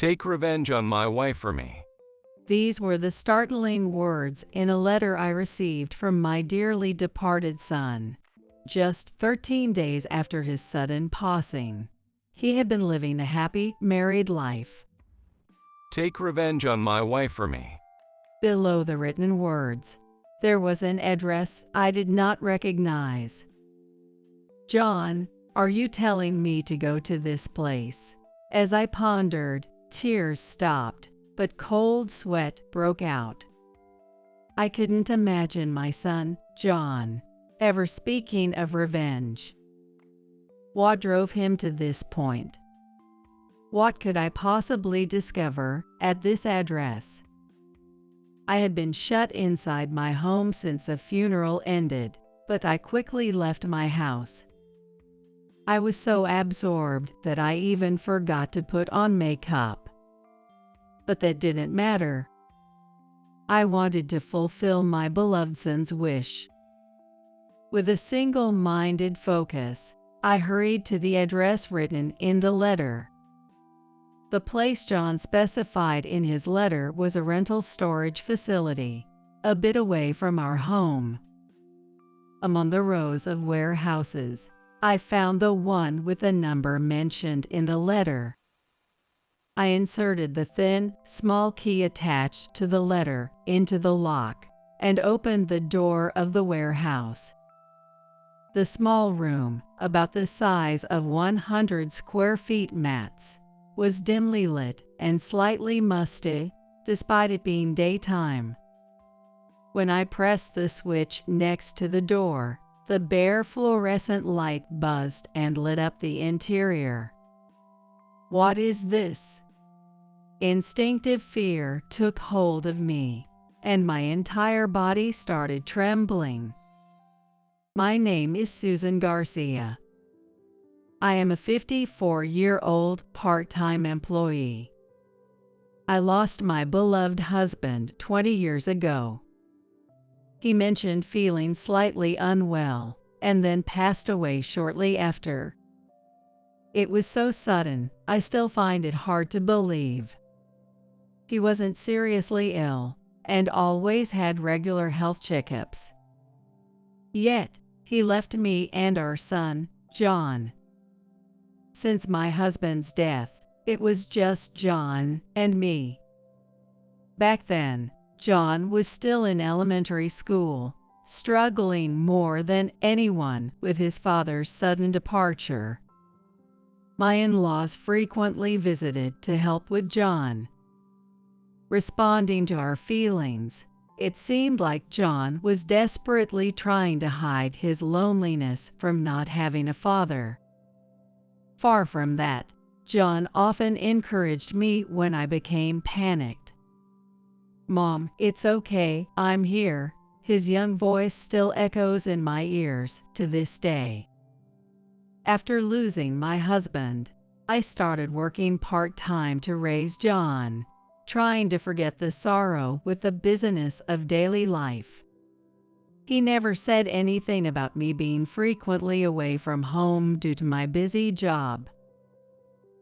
Take revenge on my wife for me. These were the startling words in a letter I received from my dearly departed son, just 13 days after his sudden passing. He had been living a happy, married life. Take revenge on my wife for me. Below the written words, there was an address I did not recognize. John, are you telling me to go to this place? As I pondered, tears stopped, but cold sweat broke out. I couldn't imagine my son, John, ever speaking of revenge. What drove him to this point? What could I possibly discover at this address? I had been shut inside my home since the funeral ended, but I quickly left my house. I was so absorbed that I even forgot to put on makeup. But that didn't matter. I wanted to fulfill my beloved son's wish. With a single-minded focus, I hurried to the address written in the letter. The place John specified in his letter was a rental storage facility, a bit away from our home. Among the rows of warehouses, I found the one with the number mentioned in the letter. I inserted the thin, small key attached to the letter into the lock and opened the door of the warehouse. The small room, about the size of 100 square feet max, was dimly lit and slightly musty, despite it being daytime. When I pressed the switch next to the door, the bare fluorescent light buzzed and lit up the interior. What is this? Instinctive fear took hold of me, and my entire body started trembling. My name is Susan Garcia. I am a 54-year-old part-time employee. I lost my beloved husband 20 years ago. He mentioned feeling slightly unwell and then passed away shortly after. It was so sudden, I still find it hard to believe. He wasn't seriously ill and always had regular health checkups. Yet, he left me and our son, John. Since my husband's death, it was just John and me. Back then, John was still in elementary school, struggling more than anyone with his father's sudden departure. My in-laws frequently visited to help with John. Responding to our feelings, it seemed like John was desperately trying to hide his loneliness from not having a father. Far from that, John often encouraged me when I became panicked. "Mom, it's okay, I'm here." His young voice still echoes in my ears to this day. After losing my husband, I started working part-time to raise John, trying to forget the sorrow with the busyness of daily life. He never said anything about me being frequently away from home due to my busy job.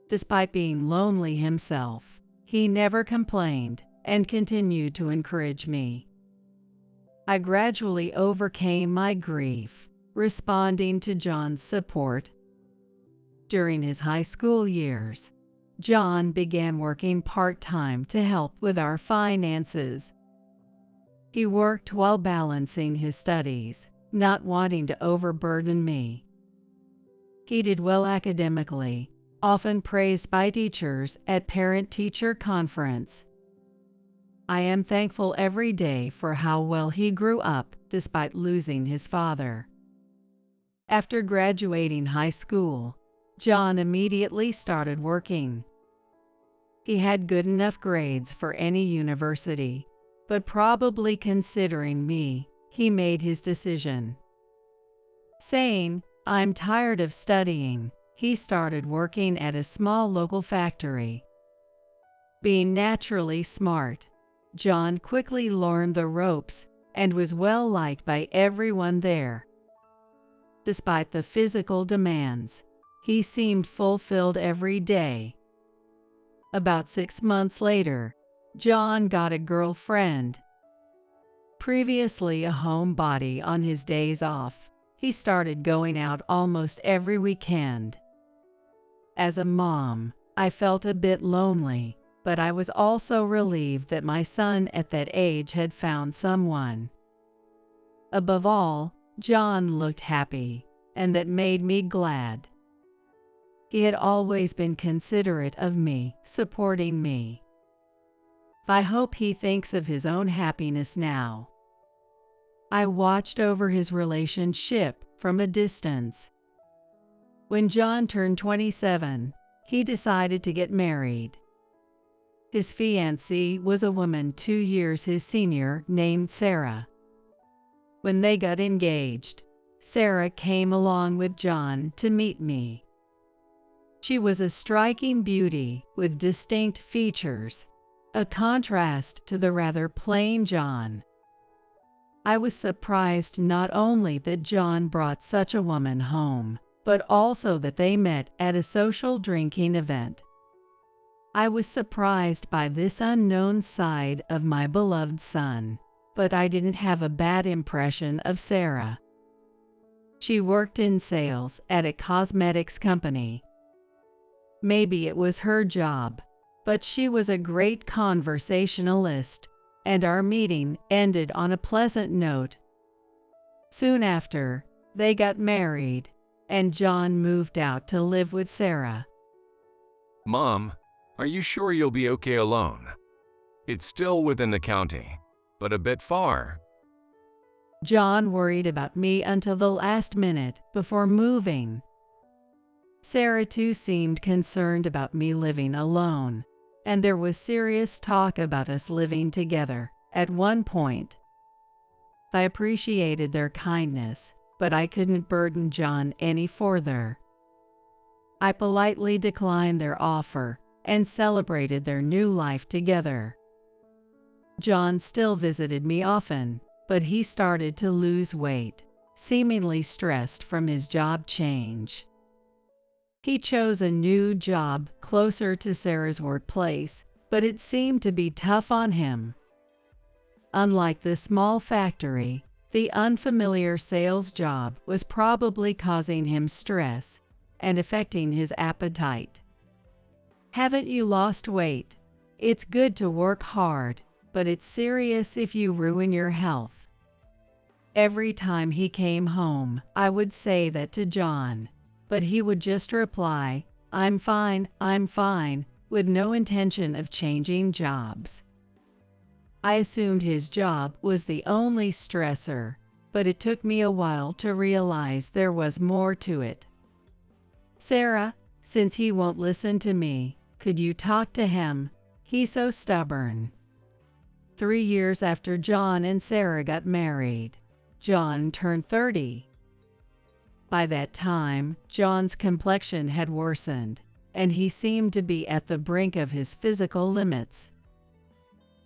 Despite being lonely himself, he never complained and continued to encourage me. I gradually overcame my grief, responding to John's support. During his high school years, John began working part-time to help with our finances. He worked while balancing his studies, not wanting to overburden me. He did well academically, often praised by teachers at parent-teacher conference. I am thankful every day for how well he grew up despite losing his father. After graduating high school, John immediately started working. He had good enough grades for any university, but probably considering me, he made his decision. Saying, "I'm tired of studying," he started working at a small local factory. Being naturally smart, John quickly learned the ropes and was well liked by everyone there. Despite the physical demands, he seemed fulfilled every day. About 6 months later, John got a girlfriend. Previously a homebody on his days off, he started going out almost every weekend. As a mom, I felt a bit lonely, but I was also relieved that my son at that age had found someone. Above all, John looked happy, and that made me glad. He had always been considerate of me, supporting me. I hope he thinks of his own happiness now. I watched over his relationship from a distance. When John turned 27, he decided to get married. His fiancée was a woman 2 years his senior named Sarah. When they got engaged, Sarah came along with John to meet me. She was a striking beauty with distinct features, a contrast to the rather plain John. I was surprised not only that John brought such a woman home, but also that they met at a social drinking event. I was surprised by this unknown side of my beloved son, but I didn't have a bad impression of Sarah. She worked in sales at a cosmetics company. Maybe it was her job, but she was a great conversationalist, and our meeting ended on a pleasant note. Soon after, they got married, and John moved out to live with Sarah. Mom, are you sure you'll be okay alone? It's still within the county, but a bit far. John worried about me until the last minute before moving. Sarah too seemed concerned about me living alone, and there was serious talk about us living together at one point. I appreciated their kindness, but I couldn't burden John any further. I politely declined their offer and celebrated their new life together. John still visited me often, but he started to lose weight, seemingly stressed from his job change. He chose a new job closer to Sarah's workplace, but it seemed to be tough on him. Unlike the small factory, the unfamiliar sales job was probably causing him stress and affecting his appetite. Haven't you lost weight? It's good to work hard, but it's serious if you ruin your health. Every time he came home, I would say that to John, but he would just reply, I'm fine, with no intention of changing jobs. I assumed his job was the only stressor, but it took me a while to realize there was more to it. Sarah, since he won't listen to me, could you talk to him? He's so stubborn. 3 years after John and Sarah got married, John turned 30. By that time, John's complexion had worsened, and he seemed to be at the brink of his physical limits.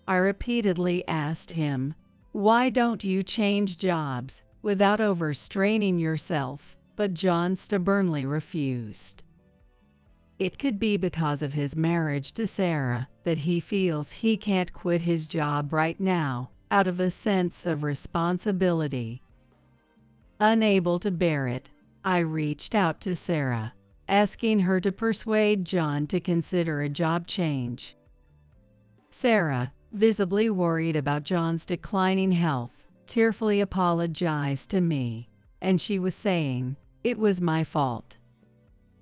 I repeatedly asked him, why don't you change jobs without overstraining yourself? But John stubbornly refused. It could be because of his marriage to Sarah that he feels he can't quit his job right now out of a sense of responsibility. Unable to bear it, I reached out to Sarah, asking her to persuade John to consider a job change. Sarah, visibly worried about John's declining health, tearfully apologized to me, and she was saying, it was my fault.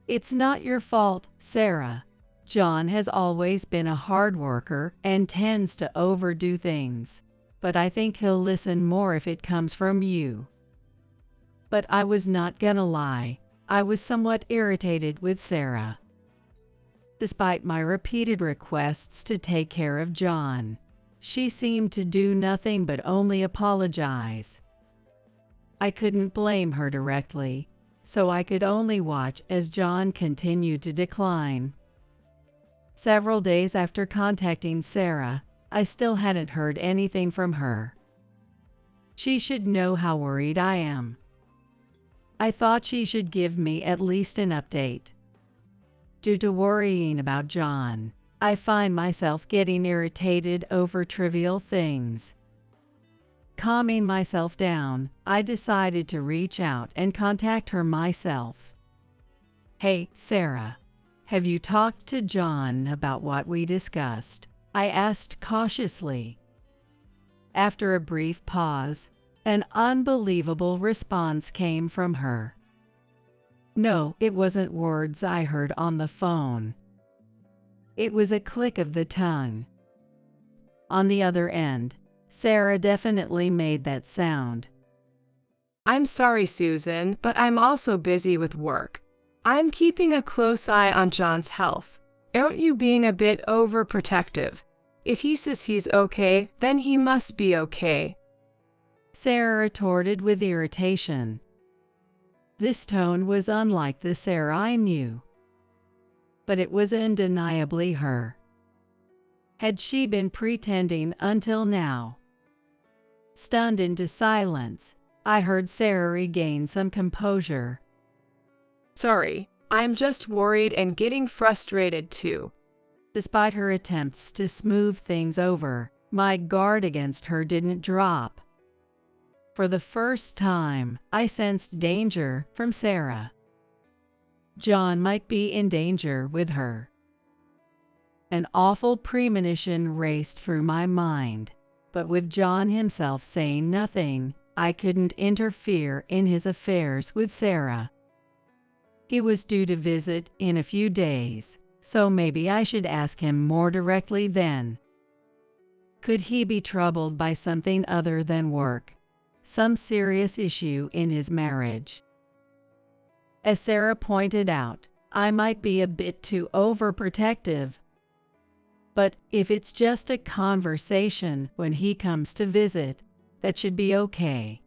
It's not your fault, Sarah. John has always been a hard worker and tends to overdo things, but I think he'll listen more if it comes from you. But I was not gonna lie, I was somewhat irritated with Sarah. Despite my repeated requests to take care of John, she seemed to do nothing but only apologize. I couldn't blame her directly, so I could only watch as John continued to decline. Several days after contacting Sarah, I still hadn't heard anything from her. She should know how worried I am. I thought she should give me at least an update. Due to worrying about John, I find myself getting irritated over trivial things. Calming myself down, I decided to reach out and contact her myself. "Hey, Sarah, have you talked to John about what we discussed?" I asked cautiously. After a brief pause, an unbelievable response came from her. No, it wasn't words I heard on the phone. It was a click of the tongue. On the other end, Sarah definitely made that sound. "I'm sorry, Susan, but I'm also busy with work. I'm keeping a close eye on John's health. Aren't you being a bit overprotective? If he says he's okay, then he must be okay," Sarah retorted with irritation. This tone was unlike the Sarah I knew, but it was undeniably her. Had she been pretending until now? Stunned into silence, I heard Sarah regain some composure. "Sorry, I'm just worried and getting frustrated too." Despite her attempts to smooth things over, my guard against her didn't drop. For the first time, I sensed danger from Sarah. John might be in danger with her. An awful premonition raced through my mind, but with John himself saying nothing, I couldn't interfere in his affairs with Sarah. He was due to visit in a few days, so maybe I should ask him more directly then. Could he be troubled by something other than work? Some serious issue in his marriage? As Sarah pointed out, I might be a bit too overprotective. But if it's just a conversation when he comes to visit, that should be okay.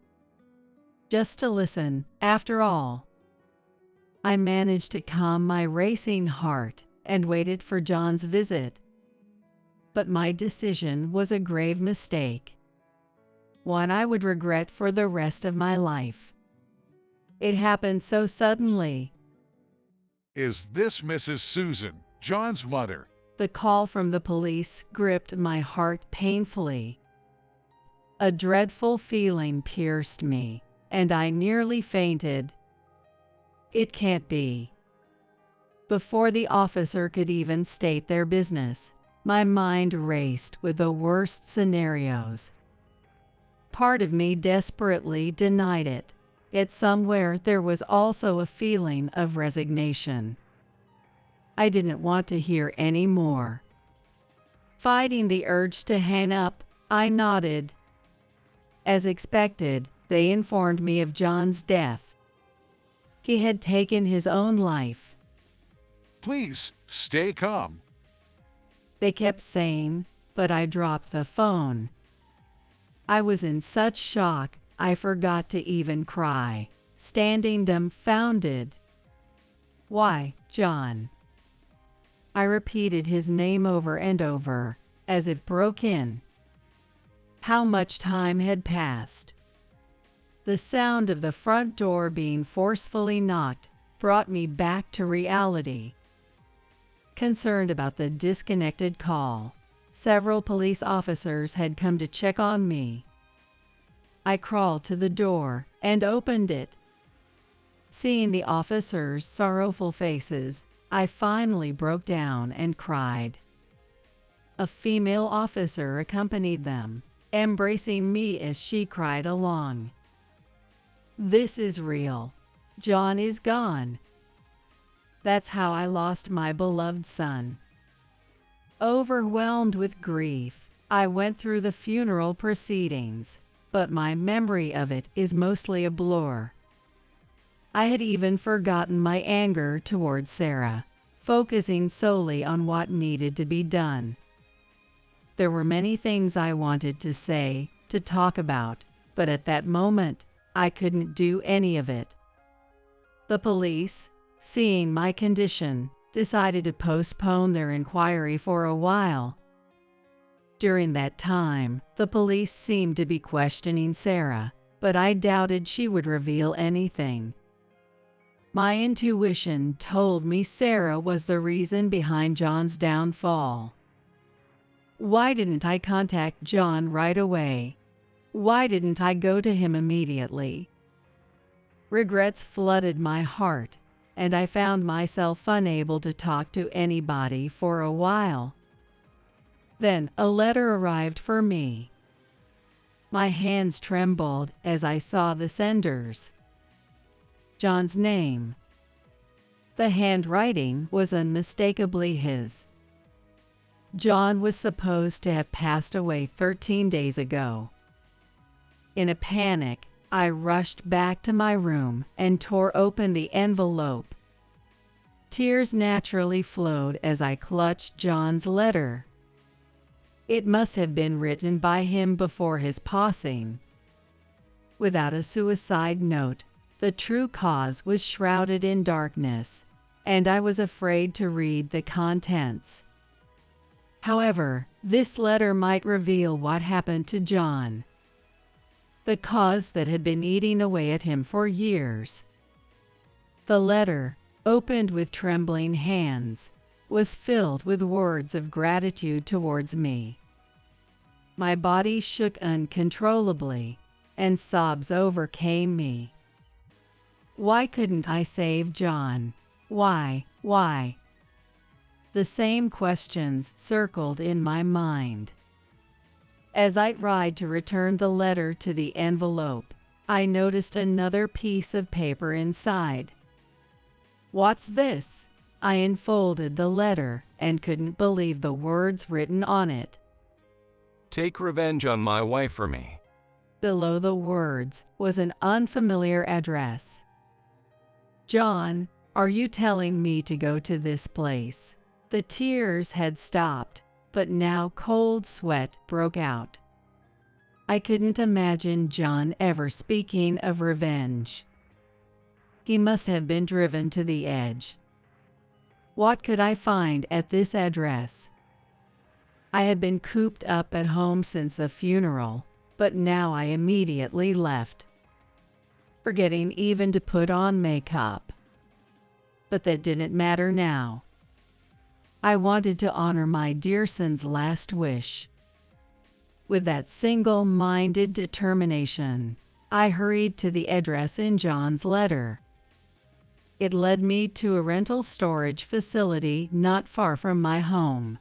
Just to listen, after all. I managed to calm my racing heart and waited for John's visit. But my decision was a grave mistake, one I would regret for the rest of my life. It happened so suddenly. "Is this Mrs. Susan, John's mother?" The call from the police gripped my heart painfully. A dreadful feeling pierced me, and I nearly fainted. It can't be. Before the officer could even state their business, my mind raced with the worst scenarios. Part of me desperately denied it, yet somewhere there was also a feeling of resignation. I didn't want to hear any more. Fighting the urge to hang up, I nodded. As expected, they informed me of John's death. He had taken his own life. "Please, stay calm." They kept saying, but I dropped the phone. I was in such shock, I forgot to even cry, standing dumbfounded. "Why, John?" I repeated his name over and over, as if broken. How much time had passed? The sound of the front door being forcefully knocked brought me back to reality. Concerned about the disconnected call, several police officers had come to check on me. I crawled to the door and opened it. Seeing the officers' sorrowful faces, I finally broke down and cried. A female officer accompanied them, embracing me as she cried along. This is real. John is gone. That's how I lost my beloved son. Overwhelmed with grief, I went through the funeral proceedings, but my memory of it is mostly a blur. I had even forgotten my anger towards Sarah, focusing solely on what needed to be done. There were many things I wanted to say, to talk about, but at that moment, I couldn't do any of it. The police, seeing my condition, decided to postpone their inquiry for a while. During that time, the police seemed to be questioning Sarah, but I doubted she would reveal anything. My intuition told me Sarah was the reason behind John's downfall. Why didn't I contact John right away? Why didn't I go to him immediately? Regrets flooded my heart, and I found myself unable to talk to anybody for a while. Then a letter arrived for me. My hands trembled as I saw the sender's. John's name. The handwriting was unmistakably his. John was supposed to have passed away 13 days ago. In a panic, I rushed back to my room and tore open the envelope. Tears naturally flowed as I clutched John's letter. It must have been written by him before his passing. Without a suicide note, the true cause was shrouded in darkness, and I was afraid to read the contents. However, this letter might reveal what happened to John. The cause that had been eating away at him for years. The letter, opened with trembling hands, was filled with words of gratitude towards me. My body shook uncontrollably, and sobs overcame me. Why couldn't I save John? Why? The same questions circled in my mind. As I tried to return the letter to the envelope, I noticed another piece of paper inside. What's this? I unfolded the letter and couldn't believe the words written on it. Take revenge on my wife for me. Below the words was an unfamiliar address. John, are you telling me to go to this place? The tears had stopped, but now cold sweat broke out. I couldn't imagine John ever speaking of revenge. He must have been driven to the edge. What could I find at this address? I had been cooped up at home since the funeral, but now I immediately left, forgetting even to put on makeup. But that didn't matter now. I wanted to honor my dear son's last wish. With that single-minded determination, I hurried to the address in John's letter. It led me to a rental storage facility not far from my home.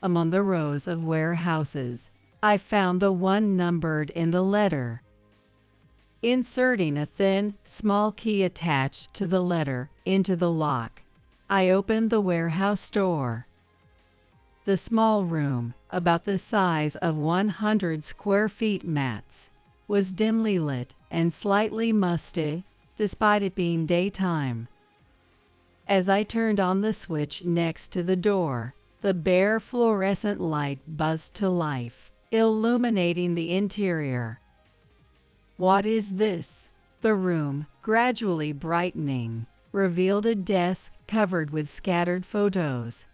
Among the rows of warehouses, I found the one numbered in the letter. Inserting a thin, small key attached to the letter into the lock, I opened the warehouse door. The small room, about the size of 100 square feet max, was dimly lit and slightly musty, despite it being daytime. As I turned on the switch next to the door, the bare fluorescent light buzzed to life, illuminating the interior. What is this? The room, gradually brightening, revealed a desk covered with scattered photos.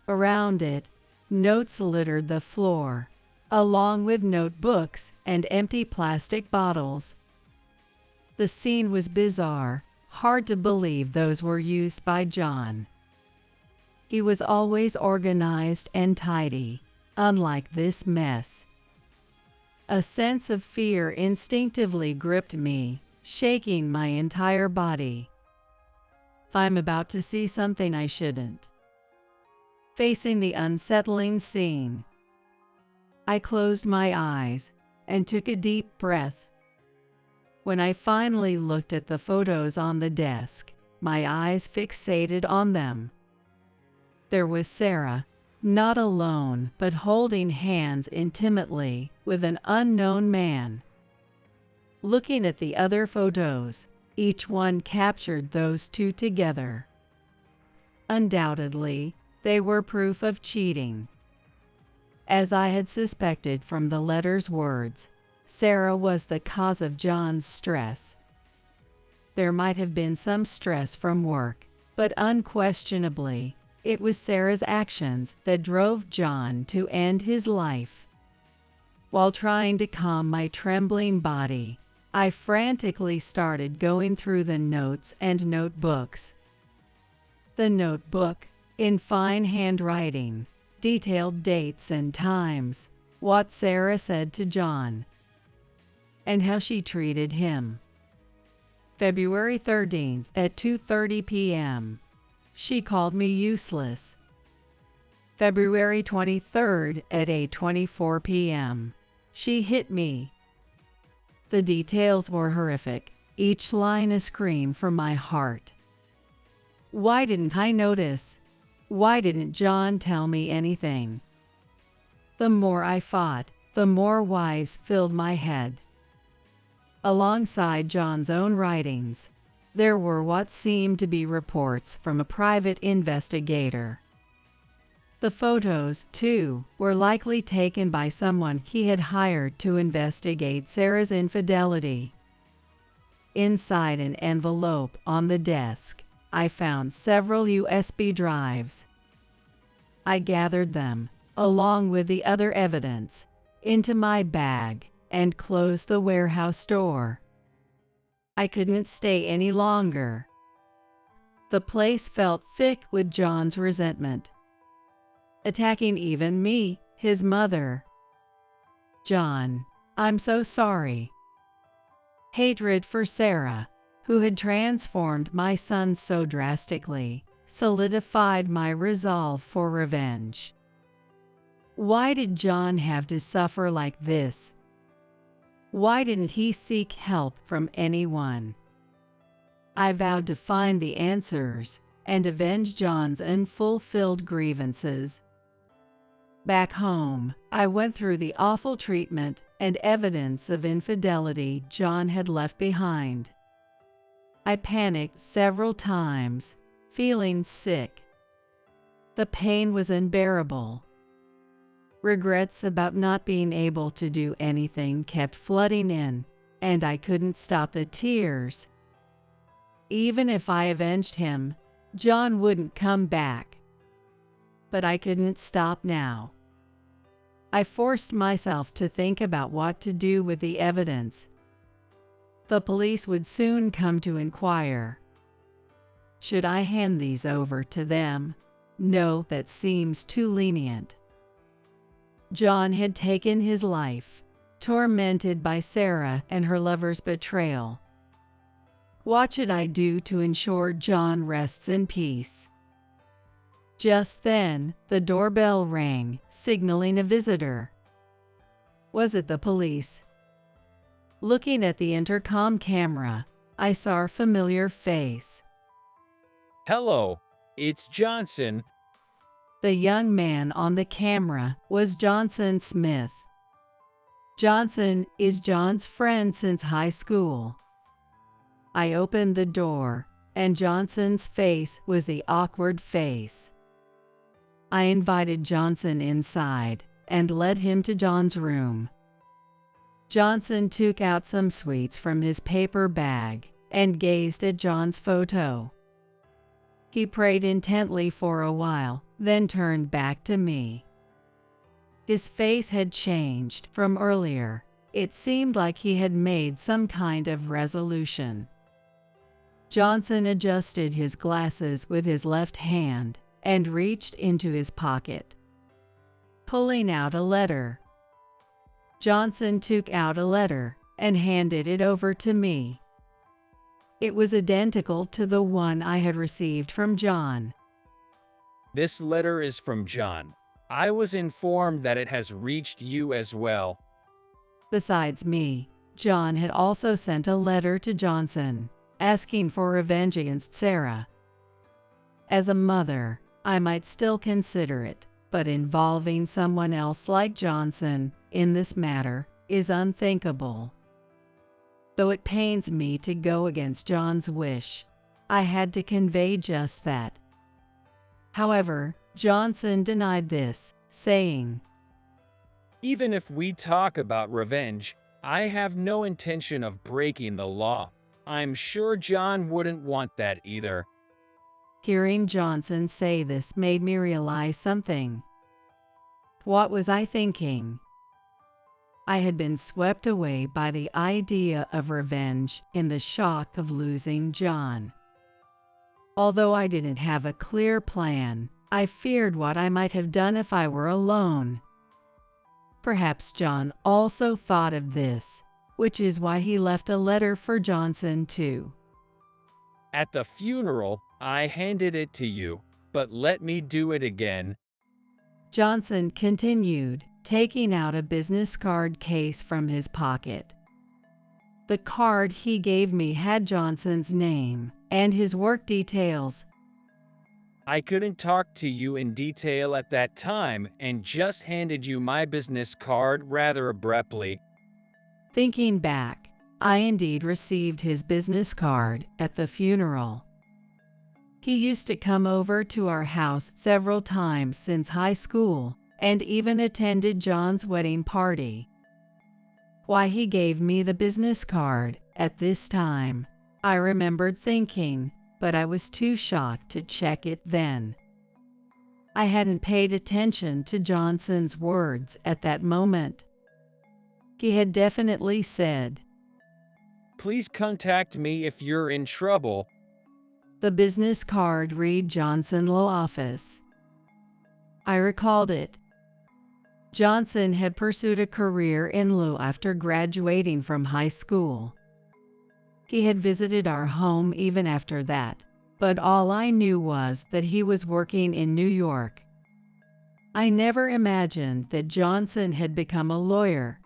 Around it, notes littered the floor, along with notebooks and empty plastic bottles. The scene was bizarre, hard to believe those were used by John. He was always organized and tidy, unlike this mess. A sense of fear instinctively gripped me, shaking my entire body. I'm about to see something I shouldn't. Facing the unsettling scene, I closed my eyes and took a deep breath. When I finally looked at the photos on the desk, my eyes fixated on them. There was Sarah, not alone, but holding hands intimately with an unknown man. Looking at the other photos, each one captured those two together. Undoubtedly, they were proof of cheating. As I had suspected from the letter's words, Sarah was the cause of John's stress. There might have been some stress from work, but unquestionably, it was Sarah's actions that drove John to end his life. While trying to calm my trembling body, I frantically started going through the notes and notebooks. The notebook, in fine handwriting, detailed dates and times, what Sarah said to John, and how she treated him. February 13th at 2:30 p.m. She called me useless. February 23rd at 8:24 p.m. She hit me. The details were horrific, each line a scream from my heart. Why didn't I notice? Why didn't John tell me anything? The more I fought, the more whys filled my head. Alongside John's own writings, there were what seemed to be reports from a private investigator. The photos, too, were likely taken by someone he had hired to investigate Sarah's infidelity. Inside an envelope on the desk, I found several USB drives. I gathered them, along with the other evidence, into my bag and closed the warehouse door. I couldn't stay any longer. The place felt thick with John's resentment, attacking even me, his mother. John, I'm so sorry. Hatred for Sarah, who had transformed my son so drastically, solidified my resolve for revenge. Why did John have to suffer like this? Why didn't he seek help from anyone? I vowed to find the answers and avenge John's unfulfilled grievances. Back home, I went through the awful treatment and evidence of infidelity John had left behind. I panicked several times, feeling sick. The pain was unbearable. Regrets about not being able to do anything kept flooding in, and I couldn't stop the tears. Even if I avenged him, John wouldn't come back. But I couldn't stop now. I forced myself to think about what to do with the evidence. The police would soon come to inquire. Should I hand these over to them? No, that seems too lenient. John had taken his life, tormented by Sarah and her lover's betrayal. What should I do to ensure John rests in peace? Just then, the doorbell rang, signaling a visitor. Was it the police? Looking at the intercom camera, I saw a familiar face. Hello, it's Johnson. The young man on the camera was Johnson Smith. Johnson is John's friend since high school. I opened the door, and Johnson's face was the awkward face. I invited Johnson inside and led him to John's room. Johnson took out some sweets from his paper bag and gazed at John's photo. He prayed intently for a while, then turned back to me. His face had changed from earlier. It seemed like he had made some kind of resolution. Johnson adjusted his glasses with his left hand and reached into his pocket, pulling out a letter. Johnson took out a letter and handed it over to me. It was identical to the one I had received from John. This letter is from John. I was informed that it has reached you as well. Besides me, John had also sent a letter to Johnson, asking for revenge against Sarah. As a mother, I might still consider it, but involving someone else like Johnson in this matter is unthinkable. Though it pains me to go against John's wish, I had to convey just that. However, Johnson denied this, saying, Even if we talk about revenge, I have no intention of breaking the law. I'm sure John wouldn't want that either. Hearing Johnson say this made me realize something. What was I thinking? I had been swept away by the idea of revenge in the shock of losing John. Although I didn't have a clear plan, I feared what I might have done if I were alone. Perhaps John also thought of this, which is why he left a letter for Johnson too. At the funeral, I handed it to you, but let me do it again. Johnson continued, taking out a business card case from his pocket. The card he gave me had Johnson's name and his work details. I couldn't talk to you in detail at that time and just handed you my business card rather abruptly. Thinking back, I indeed received his business card at the funeral. He used to come over to our house several times since high school and even attended John's wedding party. Why he gave me the business card at this time, I remembered thinking, but I was too shocked to check it then. I hadn't paid attention to Johnson's words at that moment. He had definitely said, Please contact me if you're in trouble. The business card read Johnson Law Office. I recalled it. Johnson had pursued a career in law after graduating from high school. He had visited our home even after that, but all I knew was that he was working in New York. I never imagined that Johnson had become a lawyer.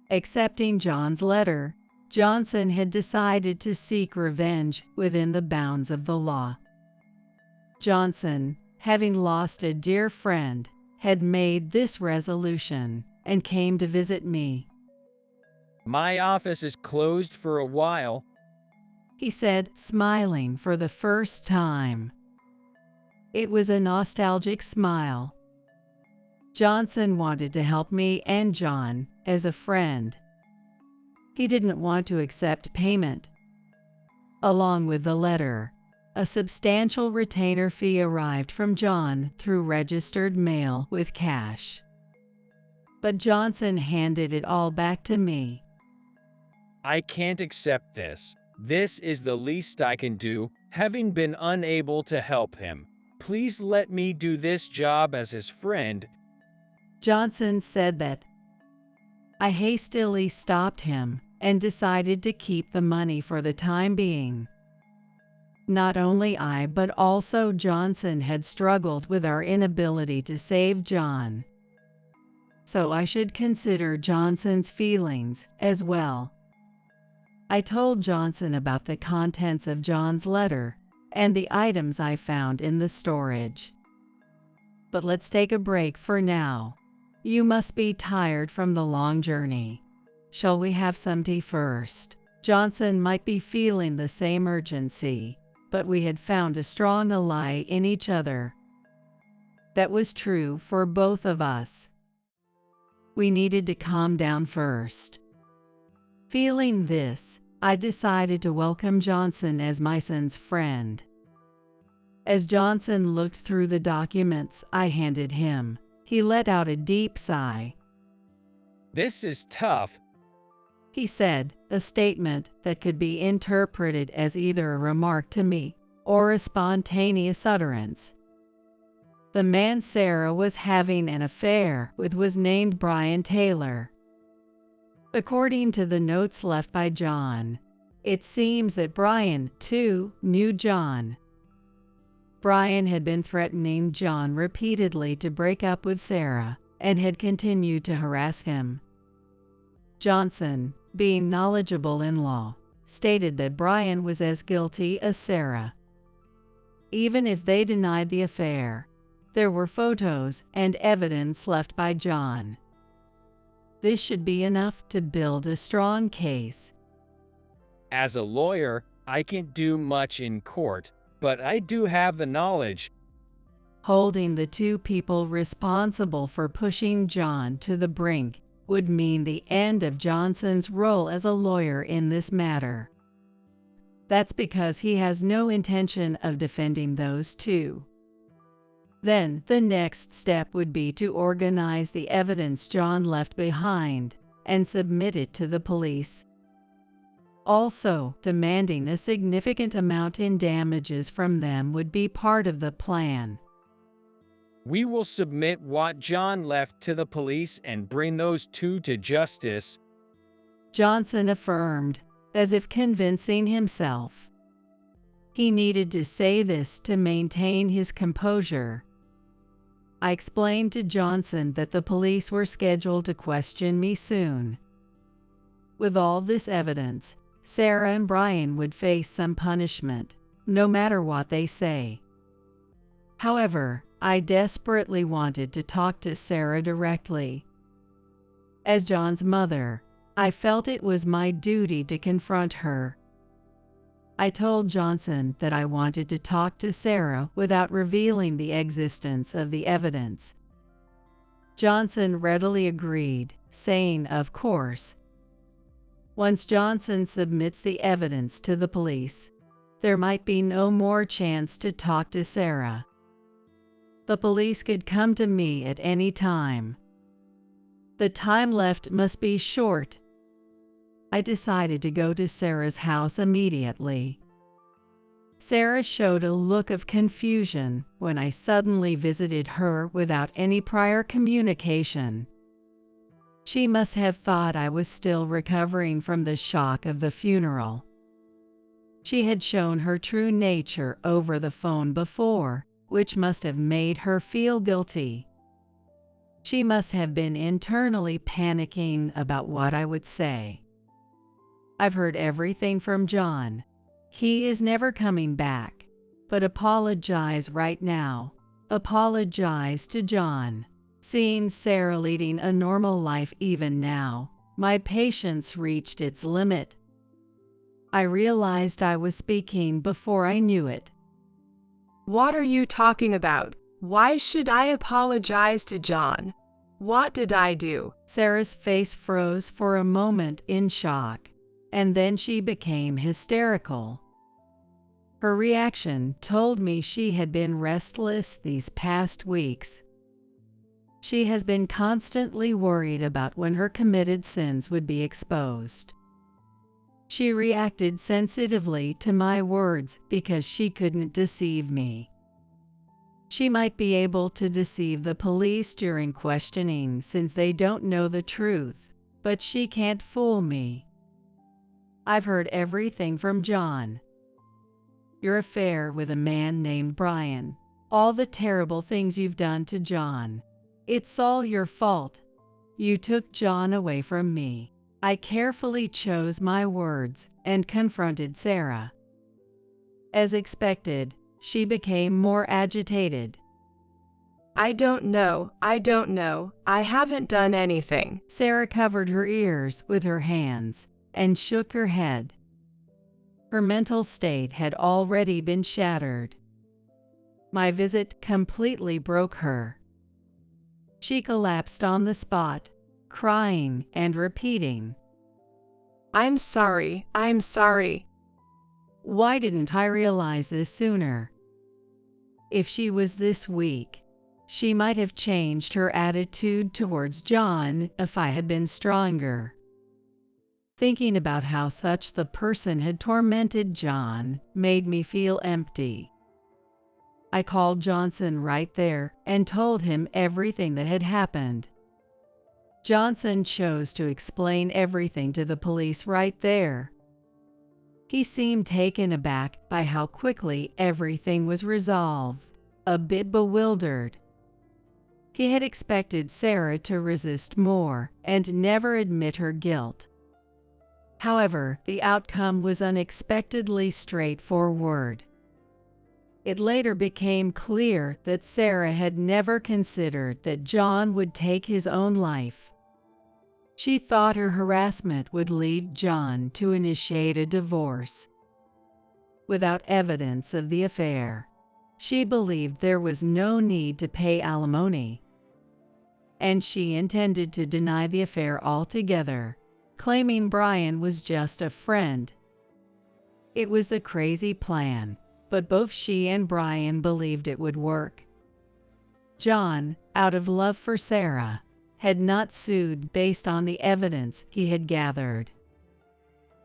Accepting John's letter, Johnson had decided to seek revenge within the bounds of the law. Johnson, having lost a dear friend, had made this resolution and came to visit me. My office is closed for a while, He said, smiling for the first time. It was a nostalgic smile. Johnson wanted to help me and John as a friend. He didn't want to accept payment. Along with the letter, a substantial retainer fee arrived from John through registered mail with cash. But Johnson handed it all back to me. I can't accept this. This is the least I can do, having been unable to help him. Please let me do this job as his friend. Johnson said that. I hastily stopped him and decided to keep the money for the time being. Not only I but also Johnson had struggled with our inability to save John. So I should consider Johnson's feelings as well. I told Johnson about the contents of John's letter and the items I found in the storage. But let's take a break for now. You must be tired from the long journey. Shall we have some tea first? Johnson might be feeling the same urgency, but we had found a strong ally in each other. That was true for both of us. We needed to calm down first. Feeling this, I decided to welcome Johnson as my son's friend. As Johnson looked through the documents I handed him, he let out a deep sigh. This is tough. He said, a statement that could be interpreted as either a remark to me or a spontaneous utterance. The man Sarah was having an affair with was named Brian Taylor. According to the notes left by John, it seems that Brian, too, knew John. Brian had been threatening John repeatedly to break up with Sarah and had continued to harass him. Johnson, being knowledgeable in law, stated that Brian was as guilty as Sarah. Even if they denied the affair, there were photos and evidence left by John. This should be enough to build a strong case. As a lawyer, I can't do much in court, but I do have the knowledge. Holding the two people responsible for pushing John to the brink would mean the end of Johnson's role as a lawyer in this matter. That's because he has no intention of defending those two. Then the next step would be to organize the evidence John left behind and submit it to the police. Also, demanding a significant amount in damages from them would be part of the plan. We will submit what John left to the police and bring those two to justice, Johnson affirmed, as if convincing himself. He needed to say this to maintain his composure. I explained to Johnson that the police were scheduled to question me soon. With all this evidence, Sarah and Brian would face some punishment, no matter what they say. However, I desperately wanted to talk to Sarah directly. As John's mother, I felt it was my duty to confront her. I told Johnson that I wanted to talk to Sarah without revealing the existence of the evidence. Johnson readily agreed, saying, "Of course." Once Johnson submits the evidence to the police, there might be no more chance to talk to Sarah. The police could come to me at any time. The time left must be short. I decided to go to Sarah's house immediately. Sarah showed a look of confusion when I suddenly visited her without any prior communication. She must have thought I was still recovering from the shock of the funeral. She had shown her true nature over the phone before, which must have made her feel guilty. She must have been internally panicking about what I would say. "I've heard everything from John. He is never coming back. But apologize right now. Apologize to John." Seeing Sarah leading a normal life even now, my patience reached its limit. I realized I was speaking before I knew it. What are you talking about? Why should I apologize to John? What did I do? Sarah's face froze for a moment in shock, and then she became hysterical. Her reaction told me she had been restless these past weeks. She has been constantly worried about when her committed sins would be exposed. She reacted sensitively to my words because she couldn't deceive me. She might be able to deceive the police during questioning since they don't know the truth, but she can't fool me. "I've heard everything from John. Your affair with a man named Brian, all the terrible things you've done to John. It's all your fault. You took John away from me." I carefully chose my words and confronted Sarah. As expected, she became more agitated. I don't know. I haven't done anything." Sarah covered her ears with her hands and shook her head. Her mental state had already been shattered. My visit completely broke her. She collapsed on the spot, crying and repeating, I'm sorry. "Why didn't I realize this sooner?" If she was this weak, she might have changed her attitude towards John if I had been stronger. Thinking about how such the person had tormented John made me feel empty. I called Johnson right there and told him everything that had happened. Johnson chose to explain everything to the police right there. He seemed taken aback by how quickly everything was resolved, a bit bewildered. He had expected Sarah to resist more and never admit her guilt. However, the outcome was unexpectedly straightforward. It later became clear that Sarah had never considered that John would take his own life. She thought her harassment would lead John to initiate a divorce. Without evidence of the affair, she believed there was no need to pay alimony, and she intended to deny the affair altogether, claiming Brian was just a friend. It was a crazy plan, but both she and Brian believed it would work. John, out of love for Sarah, had not sued based on the evidence he had gathered.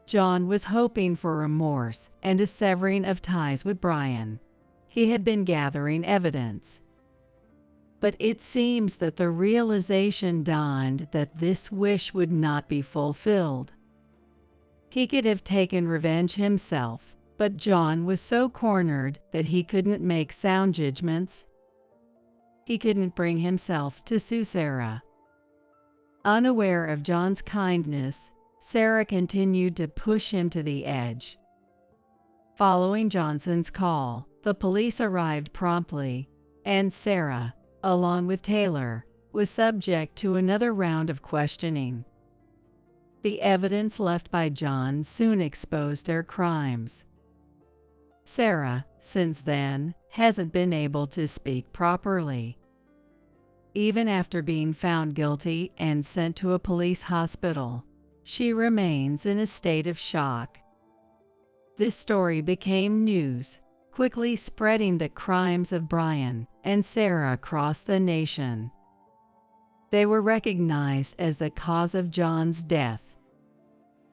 John was hoping for remorse and a severing of ties with Brian. He had been gathering evidence. But it seems that the realization dawned that this wish would not be fulfilled. He could have taken revenge himself, but John was so cornered that he couldn't make sound judgments. He couldn't bring himself to sue Sarah. Unaware of John's kindness, Sarah continued to push him to the edge. Following Johnson's call, the police arrived promptly, and Sarah, along with Taylor, was subject to another round of questioning. The evidence left by John soon exposed their crimes. Sarah, since then, hasn't been able to speak properly. Even after being found guilty and sent to a police hospital, she remains in a state of shock. This story became news, quickly spreading the crimes of Brian and Sarah across the nation. They were recognized as the cause of John's death.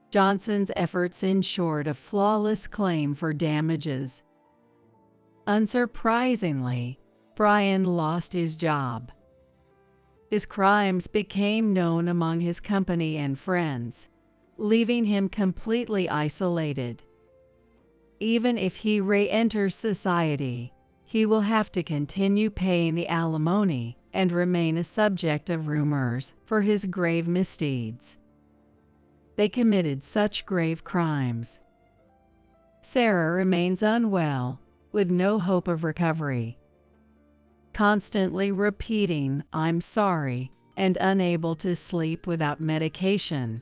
Johnson's efforts ensured a flawless claim for damages. Unsurprisingly, Brian lost his job. His crimes became known among his company and friends, leaving him completely isolated. Even if he re-enters society, he will have to continue paying the alimony and remain a subject of rumors for his grave misdeeds. They committed such grave crimes. Sarah remains unwell, with no hope of recovery. Constantly repeating, "I'm sorry," and unable to sleep without medication.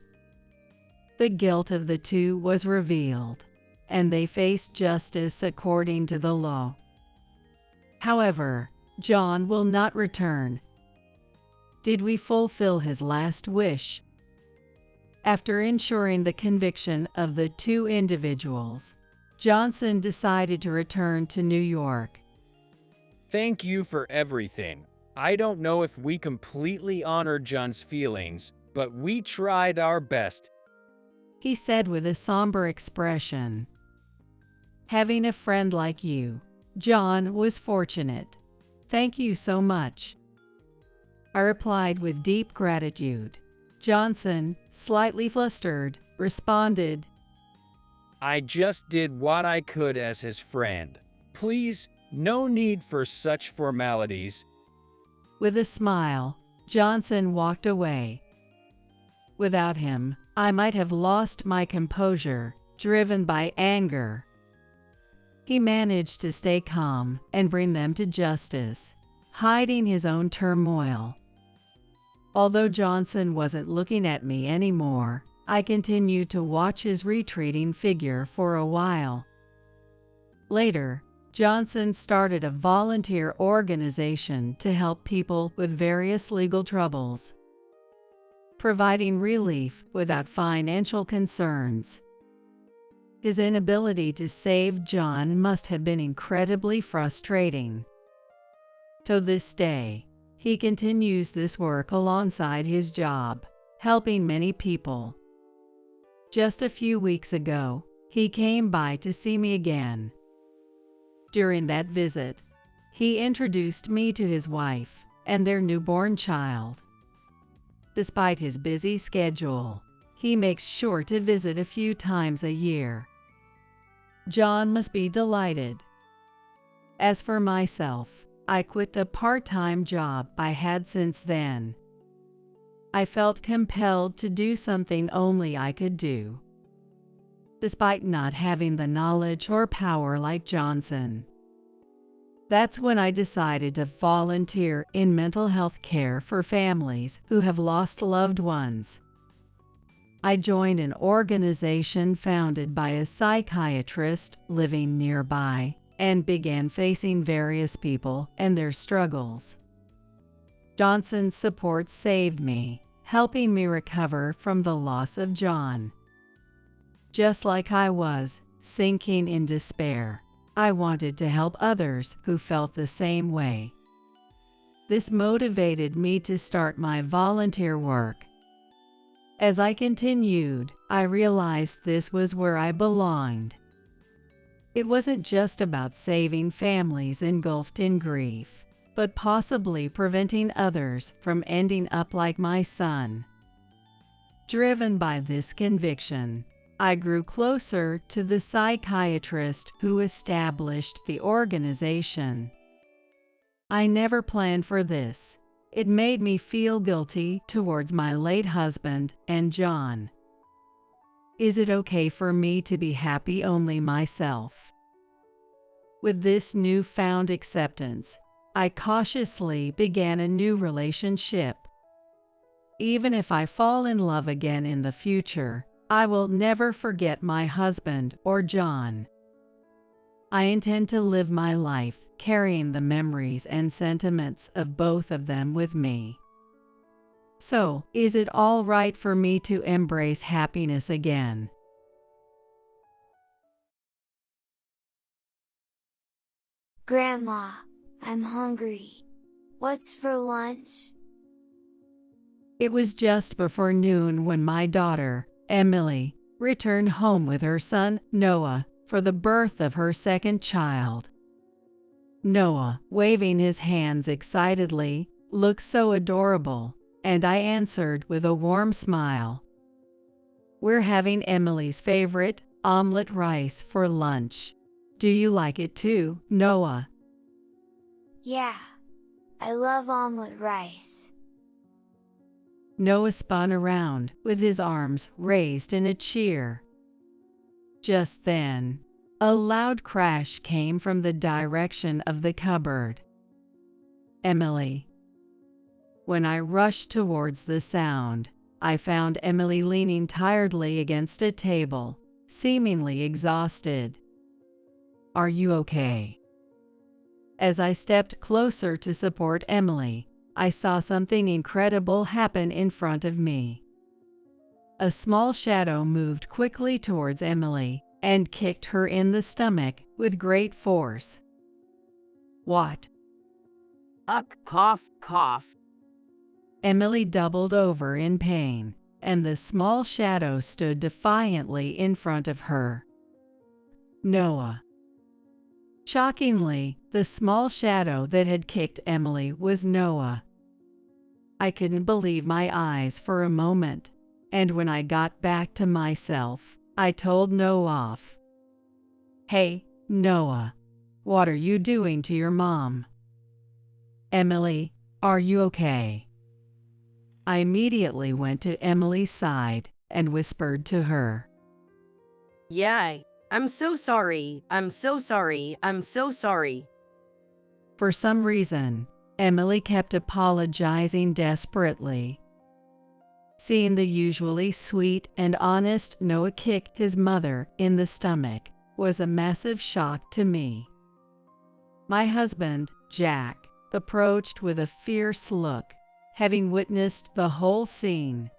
The guilt of the two was revealed, and they faced justice according to the law. However, John will not return. Did we fulfill his last wish? After ensuring the conviction of the two individuals, Johnson decided to return to New York. Thank you for everything. I don't know if we completely honored John's feelings, but we tried our best, he said with a somber expression. Having a friend like you, John, was fortunate. Thank you so much. I replied with deep gratitude. Johnson, slightly flustered, responded, I just did what I could as his friend. Please, no need for such formalities. With a smile, Johnson walked away. Without him, I might have lost my composure, driven by anger. He managed to stay calm and bring them to justice, hiding his own turmoil. Although Johnson wasn't looking at me anymore, I continued to watch his retreating figure for a while. Later, Johnson started a volunteer organization to help people with various legal troubles, providing relief without financial concerns. His inability to save John must have been incredibly frustrating. To this day, he continues this work alongside his job, helping many people. Just a few weeks ago, he came by to see me again. During that visit, he introduced me to his wife and their newborn child. Despite his busy schedule, he makes sure to visit a few times a year. John must be delighted. As for myself, I quit a part-time job I had since then. I felt compelled to do something only I could do, despite not having the knowledge or power like Johnson. That's when I decided to volunteer in mental health care for families who have lost loved ones. I joined an organization founded by a psychiatrist living nearby and began facing various people and their struggles. Johnson's support saved me, helping me recover from the loss of John. Just like I was sinking in despair, I wanted to help others who felt the same way. This motivated me to start my volunteer work. As I continued, I realized this was where I belonged. It wasn't just about saving families engulfed in grief, but possibly preventing others from ending up like my son. Driven by this conviction, I grew closer to the psychiatrist who established the organization. I never planned for this. It made me feel guilty towards my late husband and John. Is it okay for me to be happy only myself? With this newfound acceptance, I cautiously began a new relationship. Even if I fall in love again in the future, I will never forget my husband or John. I intend to live my life carrying the memories and sentiments of both of them with me. So, is it all right for me to embrace happiness again? Grandma, I'm hungry. What's for lunch? It was just before noon when my daughter, Emily, returned home with her son, Noah, for the birth of her second child. Noah, waving his hands excitedly, looked so adorable, and I answered with a warm smile. We're having Emily's favorite, omelet rice, for lunch. Do you like it too, Noah? Yeah, I love omelet rice. Noah spun around, with his arms raised in a cheer. Just then, a loud crash came from the direction of the cupboard. Emily. When I rushed towards the sound, I found Emily leaning tiredly against a table, seemingly exhausted. Are you okay? As I stepped closer to support Emily, I saw something incredible happen in front of me. A small shadow moved quickly towards Emily and kicked her in the stomach with great force. What? Cough, cough. Emily doubled over in pain, and the small shadow stood defiantly in front of her. Noah. Shockingly, the small shadow that had kicked Emily was Noah. I couldn't believe my eyes for a moment, and when I got back to myself, I told Noah off. Hey, Noah, what are you doing to your mom? Emily, are you okay? I immediately went to Emily's side and whispered to her. Yeah, I'm so sorry. I'm so sorry. I'm so sorry. For some reason, Emily kept apologizing desperately. Seeing the usually sweet and honest Noah kick his mother in the stomach was a massive shock to me. My husband, Jack, approached with a fierce look, having witnessed the whole scene.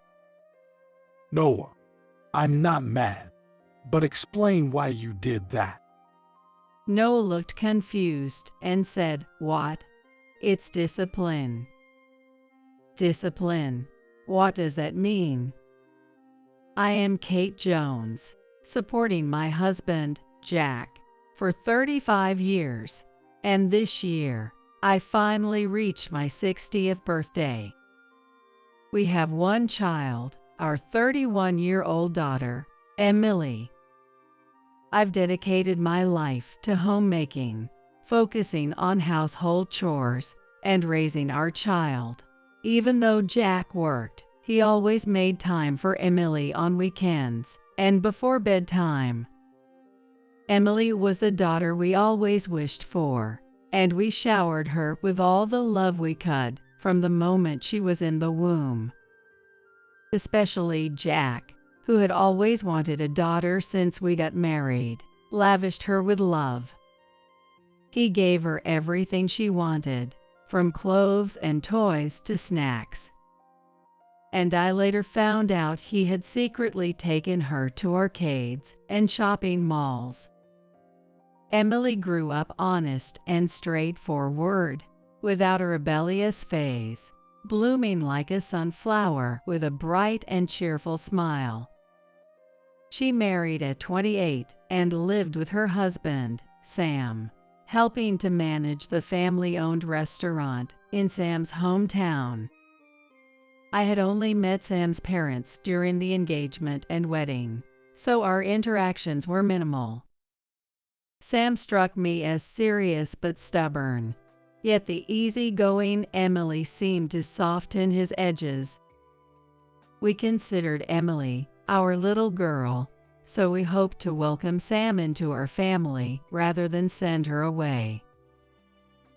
Noah, I'm not mad, but explain why you did that. Noah looked confused and said, What? It's discipline. Discipline. What does that mean? I am Kate Jones, supporting my husband, Jack, for 35 years, and this year, I finally reached my 60th birthday. We have one child, our 31-year-old daughter, Emily. I've dedicated my life to homemaking, focusing on household chores, and raising our child. Even though Jack worked, he always made time for Emily on weekends and before bedtime. Emily was the daughter we always wished for, and we showered her with all the love we could from the moment she was in the womb. Especially Jack, who had always wanted a daughter since we got married, lavished her with love. He gave her everything she wanted, from clothes and toys to snacks. And I later found out he had secretly taken her to arcades and shopping malls. Emily grew up honest and straightforward, without a rebellious phase, blooming like a sunflower with a bright and cheerful smile. She married at 28 and lived with her husband, Sam, helping to manage the family-owned restaurant in Sam's hometown. I had only met Sam's parents during the engagement and wedding, so our interactions were minimal. Sam struck me as serious but stubborn, yet the easygoing Emily seemed to soften his edges. We considered Emily our little girl, so we hoped to welcome Sam into our family rather than send her away.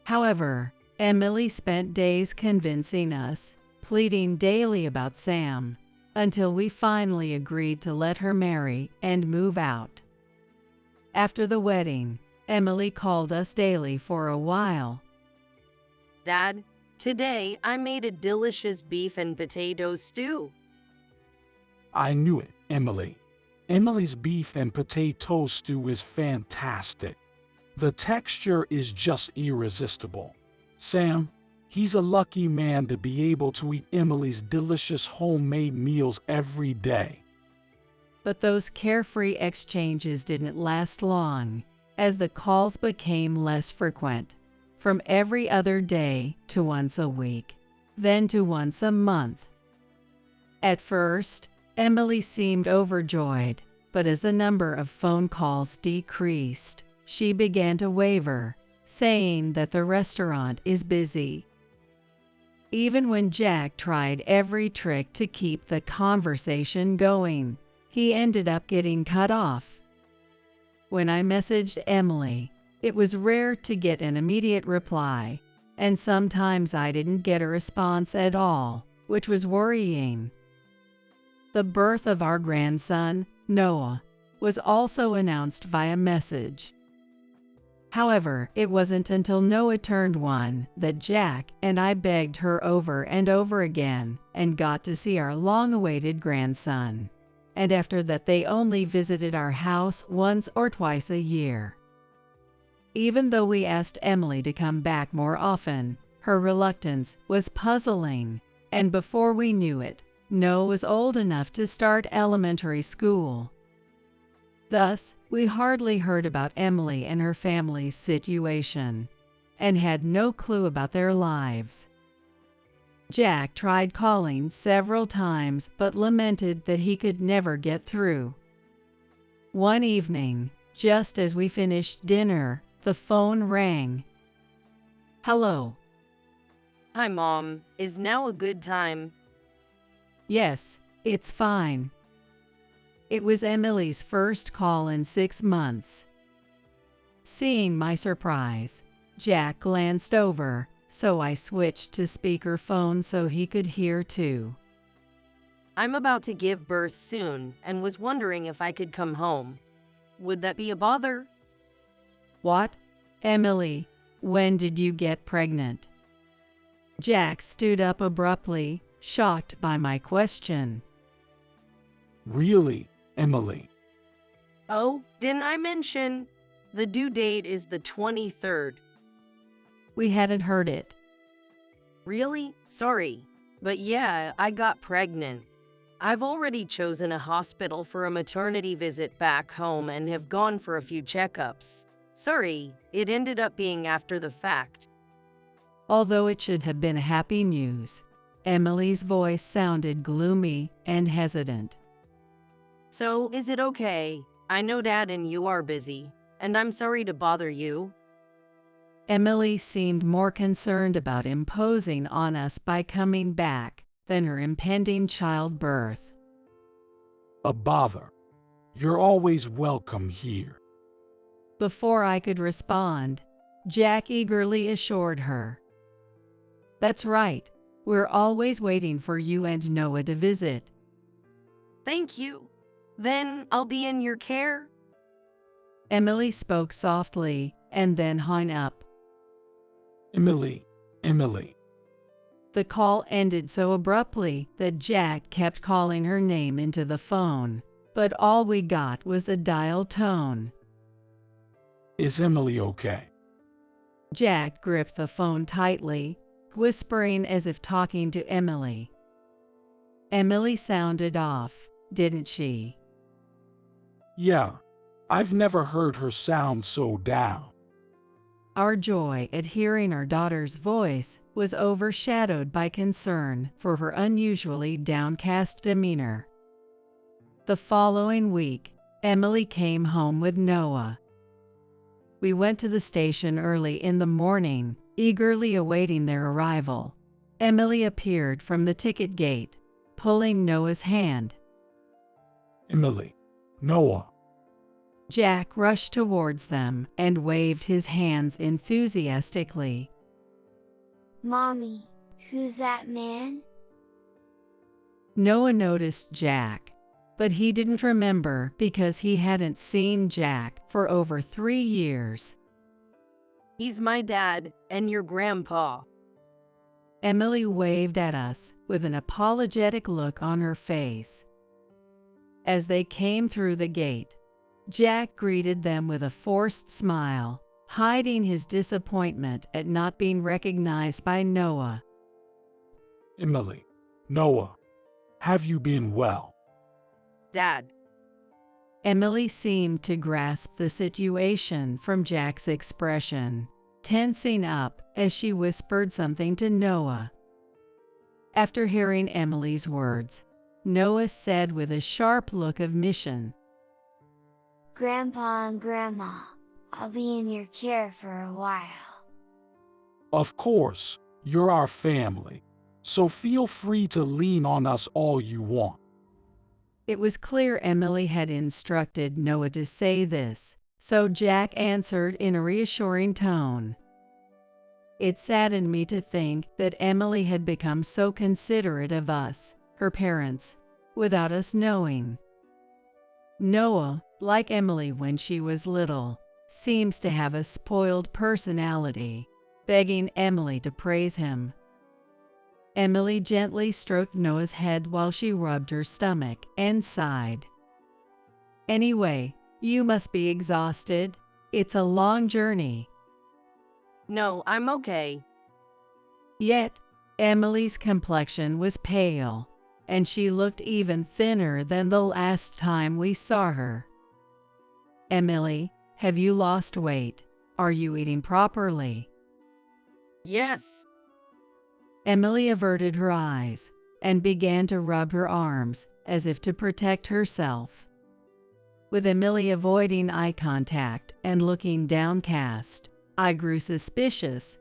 However, Emily spent days convincing us, pleading daily about Sam, until we finally agreed to let her marry and move out. After the wedding, Emily called us daily for a while. Dad, today I made a delicious beef and potato stew. I knew it, Emily. Emily's beef and potato stew is fantastic. The texture is just irresistible. Sam, he's a lucky man to be able to eat Emily's delicious homemade meals every day. But those carefree exchanges didn't last long, as the calls became less frequent, from every other day to once a week, then to once a month. At first, Emily seemed overjoyed, but as the number of phone calls decreased, she began to waver, saying that the restaurant is busy. Even when Jack tried every trick to keep the conversation going, he ended up getting cut off. When I messaged Emily, it was rare to get an immediate reply, and sometimes I didn't get a response at all, which was worrying. The birth of our grandson, Noah, was also announced via message. However, it wasn't until Noah turned 1 that Jack and I begged her over and over again and got to see our long-awaited grandson. And after that, they only visited our house once or twice a year. Even though we asked Emily to come back more often, her reluctance was puzzling, and before we knew it, Noah was old enough to start elementary school. Thus, we hardly heard about Emily and her family's situation, and had no clue about their lives. Jack tried calling several times but lamented that he could never get through. One evening, just as we finished dinner, the phone rang. "Hello." Hi, Mom. Is now a good time? "Yes, it's fine." It was Emily's first call in 6 months. Seeing my surprise, Jack glanced over, so I switched to speakerphone so he could hear too. I'm about to give birth soon and was wondering if I could come home. Would that be a bother? "What? Emily, when did you get pregnant?" Jack stood up abruptly, shocked by my question. Really, Emily? Oh, didn't I mention? The due date is the 23rd. We hadn't heard it. Really? Sorry. But yeah, I got pregnant. I've already chosen a hospital for a maternity visit back home and have gone for a few checkups. Sorry, it ended up being after the fact. Although it should have been happy news, Emily's voice sounded gloomy and hesitant. So, is it okay? I know Dad and you are busy, and I'm sorry to bother you. Emily seemed more concerned about imposing on us by coming back than her impending childbirth. A bother. You're always welcome here. Before I could respond, Jack eagerly assured her. "That's right. We're always waiting for you and Noah to visit." Thank you. Then I'll be in your care? Emily spoke softly and then hung up. Emily. The call ended so abruptly that Jack kept calling her name into the phone, but all we got was the dial tone. Is Emily okay? Jack gripped the phone tightly, whispering as if talking to Emily. Emily sounded off, didn't she? Yeah, I've never heard her sound so down. Our joy at hearing our daughter's voice was overshadowed by concern for her unusually downcast demeanor. The following week, Emily came home with Noah. We went to the station early in the morning, eagerly awaiting their arrival. Emily appeared from the ticket gate, pulling Noah's hand. Emily, Noah. Jack rushed towards them and waved his hands enthusiastically. Mommy, who's that man? Noah noticed Jack, but he didn't remember because he hadn't seen Jack for over 3 years. He's my dad and your grandpa. Emily waved at us with an apologetic look on her face. As they came through the gate, Jack greeted them with a forced smile, hiding his disappointment at not being recognized by Noah. Emily, Noah, have you been well? Dad. Emily seemed to grasp the situation from Jack's expression, tensing up as she whispered something to Noah. After hearing Emily's words, Noah said with a sharp look of mission, Grandpa and Grandma, I'll be in your care for a while. Of course, you're our family, so feel free to lean on us all you want. It was clear Emily had instructed Noah to say this, so Jack answered in a reassuring tone. It saddened me to think that Emily had become so considerate of us, her parents, without us knowing. Noah, like Emily when she was little, seems to have a spoiled personality, begging Emily to praise him. Emily gently stroked Noah's head while she rubbed her stomach and sighed. Anyway, you must be exhausted. It's a long journey. No, I'm okay. Yet, Emily's complexion was pale, and she looked even thinner than the last time we saw her. Emily, have you lost weight? Are you eating properly? Yes. Emily averted her eyes and began to rub her arms as if to protect herself. With Emily avoiding eye contact and looking downcast, I grew suspicious.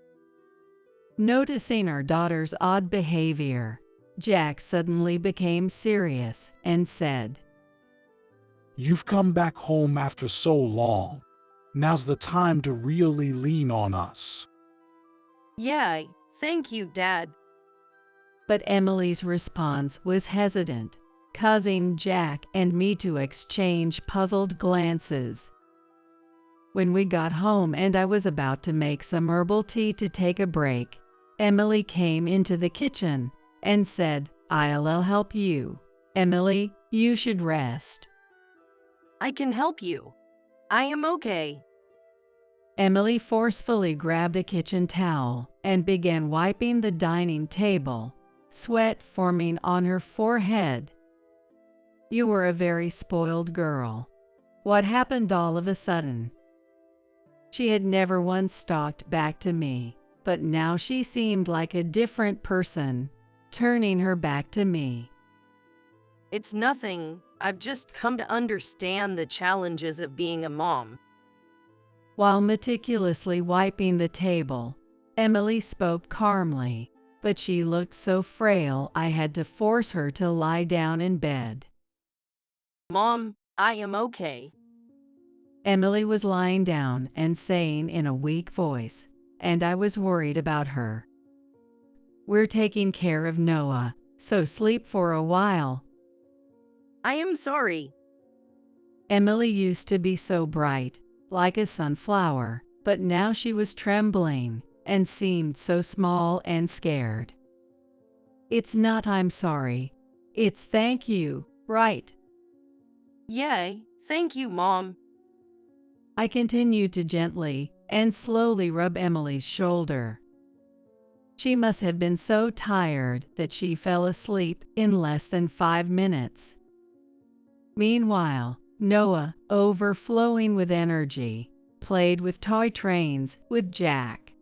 Noticing our daughter's odd behavior, Jack suddenly became serious and said, You've come back home after so long. Now's the time to really lean on us. Yeah, thank you, Dad. But Emily's response was hesitant, causing Jack and me to exchange puzzled glances. When we got home and I was about to make some herbal tea to take a break, Emily came into the kitchen and said, I'll help you. Emily, you should rest. I can help you. I am okay. Emily forcefully grabbed a kitchen towel and began wiping the dining table, sweat forming on her forehead. You were a very spoiled girl. What happened all of a sudden? She had never once talked back to me, but now she seemed like a different person, turning her back to me. It's nothing. I've just come to understand the challenges of being a mom. While meticulously wiping the table, Emily spoke calmly, but she looked so frail I had to force her to lie down in bed. Mom, I am okay. Emily was lying down and saying in a weak voice, and I was worried about her. We're taking care of Noah, so sleep for a while. I am sorry. Emily used to be so bright, like a sunflower, but now she was trembling and seemed so small and scared. It's not I'm sorry. It's thank you, right? Yay, thank you, Mom. I continued to gently and slowly rub Emily's shoulder. She must have been so tired that she fell asleep in less than 5 minutes. Meanwhile, Noah, overflowing with energy, played with toy trains with Jack.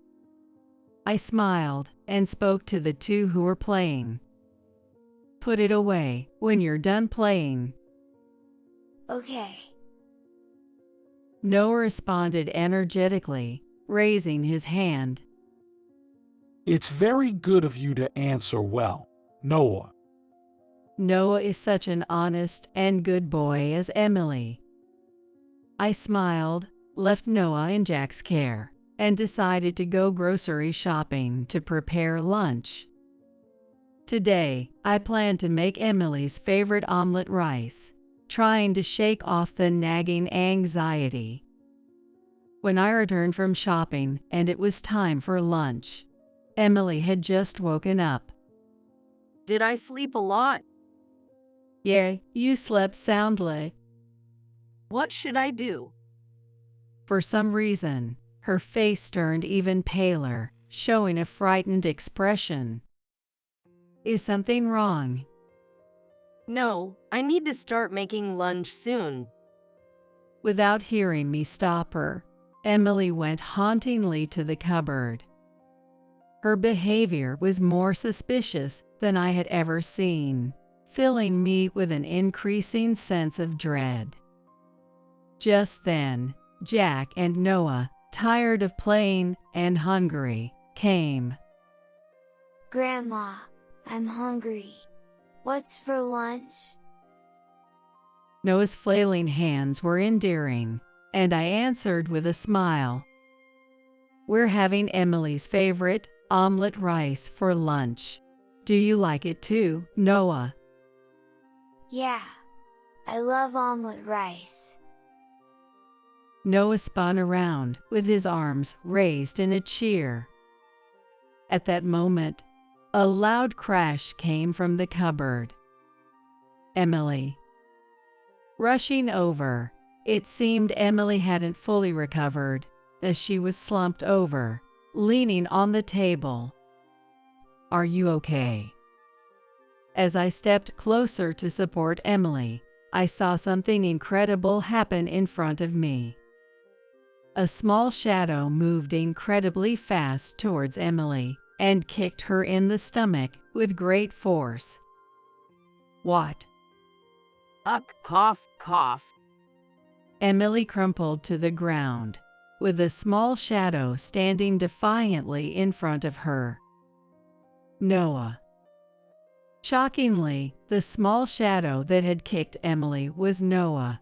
I smiled and spoke to the two who were playing. "Put it away when you're done playing." Okay. Noah responded energetically, raising his hand. It's very good of you to answer well, Noah. Noah is such an honest and good boy as Emily. I smiled, left Noah in Jack's care, and decided to go grocery shopping to prepare lunch. Today, I plan to make Emily's favorite omelet rice, trying to shake off the nagging anxiety. When I returned from shopping and it was time for lunch, Emily had just woken up. Did I sleep a lot? "Yeah, you slept soundly." What should I do? For some reason, her face turned even paler, showing a frightened expression. "Is something wrong?" No, I need to start making lunch soon. Without hearing me stop her, Emily went hauntingly to the cupboard. Her behavior was more suspicious than I had ever seen, filling me with an increasing sense of dread. Just then, Jack and Noah, tired of playing and hungry, came. Grandma, I'm hungry. What's for lunch? Noah's flailing hands were endearing, and I answered with a smile. "We're having Emily's favorite omelet rice for lunch. Do you like it too, Noah?" Yeah. I love omelet rice. Noah spun around with his arms raised in a cheer. At that moment, a loud crash came from the cupboard. Emily. Rushing over, it seemed Emily hadn't fully recovered, as she was slumped over, leaning on the table. "Are you okay?" As I stepped closer to support Emily, I saw something incredible happen in front of me. A small shadow moved incredibly fast towards Emily and kicked her in the stomach with great force. "What?" Cough, cough. Emily crumpled to the ground, with a small shadow standing defiantly in front of her. Noah. Shockingly, the small shadow that had kicked Emily was Noah.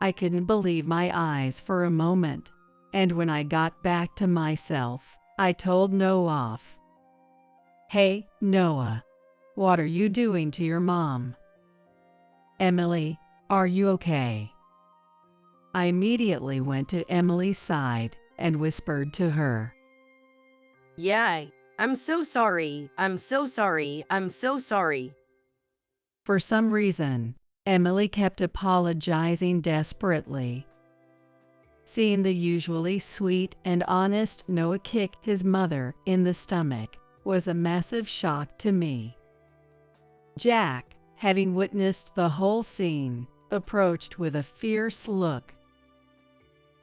I couldn't believe my eyes for a moment, and when I got back to myself, I told Noah off. "Hey, Noah, what are you doing to your mom?" "Emily, are you okay?" I immediately went to Emily's side and whispered to her. Yeah, I'm so sorry. I'm so sorry. I'm so sorry. For some reason, Emily kept apologizing desperately. Seeing the usually sweet and honest Noah kick his mother in the stomach was a massive shock to me. Jack, having witnessed the whole scene, approached with a fierce look.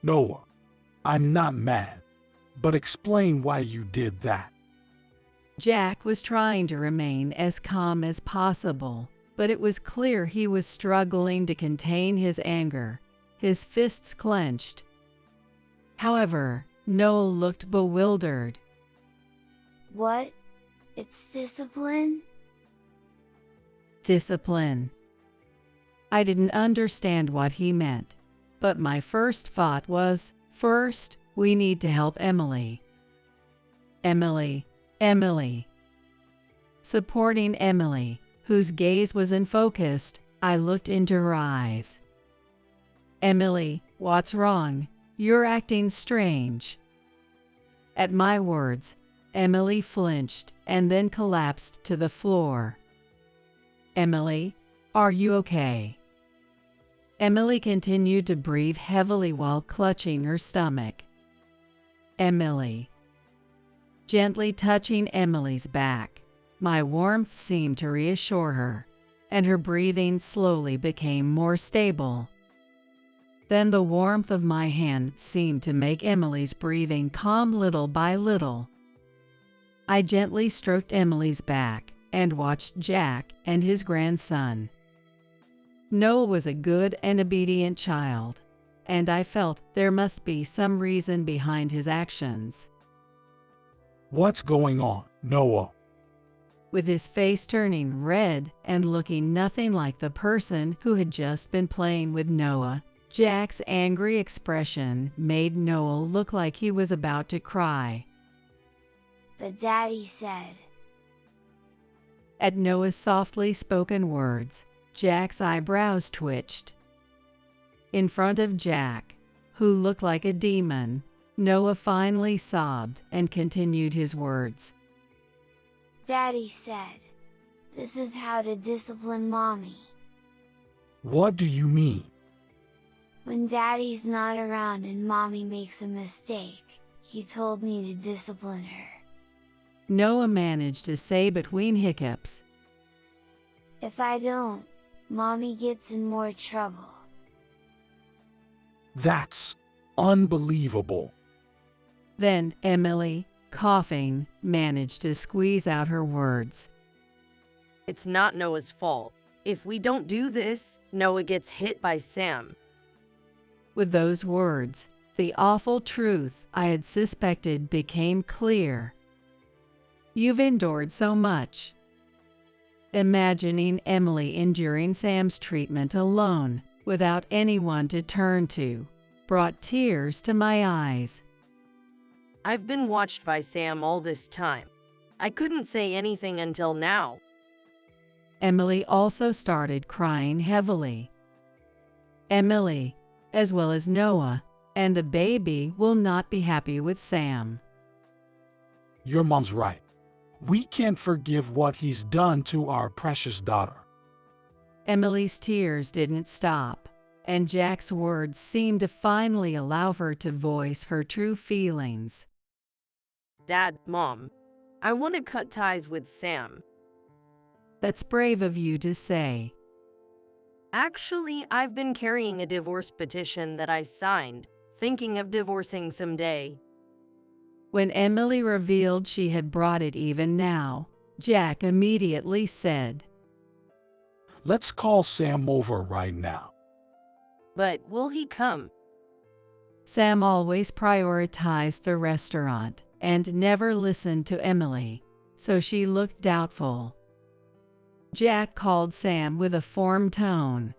Noah, I'm not mad, but explain why you did that. Jack was trying to remain as calm as possible, but it was clear he was struggling to contain his anger, his fists clenched. However, Noah looked bewildered. What? It's discipline? Discipline. I didn't understand what he meant, but my first thought was, first, we need to help Emily. Emily. Supporting Emily, whose gaze was unfocused, I looked into her eyes. "Emily, what's wrong? You're acting strange." At my words, Emily flinched and then collapsed to the floor. "Emily, are you okay?" Emily continued to breathe heavily while clutching her stomach. Emily. Gently touching Emily's back, my warmth seemed to reassure her, and her breathing slowly became more stable. Then the warmth of my hand seemed to make Emily's breathing calm little by little. I gently stroked Emily's back and watched Jack and his grandson. Noah was a good and obedient child, and I felt there must be some reason behind his actions. What's going on, Noah? With his face turning red and looking nothing like the person who had just been playing with Noah, Jack's angry expression made Noah look like he was about to cry. But Daddy said. At Noah's softly spoken words, Jack's eyebrows twitched. In front of Jack, who looked like a demon, Noah finally sobbed and continued his words. Daddy said, this is how to discipline Mommy. What do you mean? When Daddy's not around and Mommy makes a mistake, he told me to discipline her. Noah managed to say between hiccups. If I don't, Mommy gets in more trouble. That's unbelievable. Then Emily, coughing, managed to squeeze out her words. It's not Noah's fault. If we don't do this, Noah gets hit by Sam. With those words, the awful truth I had suspected became clear. You've endured so much. Imagining Emily enduring Sam's treatment alone, without anyone to turn to, brought tears to my eyes. I've been watched by Sam all this time. I couldn't say anything until now. Emily also started crying heavily. Emily, as well as Noah, and the baby will not be happy with Sam. Your mom's right. We can't forgive what he's done to our precious daughter. Emily's tears didn't stop, and Jack's words seemed to finally allow her to voice her true feelings. Dad, Mom, I want to cut ties with Sam. That's brave of you to say. Actually, I've been carrying a divorce petition that I signed, thinking of divorcing someday. When Emily revealed she had brought it even now, Jack immediately said, Let's call Sam over right now. But will he come? Sam always prioritized the restaurant and never listened to Emily, so she looked doubtful. Jack called Sam with a firm tone.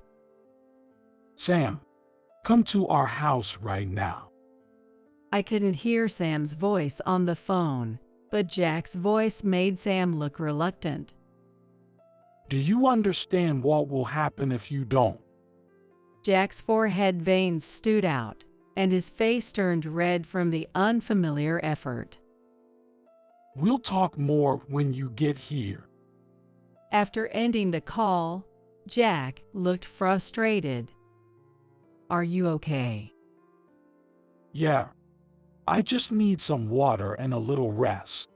Sam, come to our house right now. I couldn't hear Sam's voice on the phone, but Jack's voice made Sam look reluctant. Do you understand what will happen if you don't? Jack's forehead veins stood out, and his face turned red from the unfamiliar effort. We'll talk more when you get here. After ending the call, Jack looked frustrated. Are you okay? Yeah. I just need some water and a little rest.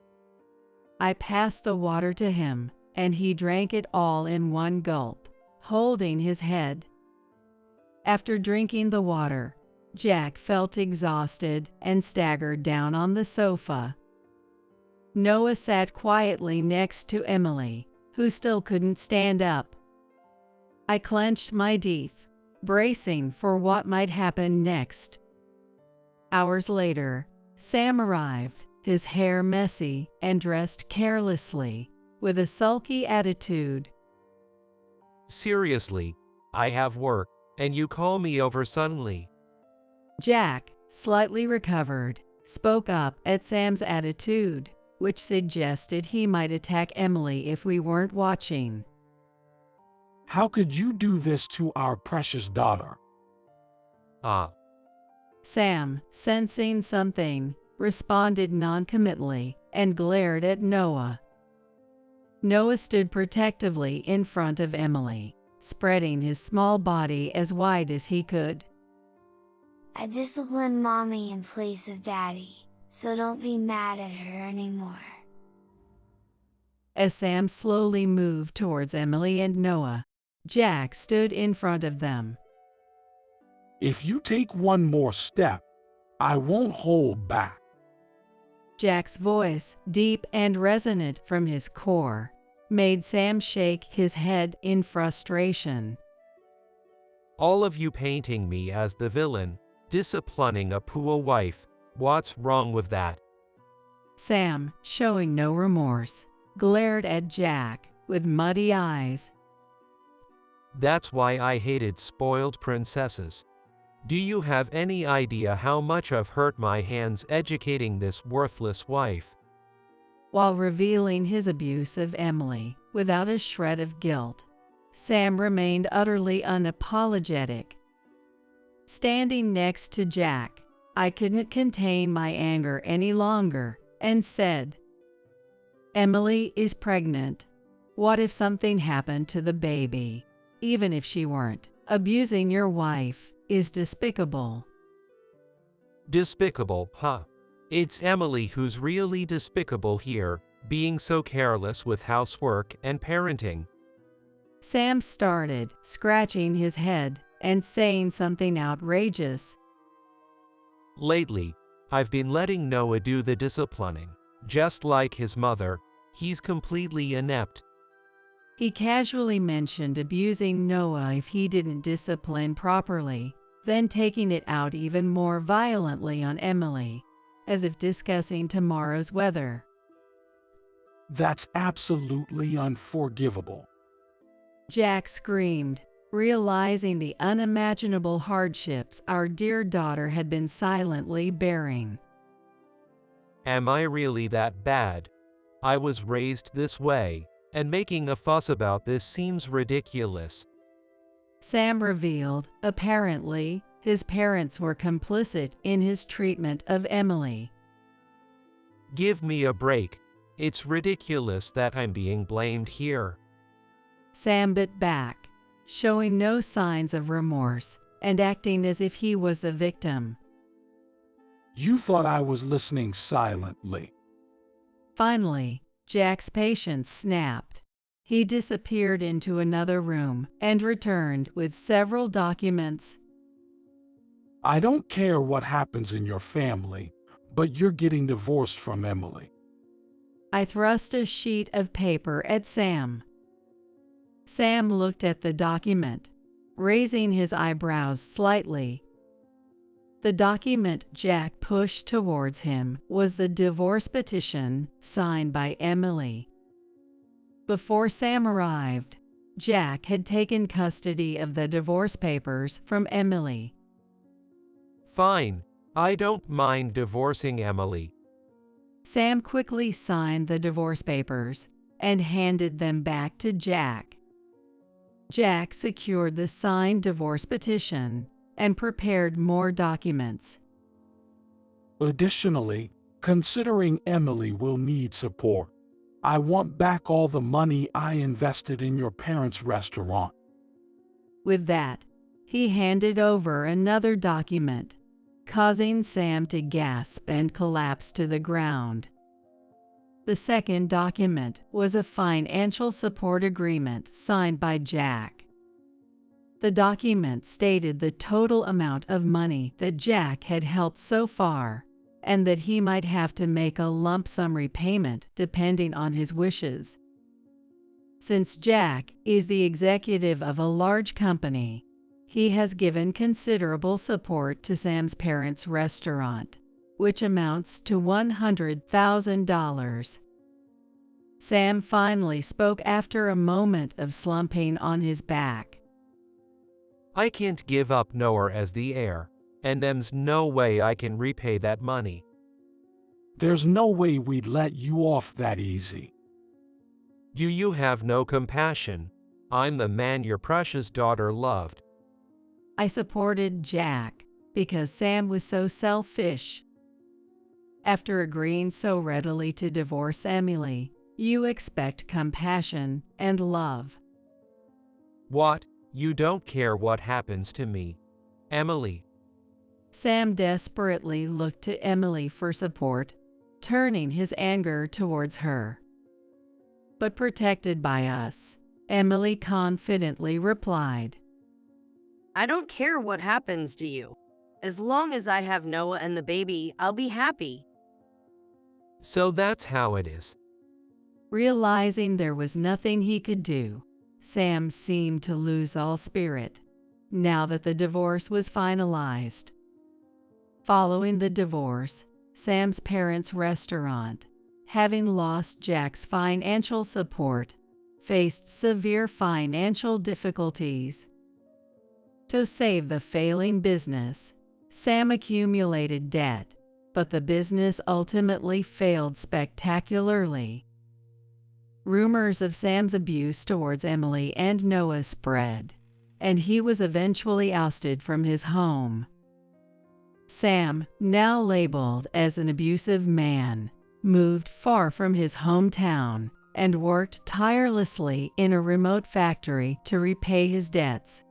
I passed the water to him, and he drank it all in one gulp, holding his head. After drinking the water, Jack felt exhausted and staggered down on the sofa. Noah sat quietly next to Emily, who still couldn't stand up. I clenched my teeth, bracing for what might happen next. Hours later, Sam arrived, his hair messy and dressed carelessly, with a sulky attitude. Seriously, I have work, and you call me over suddenly. Jack, slightly recovered, spoke up at Sam's attitude, which suggested he might attack Emily if we weren't watching. How could you do this to our precious daughter? Sam, sensing something, responded noncommittally and glared at Noah. Noah stood protectively in front of Emily, spreading his small body as wide as he could. I disciplined Mommy in place of Daddy. so don't be mad at her anymore. As Sam slowly moved towards Emily and Noah, Jack stood in front of them. If you take one more step, I won't hold back. Jack's voice, deep and resonant from his core, made Sam shake his head in frustration. All of you painting me as the villain, disciplining a poor wife, what's wrong with that? Sam, showing no remorse, glared at Jack with muddy eyes. That's why I hated spoiled princesses. Do you have any idea how much I've hurt my hands educating this worthless wife? While revealing his abuse of Emily without a shred of guilt, Sam remained utterly unapologetic. Standing next to Jack, I couldn't contain my anger any longer and said, "Emily is pregnant. What if something happened to the baby? Even if she weren't, abusing your wife is despicable." Despicable, huh? It's Emily who's really despicable here, being so careless with housework and parenting. Sam started scratching his head and saying something outrageous. Lately, I've been letting Noah do the disciplining. Just like his mother, he's completely inept. He casually mentioned abusing Noah if he didn't discipline properly, then taking it out even more violently on Emily, as if discussing tomorrow's weather. That's absolutely unforgivable. Jack screamed, realizing the unimaginable hardships our dear daughter had been silently bearing. Am I really that bad? I was raised this way, and making a fuss about this seems ridiculous. Sam revealed, apparently, his parents were complicit in his treatment of Emily. Give me a break. It's ridiculous that I'm being blamed here. Sam bit back, showing no signs of remorse and acting as if he was the victim. You thought I was listening silently. Finally, Jack's patience snapped. He disappeared into another room and returned with several documents. I don't care what happens in your family, but you're getting divorced from Emily. I thrust a sheet of paper at Sam. Sam looked at the document, raising his eyebrows slightly. The document Jack pushed towards him was the divorce petition signed by Emily. Before Sam arrived, Jack had taken custody of the divorce papers from Emily. Fine, I don't mind divorcing Emily. Sam quickly signed the divorce papers and handed them back to Jack. Jack secured the signed divorce petition and prepared more documents. Additionally, considering Emily will need support, I want back all the money I invested in your parents' restaurant. With that, he handed over another document, causing Sam to gasp and collapse to the ground. The second document was a financial support agreement signed by Jack. The document stated the total amount of money that Jack had helped so far, and that he might have to make a lump sum repayment depending on his wishes. Since Jack is the executive of a large company, he has given considerable support to Sam's parents' restaurant, which amounts to $100,000. Sam finally spoke after a moment of slumping on his back. I can't give up Noah as the heir, and there's no way I can repay that money. There's no way we'd let you off that easy. Do you have no compassion? I'm the man your precious daughter loved. I supported Jack because Sam was so selfish. After agreeing so readily to divorce Emily, you expect compassion and love. What? You don't care what happens to me, Emily? Sam desperately looked to Emily for support, turning his anger towards her. But protected by us, Emily confidently replied, I don't care what happens to you. As long as I have Noah and the baby, I'll be happy. So that's how it is. Realizing there was nothing he could do, Sam seemed to lose all spirit, now that the divorce was finalized. Following the divorce, Sam's parents' restaurant, having lost Jack's financial support, faced severe financial difficulties. To save the failing business, Sam accumulated debt, but the business ultimately failed spectacularly. Rumors of Sam's abuse towards Emily and Noah spread, and he was eventually ousted from his home. Sam, now labeled as an abusive man, moved far from his hometown and worked tirelessly in a remote factory to repay his debts.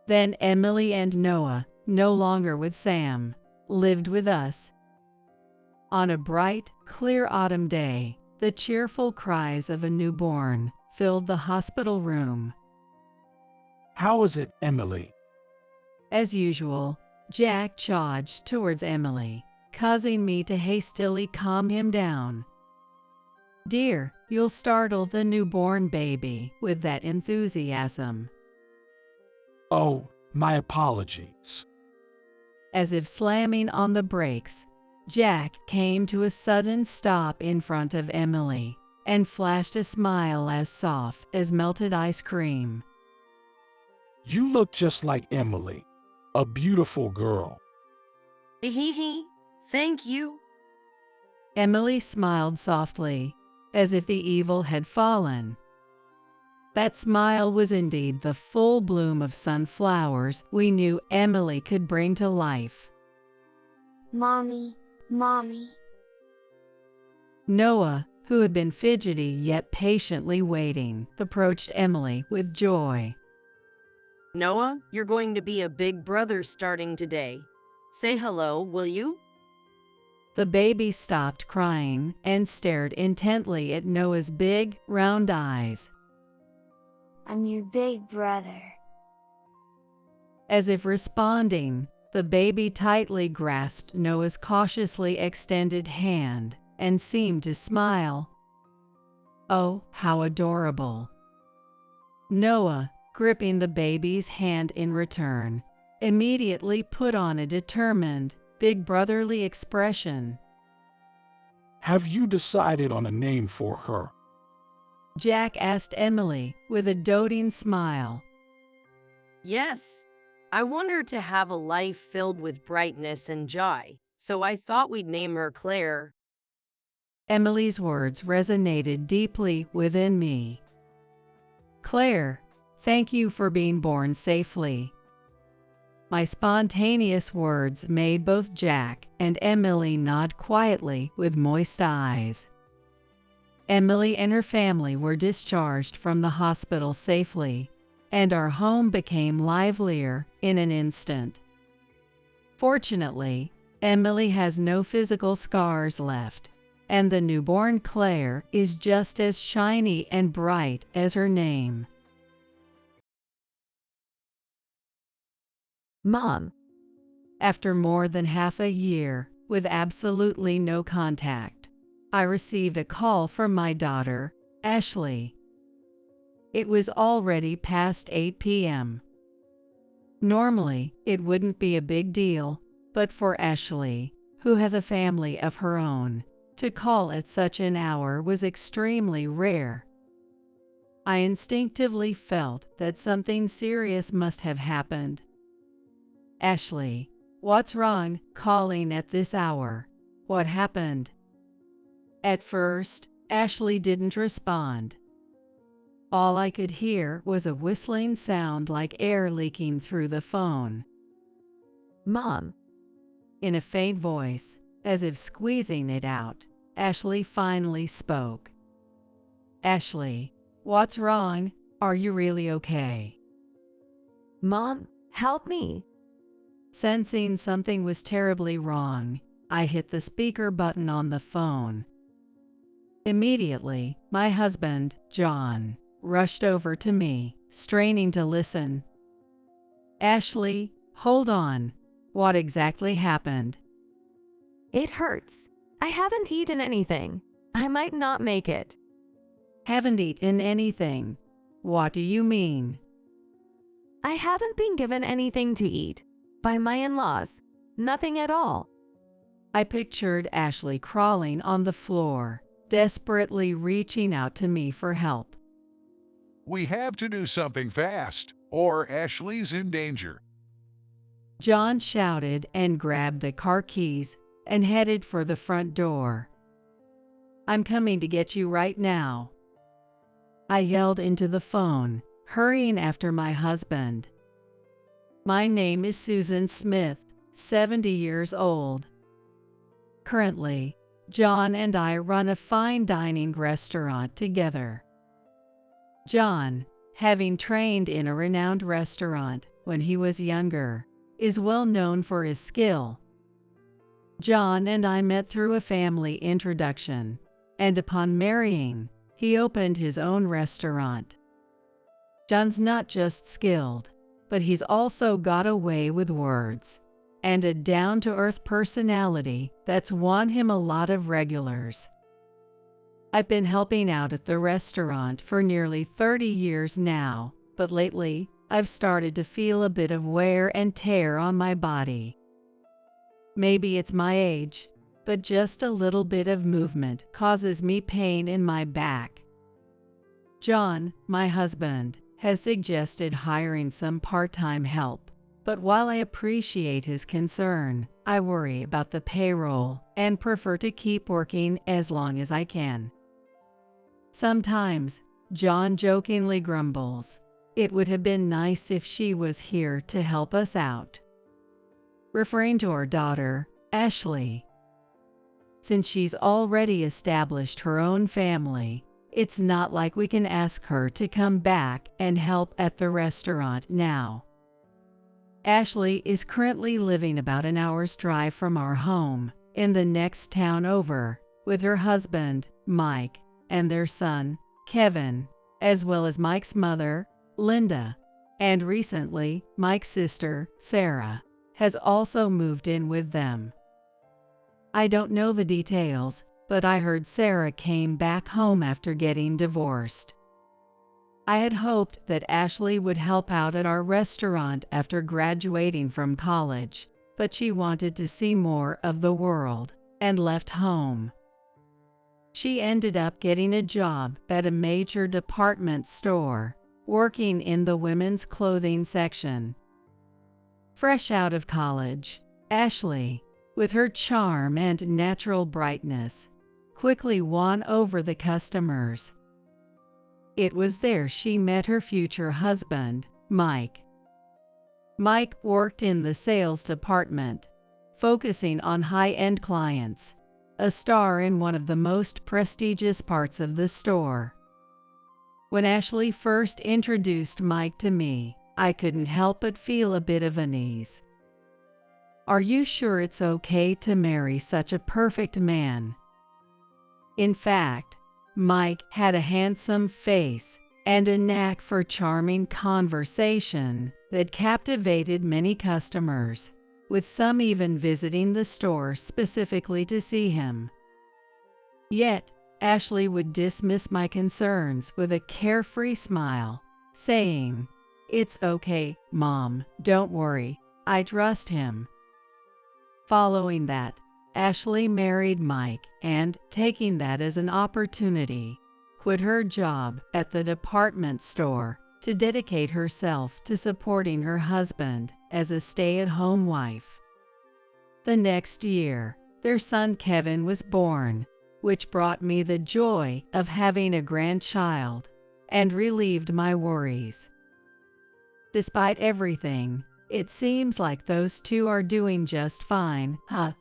Then Emily and Noah, no longer with Sam, lived with us. On a bright, clear autumn day, the cheerful cries of a newborn filled the hospital room. How is it, Emily? As usual, Jack charged towards Emily, causing me to hastily calm him down. Dear, you'll startle the newborn baby with that enthusiasm. Oh, my apologies. As if slamming on the brakes, Jack came to a sudden stop in front of Emily and flashed a smile as soft as melted ice cream. You look just like Emily, a beautiful girl. Hee, thank you. Emily smiled softly, as if the evil had fallen. That smile was indeed the full bloom of sunflowers we knew Emily could bring to life. Mommy, Mommy. Noah, who had been fidgety yet patiently waiting, approached Emily with joy. Noah, you're going to be a big brother starting today. Say hello, will you? The baby stopped crying and stared intently at Noah's big, round eyes. I'm your big brother. As if responding, the baby tightly grasped Noah's cautiously extended hand and seemed to smile. Oh, how adorable! Noah, gripping the baby's hand in return, immediately put on a determined, big brotherly expression. Have you decided on a name for her? Jack asked Emily with a doting smile. Yes. I want her to have a life filled with brightness and joy, so I thought we'd name her Claire. Emily's words resonated deeply within me. Claire, thank you for being born safely. My spontaneous words made both Jack and Emily nod quietly with moist eyes. Emily and her family were discharged from the hospital safely, and our home became livelier in an instant. Fortunately, Emily has no physical scars left, and the newborn Claire is just as shiny and bright as her name. Mom. After more than half a year, with absolutely no contact, I received a call from my daughter, Ashley. It was already past 8 p.m. Normally, it wouldn't be a big deal, but for Ashley, who has a family of her own, to call at such an hour was extremely rare. I instinctively felt that something serious must have happened. Ashley, what's wrong calling at this hour? What happened? At first, Ashley didn't respond. All I could hear was a whistling sound like air leaking through the phone. Mom. In a faint voice, as if squeezing it out, Ashley finally spoke. Ashley, what's wrong? Are you really okay? Mom, help me. Sensing something was terribly wrong, I hit the speaker button on the phone. Immediately, my husband, John, rushed over to me, straining to listen. "Ashley, hold on. What exactly happened?" It hurts. I haven't eaten anything. I might not make it. "Haven't eaten anything? What do you mean?" I haven't been given anything to eat. By my in-laws. Nothing at all. I pictured Ashley crawling on the floor, desperately reaching out to me for help. We have to do something fast, or Ashley's in danger. John shouted and grabbed the car keys and headed for the front door. "I'm coming to get you right now," I yelled into the phone, hurrying after my husband. My name is Susan Smith, 70 years old. Currently, John and I run a fine dining restaurant together. John, having trained in a renowned restaurant when he was younger, is well known for his skill. John and I met through a family introduction, and upon marrying, he opened his own restaurant. John's not just skilled, but he's also got a way with words and a down-to-earth personality that's won him a lot of regulars. I've been helping out at the restaurant for nearly 30 years now, but lately I've started to feel a bit of wear and tear on my body. Maybe it's my age, but just a little bit of movement causes me pain in my back. John, my husband, has suggested hiring some part-time help, but while I appreciate his concern, I worry about the payroll and prefer to keep working as long as I can. Sometimes, John jokingly grumbles, "It would have been nice if she was here to help us out," referring to our daughter, Ashley. Since she's already established her own family, it's not like we can ask her to come back and help at the restaurant now. Ashley is currently living about an hour's drive from our home, in the next town over, with her husband, Mike, and their son, Kevin, as well as Mike's mother, Linda, and recently, Mike's sister, Sarah, has also moved in with them. I don't know the details, but I heard Sarah came back home after getting divorced. I had hoped that Ashley would help out at our restaurant after graduating from college, but she wanted to see more of the world and left home. She ended up getting a job at a major department store, working in the women's clothing section. Fresh out of college, Ashley, with her charm and natural brightness, quickly won over the customers. It was there she met her future husband, Mike. Mike worked in the sales department, focusing on high-end clients, a star in one of the most prestigious parts of the store. When Ashley first introduced Mike to me, I couldn't help but feel a bit of unease. "Are you sure it's okay to marry such a perfect man?" In fact, Mike had a handsome face and a knack for charming conversation that captivated many customers, with some even visiting the store specifically to see him. Yet, Ashley would dismiss my concerns with a carefree smile, saying, "It's okay, Mom, don't worry, I trust him." Following that, Ashley married Mike and, taking that as an opportunity, quit her job at the department store to dedicate herself to supporting her husband as a stay-at-home wife. The next year, their son Kevin was born, which brought me the joy of having a grandchild and relieved my worries. Despite everything, it seems like those two are doing just fine, huh?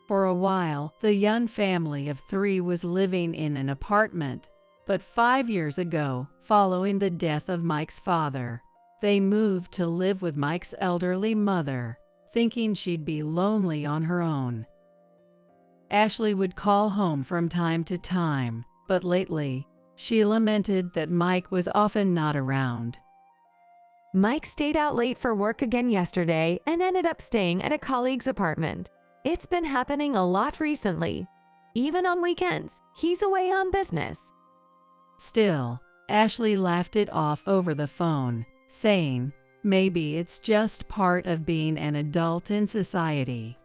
For a while, the Young family of 3 was living in an apartment, but 5 years ago, following the death of Mike's father, They moved to live with Mike's elderly mother, thinking she'd be lonely on her own. Ashley would call home from time to time, but lately, she lamented that Mike was often not around. Mike stayed out late for work again yesterday and ended up staying at a colleague's apartment. It's been happening a lot recently. Even on weekends, he's away on business. Still, Ashley laughed it off over the phone, saying, maybe it's just part of being an adult in society.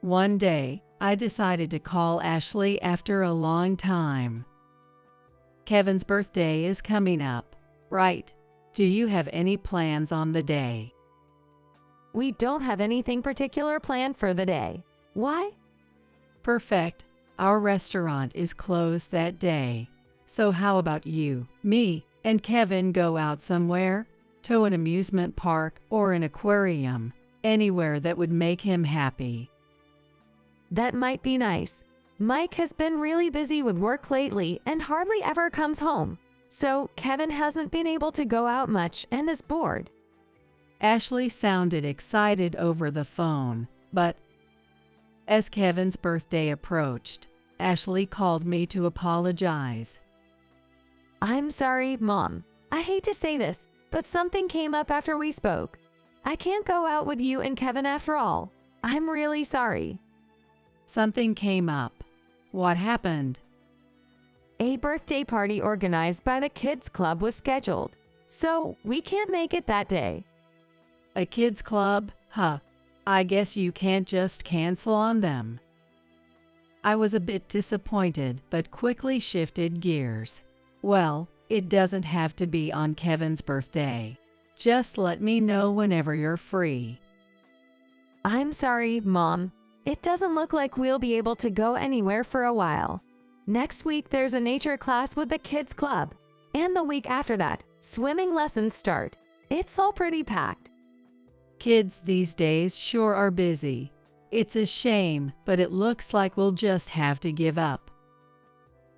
One day, I decided to call Ashley after a long time. Kevin's birthday is coming up, right? Do you have any plans on the day? We don't have anything particular planned for the day. Why? Perfect. Our restaurant is closed that day. So how about you, me, and Kevin go out somewhere? To an amusement park or an aquarium, anywhere that would make him happy. That might be nice. Mike has been really busy with work lately and hardly ever comes home. So Kevin hasn't been able to go out much and is bored. Ashley sounded excited over the phone, but as Kevin's birthday approached, Ashley called me to apologize. I'm sorry, Mom. I hate to say this, but something came up after we spoke. I can't go out with you and Kevin after all. I'm really sorry. Something came up. What happened? A birthday party organized by the kids' club was scheduled, so we can't make it that day. A kids' club? Huh. I guess you can't just cancel on them. I was a bit disappointed, but quickly shifted gears. Well, it doesn't have to be on Kevin's birthday. Just let me know whenever you're free. I'm sorry, Mom. It doesn't look like we'll be able to go anywhere for a while. Next week there's a nature class with the kids' club. And the week after that, swimming lessons start. It's all pretty packed. Kids these days sure are busy. It's a shame, but it looks like we'll just have to give up.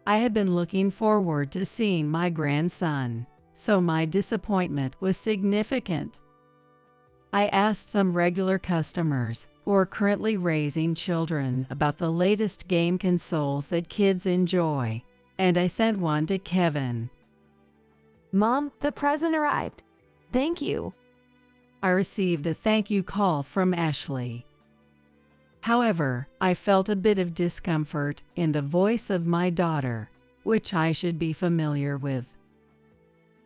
I had been looking forward to seeing my grandson, so my disappointment was significant. I asked some regular customers who are currently raising children about the latest game consoles that kids enjoy, and I sent one to Kevin. Mom, the present arrived. Thank you. I received a thank you call from Ashley. However, I felt a bit of discomfort in the voice of my daughter, which I should be familiar with.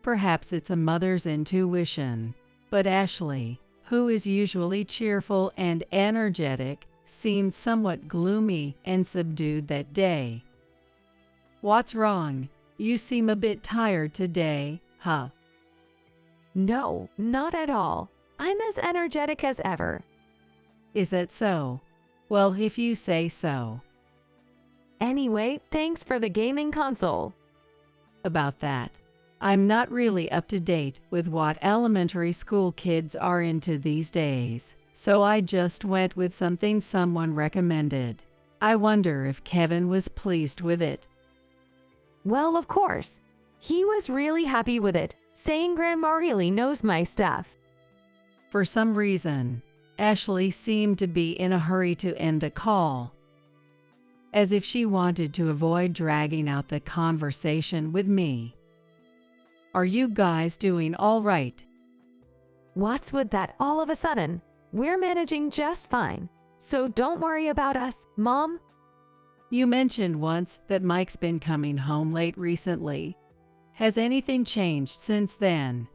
Perhaps it's a mother's intuition, but Ashley, who is usually cheerful and energetic, seemed somewhat gloomy and subdued that day. What's wrong? You seem a bit tired today, huh? No, not at all. I'm as energetic as ever. Is that so? Well, if you say so. Anyway, thanks for the gaming console. About that, I'm not really up to date with what elementary school kids are into these days, so I just went with something someone recommended. I wonder if Kevin was pleased with it. Well, of course. He was really happy with it, saying Grandma really knows my stuff. For some reason, Ashley seemed to be in a hurry to end the call, as if she wanted to avoid dragging out the conversation with me. Are you guys doing all right? What's with that all of a sudden? We're managing just fine, so don't worry about us, Mom. You mentioned once that Mike's been coming home late recently. Has anything changed since then?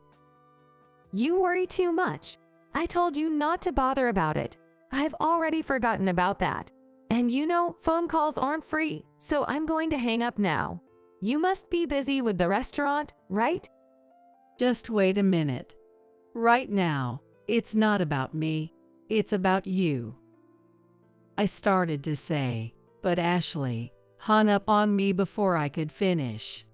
You worry too much. I told you not to bother about it. I've already forgotten about that. And you know, phone calls aren't free, so I'm going to hang up now. You must be busy with the restaurant, right? Just wait a minute. Right now, it's not about me, it's about you. I started to say, but Ashley hung up on me before I could finish.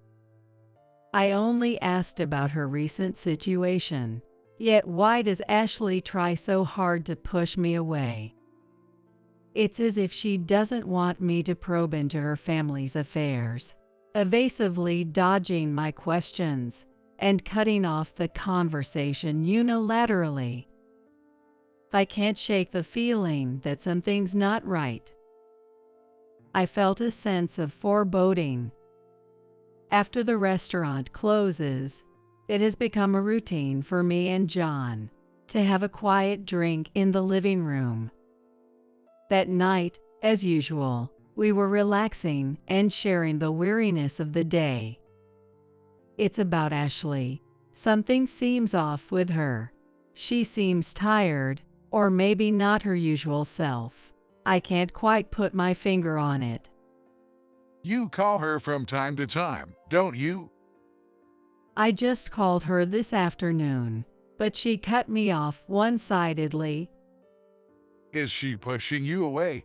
I only asked about her recent situation. Yet why does Ashley try so hard to push me away? It's as if she doesn't want me to probe into her family's affairs, evasively dodging my questions. and cutting off the conversation unilaterally. I can't shake the feeling that something's not right. I felt a sense of foreboding. After the restaurant closes, it has become a routine for me and John to have a quiet drink in the living room. That night, as usual, we were relaxing and sharing the weariness of the day. It's about Ashley. Something seems off with her. She seems tired, or maybe not her usual self. I can't quite put my finger on it. You call her from time to time, don't you? I just called her this afternoon, but she cut me off one-sidedly. Is she pushing you away?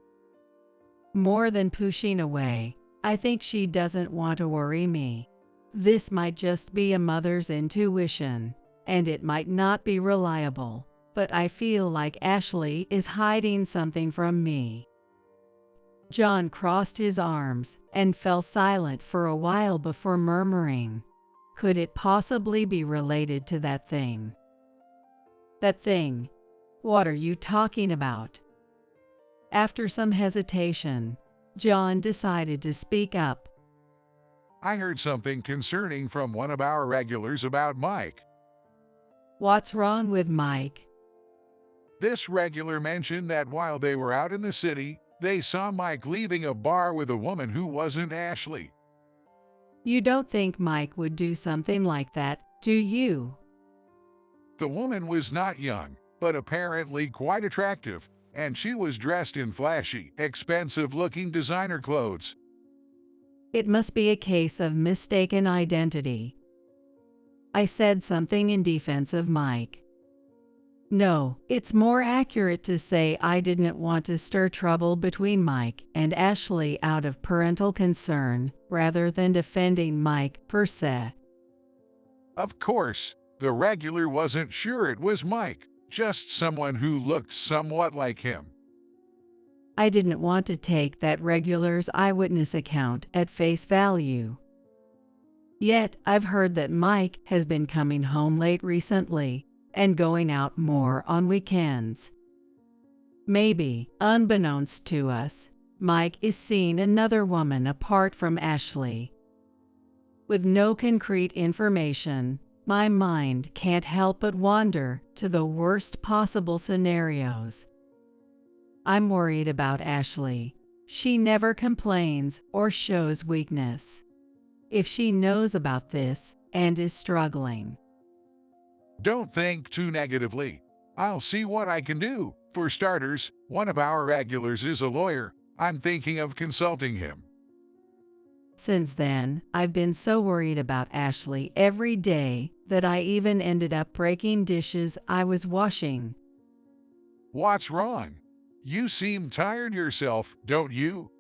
More than pushing away, I think she doesn't want to worry me. This might just be a mother's intuition, and it might not be reliable, but I feel like Ashley is hiding something from me. John crossed his arms and fell silent for a while before murmuring, "Could it possibly be related to that thing?" "That thing? What are you talking about?" After some hesitation, John decided to speak up. I heard something concerning from one of our regulars about Mike. "What's wrong with Mike?" This regular mentioned that while they were out in the city, they saw Mike leaving a bar with a woman who wasn't Ashley. You don't think Mike would do something like that, do you? The woman was not young, but apparently quite attractive, and she was dressed in flashy, expensive-looking designer clothes. It must be a case of mistaken identity. I said something in defense of Mike. No, it's more accurate to say I didn't want to stir trouble between Mike and Ashley out of parental concern, rather than defending Mike per se. Of course, the regular wasn't sure it was Mike, just someone who looked somewhat like him. I didn't want to take that regular's eyewitness account at face value. Yet, I've heard that Mike has been coming home late recently and going out more on weekends. Maybe, unbeknownst to us, Mike is seeing another woman apart from Ashley. With no concrete information, my mind can't help but wander to the worst possible scenarios. I'm worried about Ashley. She never complains or shows weakness. If she knows about this and is struggling. Don't think too negatively. I'll see what I can do. For starters, one of our regulars is a lawyer. I'm thinking of consulting him. Since then, I've been so worried about Ashley every day that I even ended up breaking dishes I was washing. What's wrong? You seem tired yourself, don't you?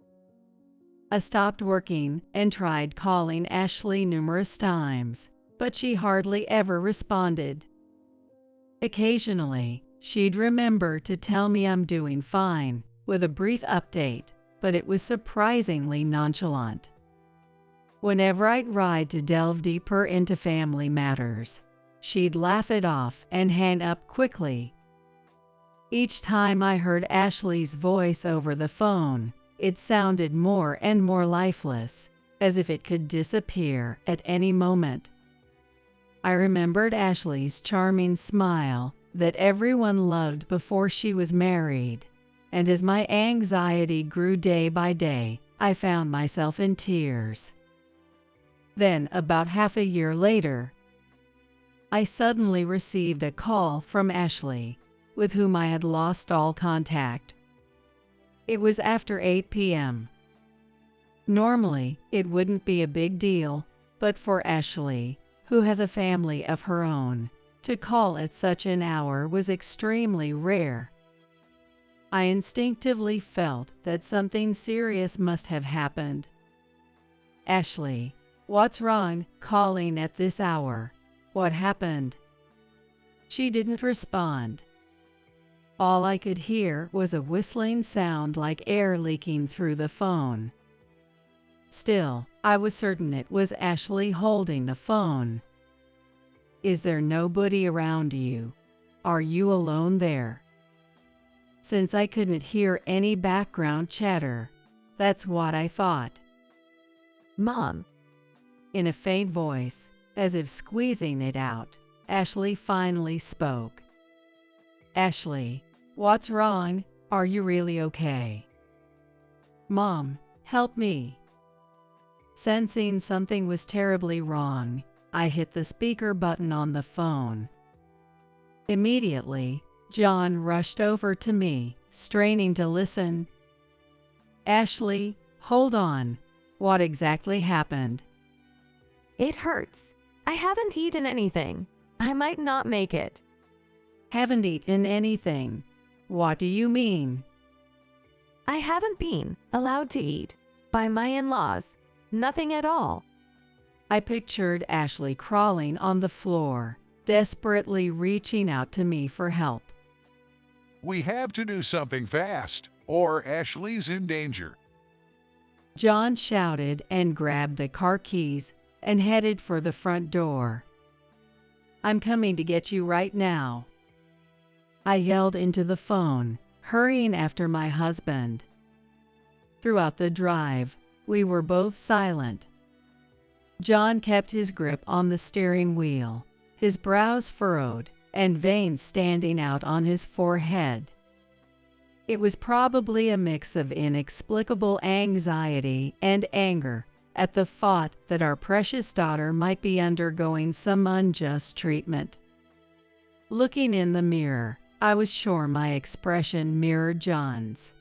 I stopped working and tried calling Ashley numerous times, but she hardly ever responded. Occasionally, she'd remember to tell me I'm doing fine, with a brief update, but it was surprisingly nonchalant. Whenever I'd tried to delve deeper into family matters, she'd laugh it off and hang up quickly. Each time I heard Ashley's voice over the phone, it sounded more and more lifeless, as if it could disappear at any moment. I remembered Ashley's charming smile that everyone loved before she was married, and as my anxiety grew day by day, I found myself in tears. Then, about half a year later, I suddenly received a call from Ashley, with whom I had lost all contact. It was after 8 p.m. Normally, it wouldn't be a big deal, but for Ashley, who has a family of her own, to call at such an hour was extremely rare. I instinctively felt that something serious must have happened. "Ashley, what's wrong, calling at this hour? What happened?" She didn't respond. All I could hear was a whistling sound like air leaking through the phone. Still, I was certain it was Ashley holding the phone. Is there nobody around you? Are you alone there? Since I couldn't hear any background chatter, that's what I thought. Mom. In a faint voice, as if squeezing it out, Ashley finally spoke. Ashley, what's wrong? Are you really okay? Mom, help me. Sensing something was terribly wrong, I hit the speaker button on the phone. Immediately, John rushed over to me, straining to listen. Ashley, hold on. What exactly happened? It hurts. I haven't eaten anything. I might not make it. Haven't eaten anything. What do you mean? I haven't been allowed to eat by my in-laws. Nothing at all. I pictured Ashley crawling on the floor, desperately reaching out to me for help. We have to do something fast, or Ashley's in danger. John shouted and grabbed the car keys and headed for the front door. I'm coming to get you right now. I yelled into the phone, hurrying after my husband. Throughout the drive, we were both silent. John kept his grip on the steering wheel, his brows furrowed and veins standing out on his forehead. It was probably a mix of inexplicable anxiety and anger at the thought that our precious daughter might be undergoing some unjust treatment. Looking in the mirror, I was sure my expression mirrored John's.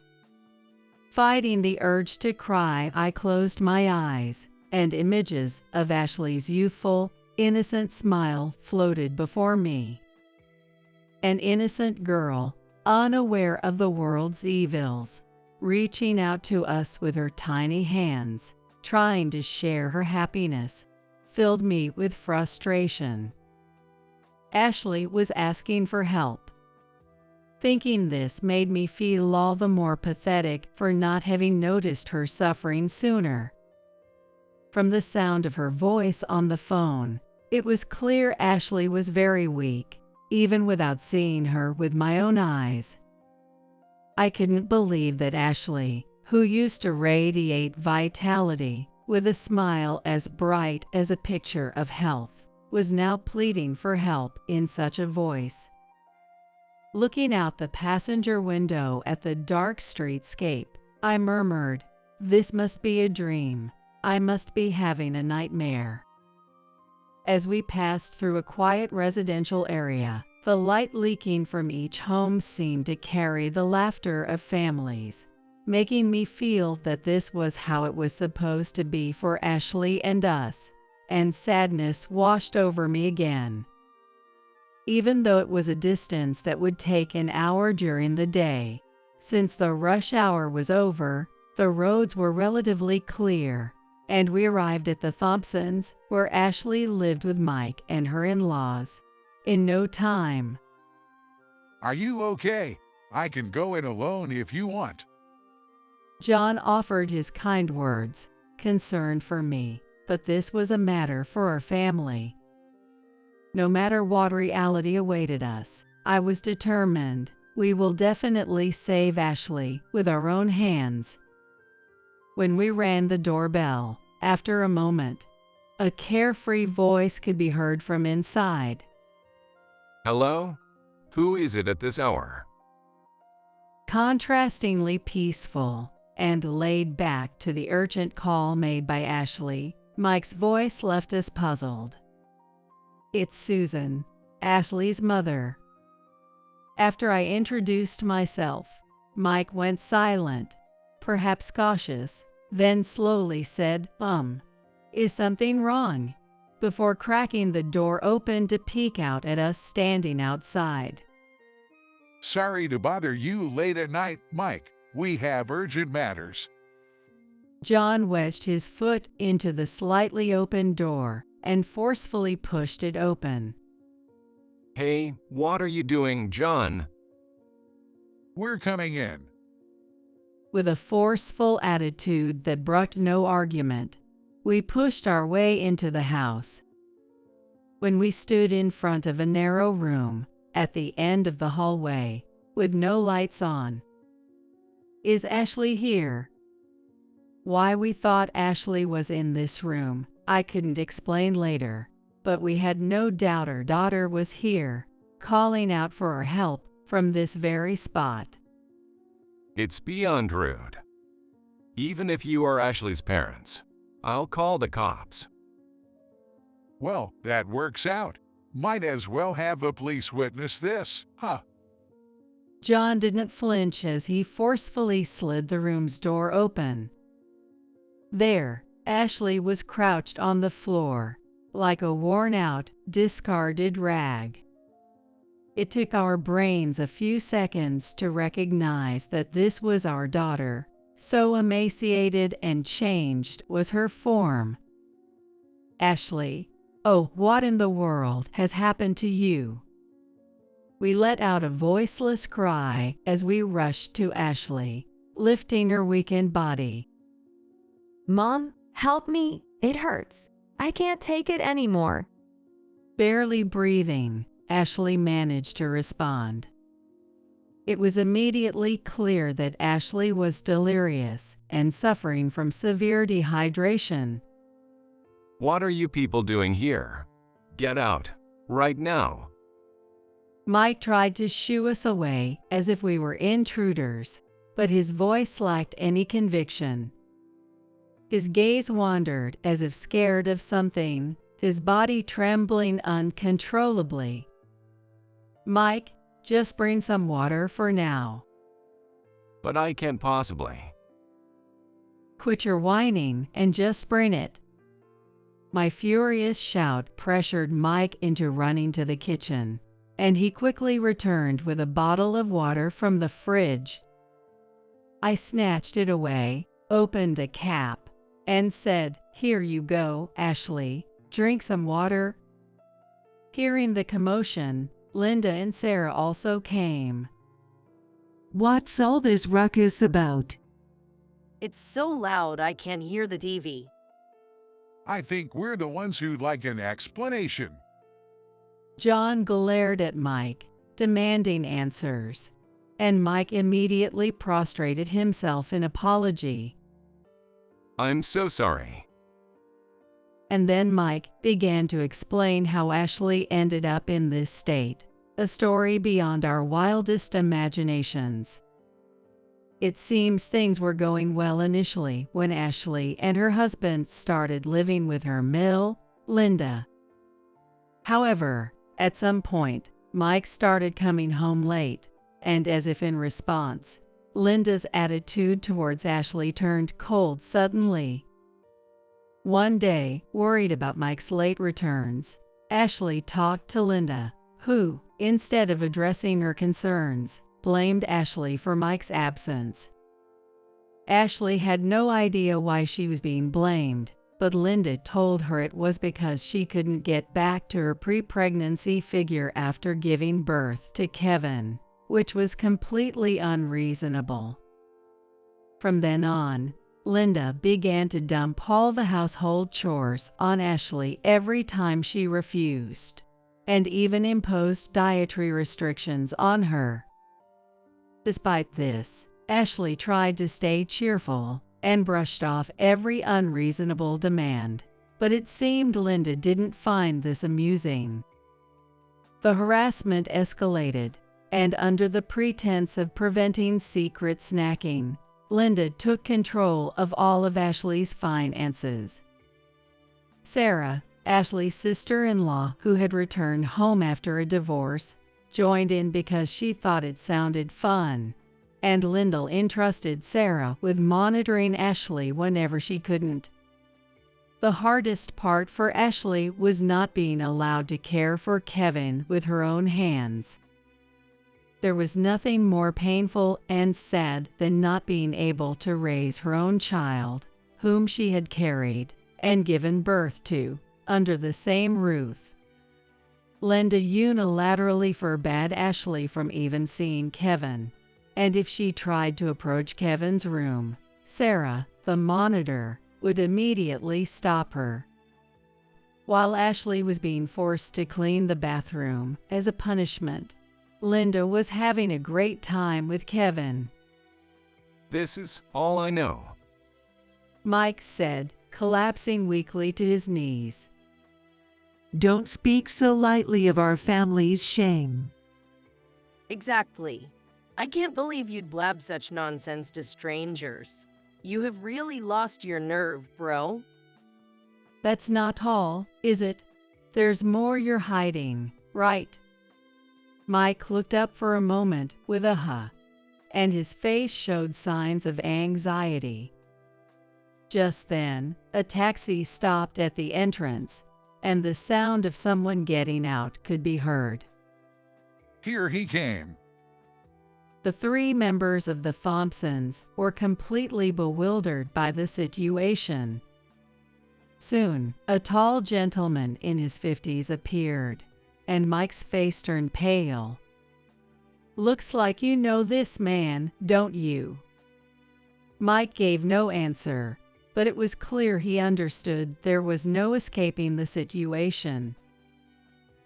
Fighting the urge to cry, I closed my eyes, and images of Ashley's youthful, innocent smile floated before me. An innocent girl, unaware of the world's evils, reaching out to us with her tiny hands, trying to share her happiness, filled me with frustration. Ashley was asking for help. Thinking this made me feel all the more pathetic for not having noticed her suffering sooner. From the sound of her voice on the phone, it was clear Ashley was very weak, even without seeing her with my own eyes. I couldn't believe that Ashley, who used to radiate vitality, with a smile as bright as a picture of health, was now pleading for help in such a voice. Looking out the passenger window at the dark streetscape, I murmured, "This must be a dream. I must be having a nightmare." As we passed through a quiet residential area, the light leaking from each home seemed to carry the laughter of families, making me feel that this was how it was supposed to be for Ashley and us, and sadness washed over me again. Even though it was a distance that would take an hour during the day, since the rush hour was over, the roads were relatively clear, and we arrived at the Thompsons, where Ashley lived with Mike and her in-laws, in no time. Are you okay? I can go in alone if you want. John offered his kind words, concerned for me, but this was a matter for our family. No matter what reality awaited us, I was determined we will definitely save Ashley with our own hands. When we rang the doorbell, after a moment, a carefree voice could be heard from inside. Hello? Who is it at this hour? Contrastingly peaceful and laid back to the urgent call made by Ashley, Mike's voice left us puzzled. "It's Susan, Ashley's mother." After I introduced myself, Mike went silent, perhaps cautious, then slowly said, "Is something wrong?" before cracking the door open to peek out at us standing outside. Sorry to bother you late at night, Mike. We have urgent matters. John wedged his foot into the slightly open door and forcefully pushed it open. Hey, what are you doing, John? We're coming in. With a forceful attitude that brooked no argument, we pushed our way into the house. when we stood in front of a narrow room at the end of the hallway with no lights on. Is Ashley here? Why we thought Ashley was in this room, I couldn't explain later, but we had no doubt her daughter was here, calling out for our help from this very spot. It's beyond rude. Even if you are Ashley's parents, I'll call the cops. Well, that works out. Might as well have a police witness this, huh? John didn't flinch as he forcefully slid the room's door open. There, Ashley was crouched on the floor, like a worn-out, discarded rag. It took our brains a few seconds to recognize that this was our daughter, so emaciated and changed was her form. Ashley, oh, what in the world has happened to you? We let out a voiceless cry as we rushed to Ashley, lifting her weakened body. Mom, help me. It hurts. I can't take it anymore. Barely breathing, Ashley managed to respond. It was immediately clear that Ashley was delirious and suffering from severe dehydration. What are you people doing here? Get out, right now. Mike tried to shoo us away as if we were intruders, but his voice lacked any conviction. His gaze wandered as if scared of something, his body trembling uncontrollably. Mike, just bring some water for now. But I can't possibly. Quit your whining and just bring it. My furious shout pressured Mike into running to the kitchen, and he quickly returned with a bottle of water from the fridge. I snatched it away, opened a cap, and said, "Here you go, Ashley, drink some water." Hearing the commotion, Linda and Sarah also came. What's all this ruckus about? It's so loud I can't hear the TV. I think we're the ones who'd like an explanation. John glared at Mike, demanding answers, and Mike immediately prostrated himself in apology. I'm so sorry. And then Mike began to explain how Ashley ended up in this state, a story beyond our wildest imaginations. It seems things were going well initially when Ashley and her husband started living with her mill, Linda. However, at some point, Mike started coming home late, and as if in response, Linda's attitude towards Ashley turned cold suddenly. One day, worried about Mike's late returns, Ashley talked to Linda, who, instead of addressing her concerns, blamed Ashley for Mike's absence. Ashley had no idea why she was being blamed, but Linda told her it was because she couldn't get back to her pre-pregnancy figure after giving birth to Kevin, which was completely unreasonable. From then on, Linda began to dump all the household chores on Ashley every time she refused, and even imposed dietary restrictions on her. Despite this, Ashley tried to stay cheerful and brushed off every unreasonable demand, but it seemed Linda didn't find this amusing. The harassment escalated, and under the pretense of preventing secret snacking, Linda took control of all of Ashley's finances. Sarah, Ashley's sister-in-law, who had returned home after a divorce, joined in because she thought it sounded fun, and Linda entrusted Sarah with monitoring Ashley whenever she couldn't. The hardest part for Ashley was not being allowed to care for Kevin with her own hands. There was nothing more painful and sad than not being able to raise her own child, whom she had carried and given birth to, under the same roof. Linda unilaterally forbade Ashley from even seeing Kevin, and if she tried to approach Kevin's room, Sarah, the monitor, would immediately stop her. While Ashley was being forced to clean the bathroom as a punishment, Linda was having a great time with Kevin. This is all I know. Mike said, collapsing weakly to his knees. Don't speak so lightly of our family's shame. Exactly. I can't believe you'd blab such nonsense to strangers. You have really lost your nerve, bro. That's not all, is it? There's more you're hiding, right? Mike looked up for a moment with a huh, and his face showed signs of anxiety. Just then, a taxi stopped at the entrance, and the sound of someone getting out could be heard. Here he came. The three members of the Thompsons were completely bewildered by the situation. Soon, a tall gentleman in his 50s appeared, and Mike's face turned pale. Looks like you know this man, don't you? Mike gave no answer, but it was clear he understood there was no escaping the situation.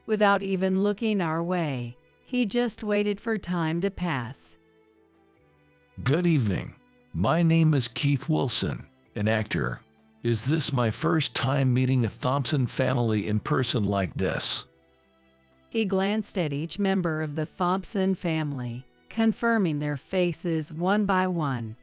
Without even looking our way, he just waited for time to pass. Good evening. My name is Keith Wilson, an actor. Is this my first time meeting a Thompson family in person like this? He glanced at each member of the Thompson family, confirming their faces one by one.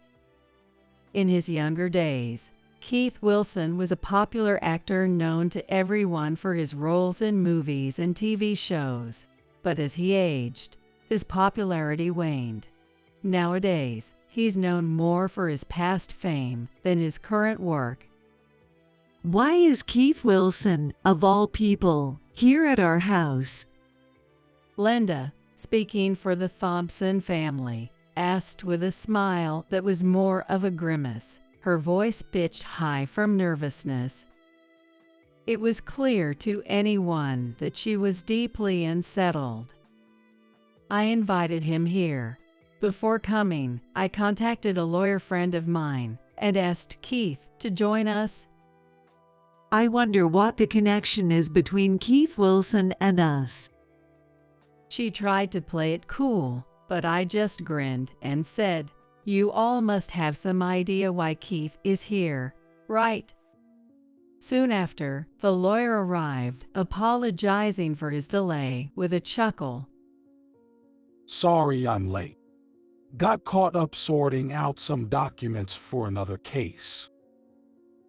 In his younger days, Keith Wilson was a popular actor known to everyone for his roles in movies and TV shows. But as he aged, his popularity waned. Nowadays, he's known more for his past fame than his current work. Why is Keith Wilson, of all people, here at our house? Linda, speaking for the Thompson family, asked with a smile that was more of a grimace, her voice pitched high from nervousness. It was clear to anyone that she was deeply unsettled. I invited him here. Before coming, I contacted a lawyer friend of mine and asked Keith to join us. I wonder what the connection is between Keith Wilson and us. She tried to play it cool, but I just grinned and said, "You all must have some idea why Keith is here, right?" Soon after, the lawyer arrived, apologizing for his delay with a chuckle. Sorry I'm late. Got caught up sorting out some documents for another case.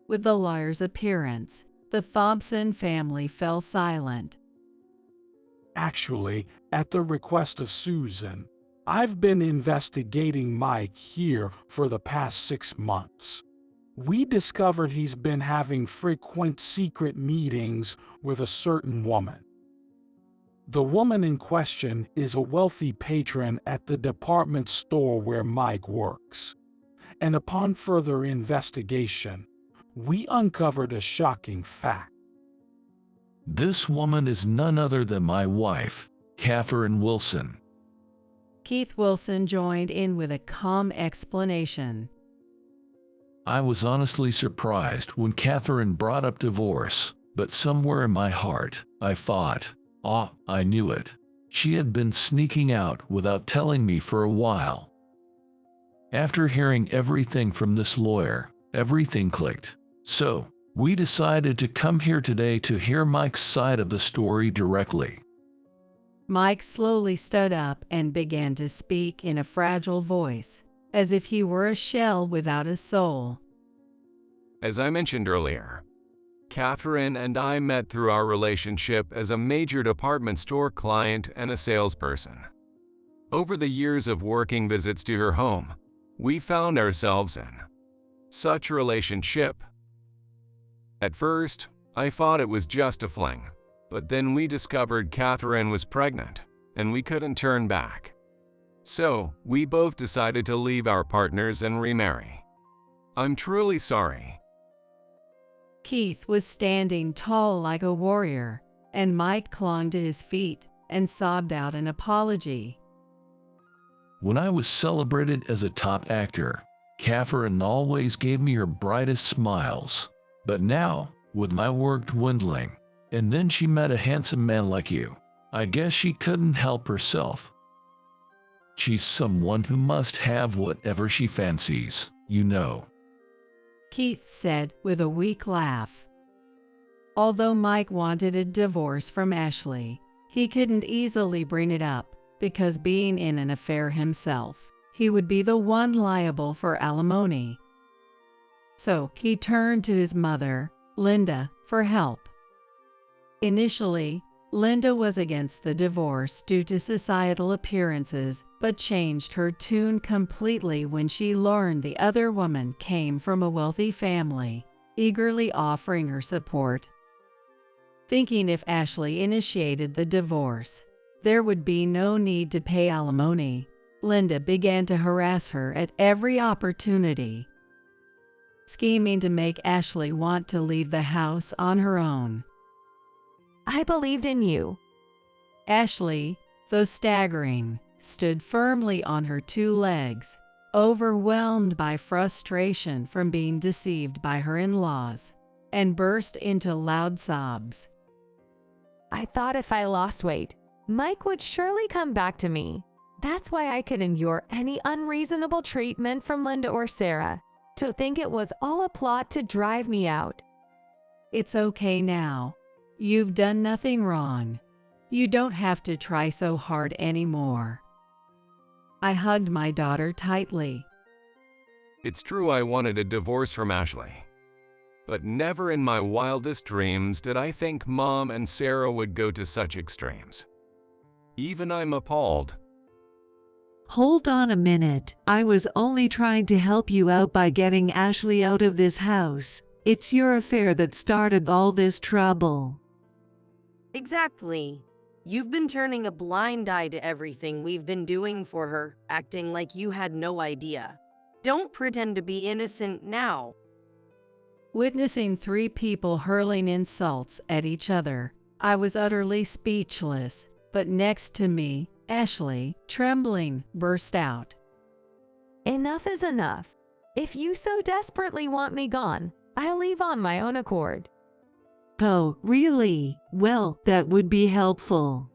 With the lawyer's appearance, the Thompson family fell silent. Actually, at the request of Susan, I've been investigating Mike here for the past 6 months. We discovered he's been having frequent secret meetings with a certain woman. The woman in question is a wealthy patron at the department store where Mike works. And upon further investigation, we uncovered a shocking fact. This woman is none other than my wife, Catherine Wilson. Keith Wilson joined in with a calm explanation. I was honestly surprised when Catherine brought up divorce, but somewhere in my heart, I thought, I knew it. She had been sneaking out without telling me for a while. After hearing everything from this lawyer, everything clicked. So, we decided to come here today to hear Mike's side of the story directly. Mike slowly stood up and began to speak in a fragile voice, as if he were a shell without a soul. As I mentioned earlier, Catherine and I met through our relationship as a major department store client and a salesperson. Over the years of working visits to her home, we found ourselves in such a relationship. At first, I thought it was just a fling, but then we discovered Catherine was pregnant, and we couldn't turn back. So, we both decided to leave our partners and remarry. I'm truly sorry. Keith was standing tall like a warrior, and Mike clung to his feet and sobbed out an apology. When I was celebrated as a top actor, Catherine always gave me her brightest smiles. But now, with my work dwindling, And then she met a handsome man like you. I guess she couldn't help herself. She's someone who must have whatever she fancies, you know. Keith said with a weak laugh. Although Mike wanted a divorce from Ashley, he couldn't easily bring it up because being in an affair himself, he would be the one liable for alimony. So he turned to his mother, Linda, for help. Initially, Linda was against the divorce due to societal appearances, but changed her tune completely when she learned the other woman came from a wealthy family, eagerly offering her support. Thinking if Ashley initiated the divorce, there would be no need to pay alimony, Linda began to harass her at every opportunity, scheming to make Ashley want to leave the house on her own. I believed in you. Ashley, though staggering, stood firmly on her two legs, overwhelmed by frustration from being deceived by her in-laws, and burst into loud sobs. I thought if I lost weight, Mike would surely come back to me. That's why I could endure any unreasonable treatment from Linda or Sarah. To think it was all a plot to drive me out. It's okay now. You've done nothing wrong. You don't have to try so hard anymore. I hugged my daughter tightly. It's true I wanted a divorce from Ashley. But never in my wildest dreams did I think Mom and Sarah would go to such extremes. Even I'm appalled. Hold on a minute. I was only trying to help you out by getting Ashley out of this house. It's your affair that started all this trouble. Exactly. You've been turning a blind eye to everything we've been doing for her, acting like you had no idea. Don't pretend to be innocent now. Witnessing three people hurling insults at each other, I was utterly speechless, but next to me, Ashley, trembling, burst out. Enough is enough. If you so desperately want me gone, I'll leave on my own accord. Oh, really? Well, that would be helpful.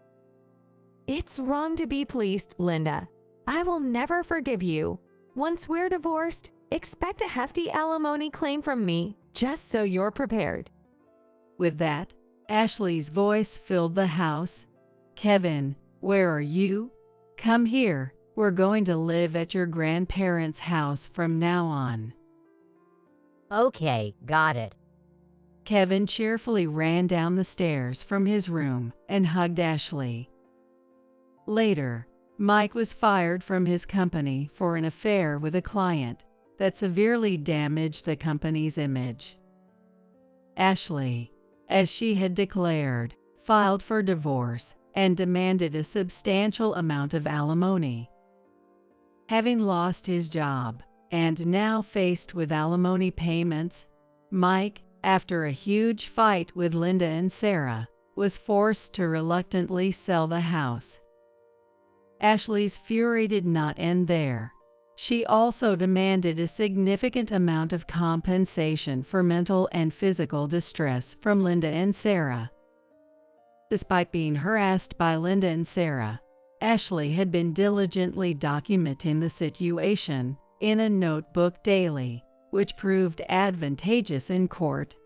It's wrong to be pleased, Linda. I will never forgive you. Once we're divorced, expect a hefty alimony claim from me, just so you're prepared. With that, Ashley's voice filled the house. Kevin, where are you? Come here. We're going to live at your grandparents' house from now on. Okay, got it. Kevin cheerfully ran down the stairs from his room and hugged Ashley. Later, Mike was fired from his company for an affair with a client that severely damaged the company's image. Ashley, as she had declared, filed for divorce and demanded a substantial amount of alimony. Having lost his job and now faced with alimony payments, Mike, after a huge fight with Linda and Sarah, was forced to reluctantly sell the house. Ashley's fury did not end there. She also demanded a significant amount of compensation for mental and physical distress from Linda and Sarah. Despite being harassed by Linda and Sarah, Ashley had been diligently documenting the situation in a notebook daily, which proved advantageous in court.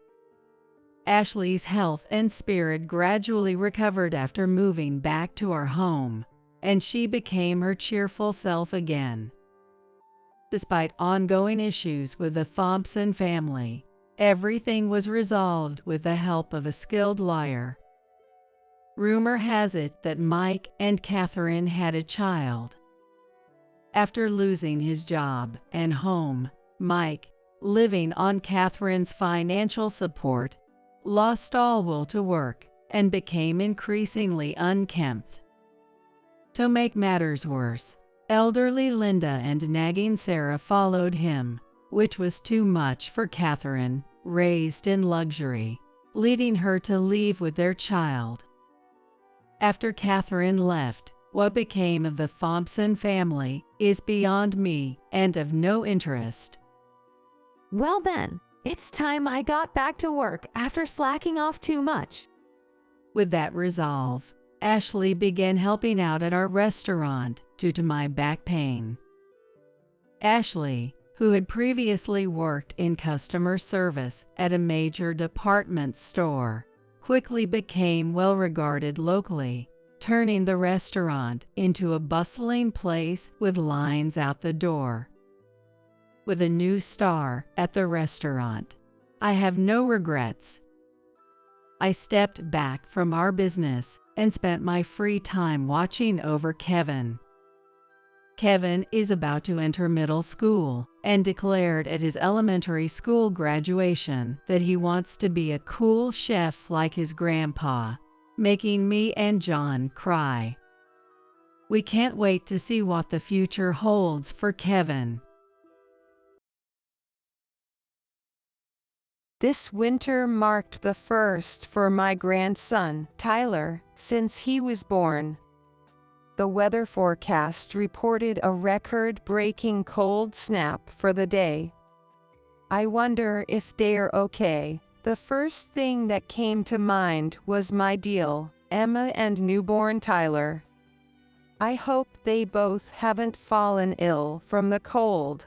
Ashley's health and spirit gradually recovered after moving back to our home, and she became her cheerful self again. Despite ongoing issues with the Thompson family, everything was resolved with the help of a skilled lawyer. Rumor has it that Mike and Catherine had a child. After losing his job and home, Mike, living on Catherine's financial support, lost all will to work and became increasingly unkempt. To make matters worse, elderly Linda and nagging Sarah followed him, which was too much for Catherine, raised in luxury, leading her to leave with their child. After Catherine left, what became of the Thompson family is beyond me and of no interest. Well then, it's time I got back to work after slacking off too much. With that resolve, Ashley began helping out at our restaurant due to my back pain. Ashley, who had previously worked in customer service at a major department store, quickly became well regarded locally, turning the restaurant into a bustling place with lines out the door. With a new star at the restaurant, I have no regrets. I stepped back from our business and spent my free time watching over Kevin. Kevin is about to enter middle school and declared at his elementary school graduation that he wants to be a cool chef like his grandpa, making me and John cry. We can't wait to see what the future holds for Kevin. This winter marked the first for my grandson, Tyler, since he was born. The weather forecast reported a record-breaking cold snap for the day. I wonder if they're okay. The first thing that came to mind was my deal, Emma and newborn Tyler. I hope they both haven't fallen ill from the cold.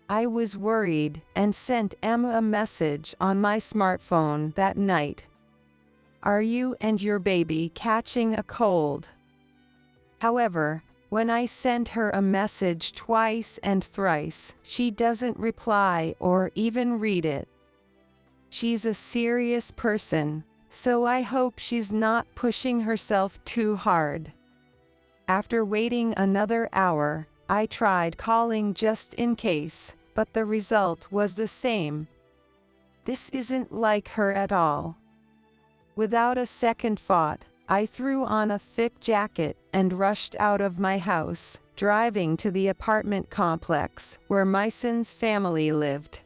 I was worried and sent Emma a message on my smartphone that night. Are you and your baby catching a cold? However, when I sent her a message twice and thrice, she doesn't reply or even read it. She's a serious person, so I hope she's not pushing herself too hard. After waiting another hour, I tried calling just in case, but the result was the same. This isn't like her at all. Without a second thought, I threw on a thick jacket and rushed out of my house, driving to the apartment complex where my son's family lived.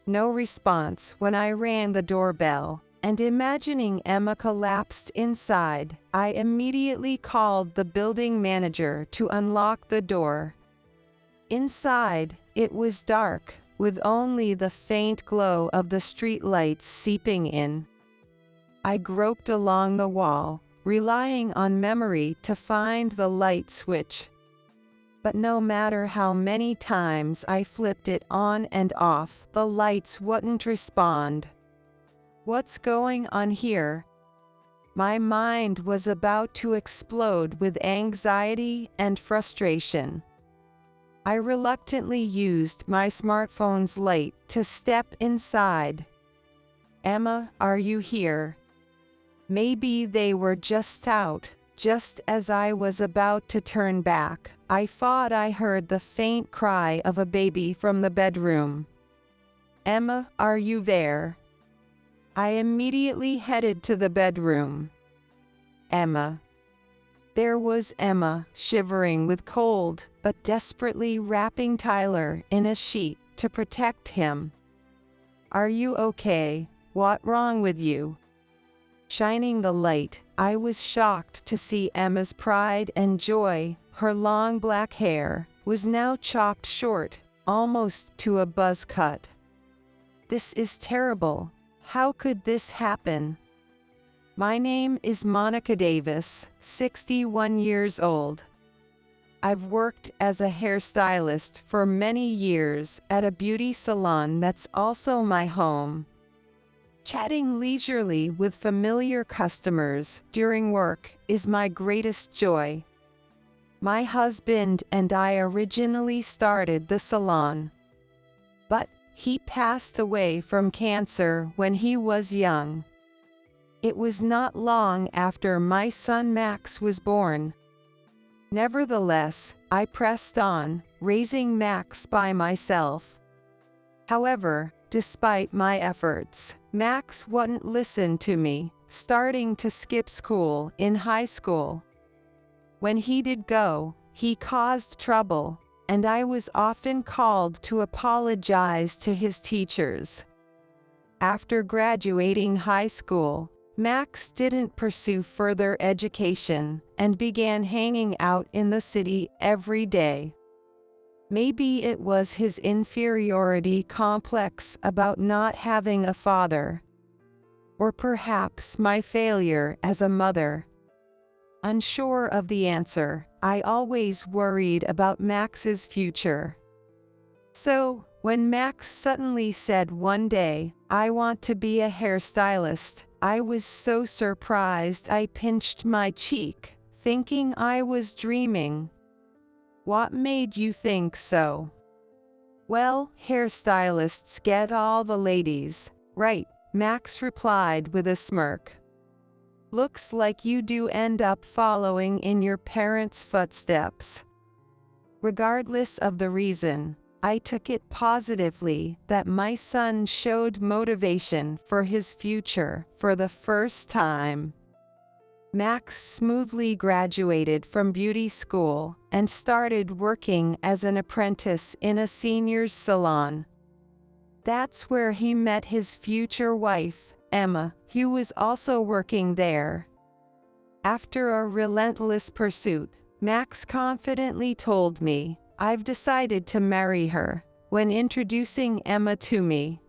No response when I rang the doorbell, and imagining Emma collapsed inside, I immediately called the building manager to unlock the door. Inside, it was dark, with only the faint glow of the streetlights seeping in. I groped along the wall, relying on memory to find the light switch. But no matter how many times I flipped it on and off, the lights wouldn't respond. What's going on here? My mind was about to explode with anxiety and frustration. I reluctantly used my smartphone's light to step inside. Emma, are you here? Maybe they were just out. Just as I was about to turn back, I thought I heard the faint cry of a baby from the bedroom. Emma, are you there? I immediately headed to the bedroom. Emma. There was Emma, shivering with cold, but desperately wrapping Tyler in a sheet to protect him. Are you okay? What's wrong with you? Shining the light, I was shocked to see Emma's pride and joy. Her long black hair was now chopped short, almost to a buzz cut. This is terrible. How could this happen? My name is Monica Davis, 61 years old. I've worked as a hairstylist for many years at a beauty salon that's also my home. Chatting leisurely with familiar customers during work is my greatest joy. My husband and I originally started the salon, but he passed away from cancer when he was young. It was not long after my son Max was born. Nevertheless, I pressed on, raising Max by myself. However, despite my efforts, Max wouldn't listen to me, starting to skip school in high school. When he did go, he caused trouble, and I was often called to apologize to his teachers. After graduating high school, Max didn't pursue further education and began hanging out in the city every day. Maybe it was his inferiority complex about not having a father. Or perhaps my failure as a mother? Unsure of the answer, I always worried about Max's future. So, when Max suddenly said one day, "I want to be a hairstylist," I was so surprised I pinched my cheek, thinking I was dreaming. "What made you think so?" "Well, hairstylists get all the ladies, right?" Max replied with a smirk. "Looks like you do end up following in your parents' footsteps." Regardless of the reason, I took it positively that my son showed motivation for his future for the first time. Max smoothly graduated from beauty school and started working as an apprentice in a senior's salon. That's where he met his future wife, Emma, who was also working there. After a relentless pursuit, Max confidently told me, "I've decided to marry her," when introducing Emma to me.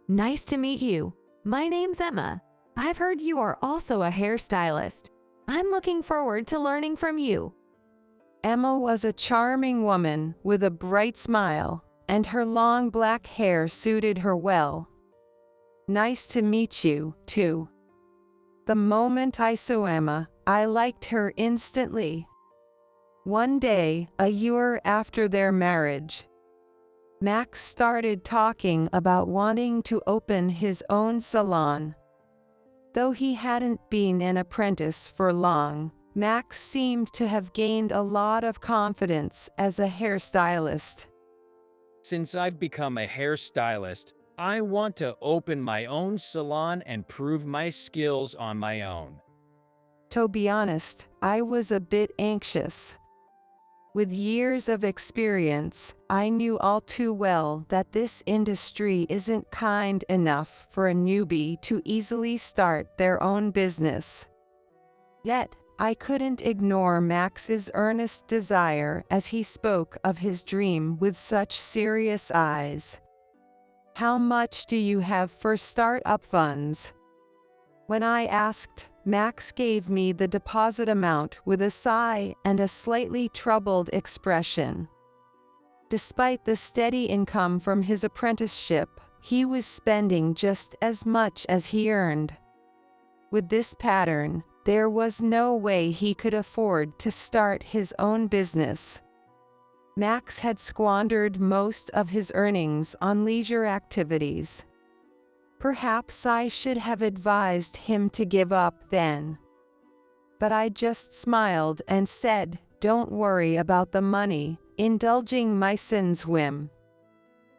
Nice to meet you. My name's Emma. I've heard you are also a hairstylist. I'm looking forward to learning from you. Emma was a charming woman with a bright smile, and her long black hair suited her well. "Nice to meet you, too." The moment I saw Emma, I liked her instantly. One day, a year after their marriage, Max started talking about wanting to open his own salon. Though he hadn't been an apprentice for long, Max seemed to have gained a lot of confidence as a hairstylist. Since I've become a hairstylist, I want to open my own salon and prove my skills on my own. To be honest, I was a bit anxious. With years of experience, I knew all too well that this industry isn't kind enough for a newbie to easily start their own business. Yet, I couldn't ignore Max's earnest desire as he spoke of his dream with such serious eyes. "How much do you have for startup funds?" When I asked, Max gave me the deposit amount with a sigh and a slightly troubled expression. Despite the steady income from his apprenticeship, he was spending just as much as he earned. With this pattern, there was no way he could afford to start his own business. Max had squandered most of his earnings on leisure activities. Perhaps I should have advised him to give up then. But I just smiled and said, "Don't worry about the money," indulging my son's whim.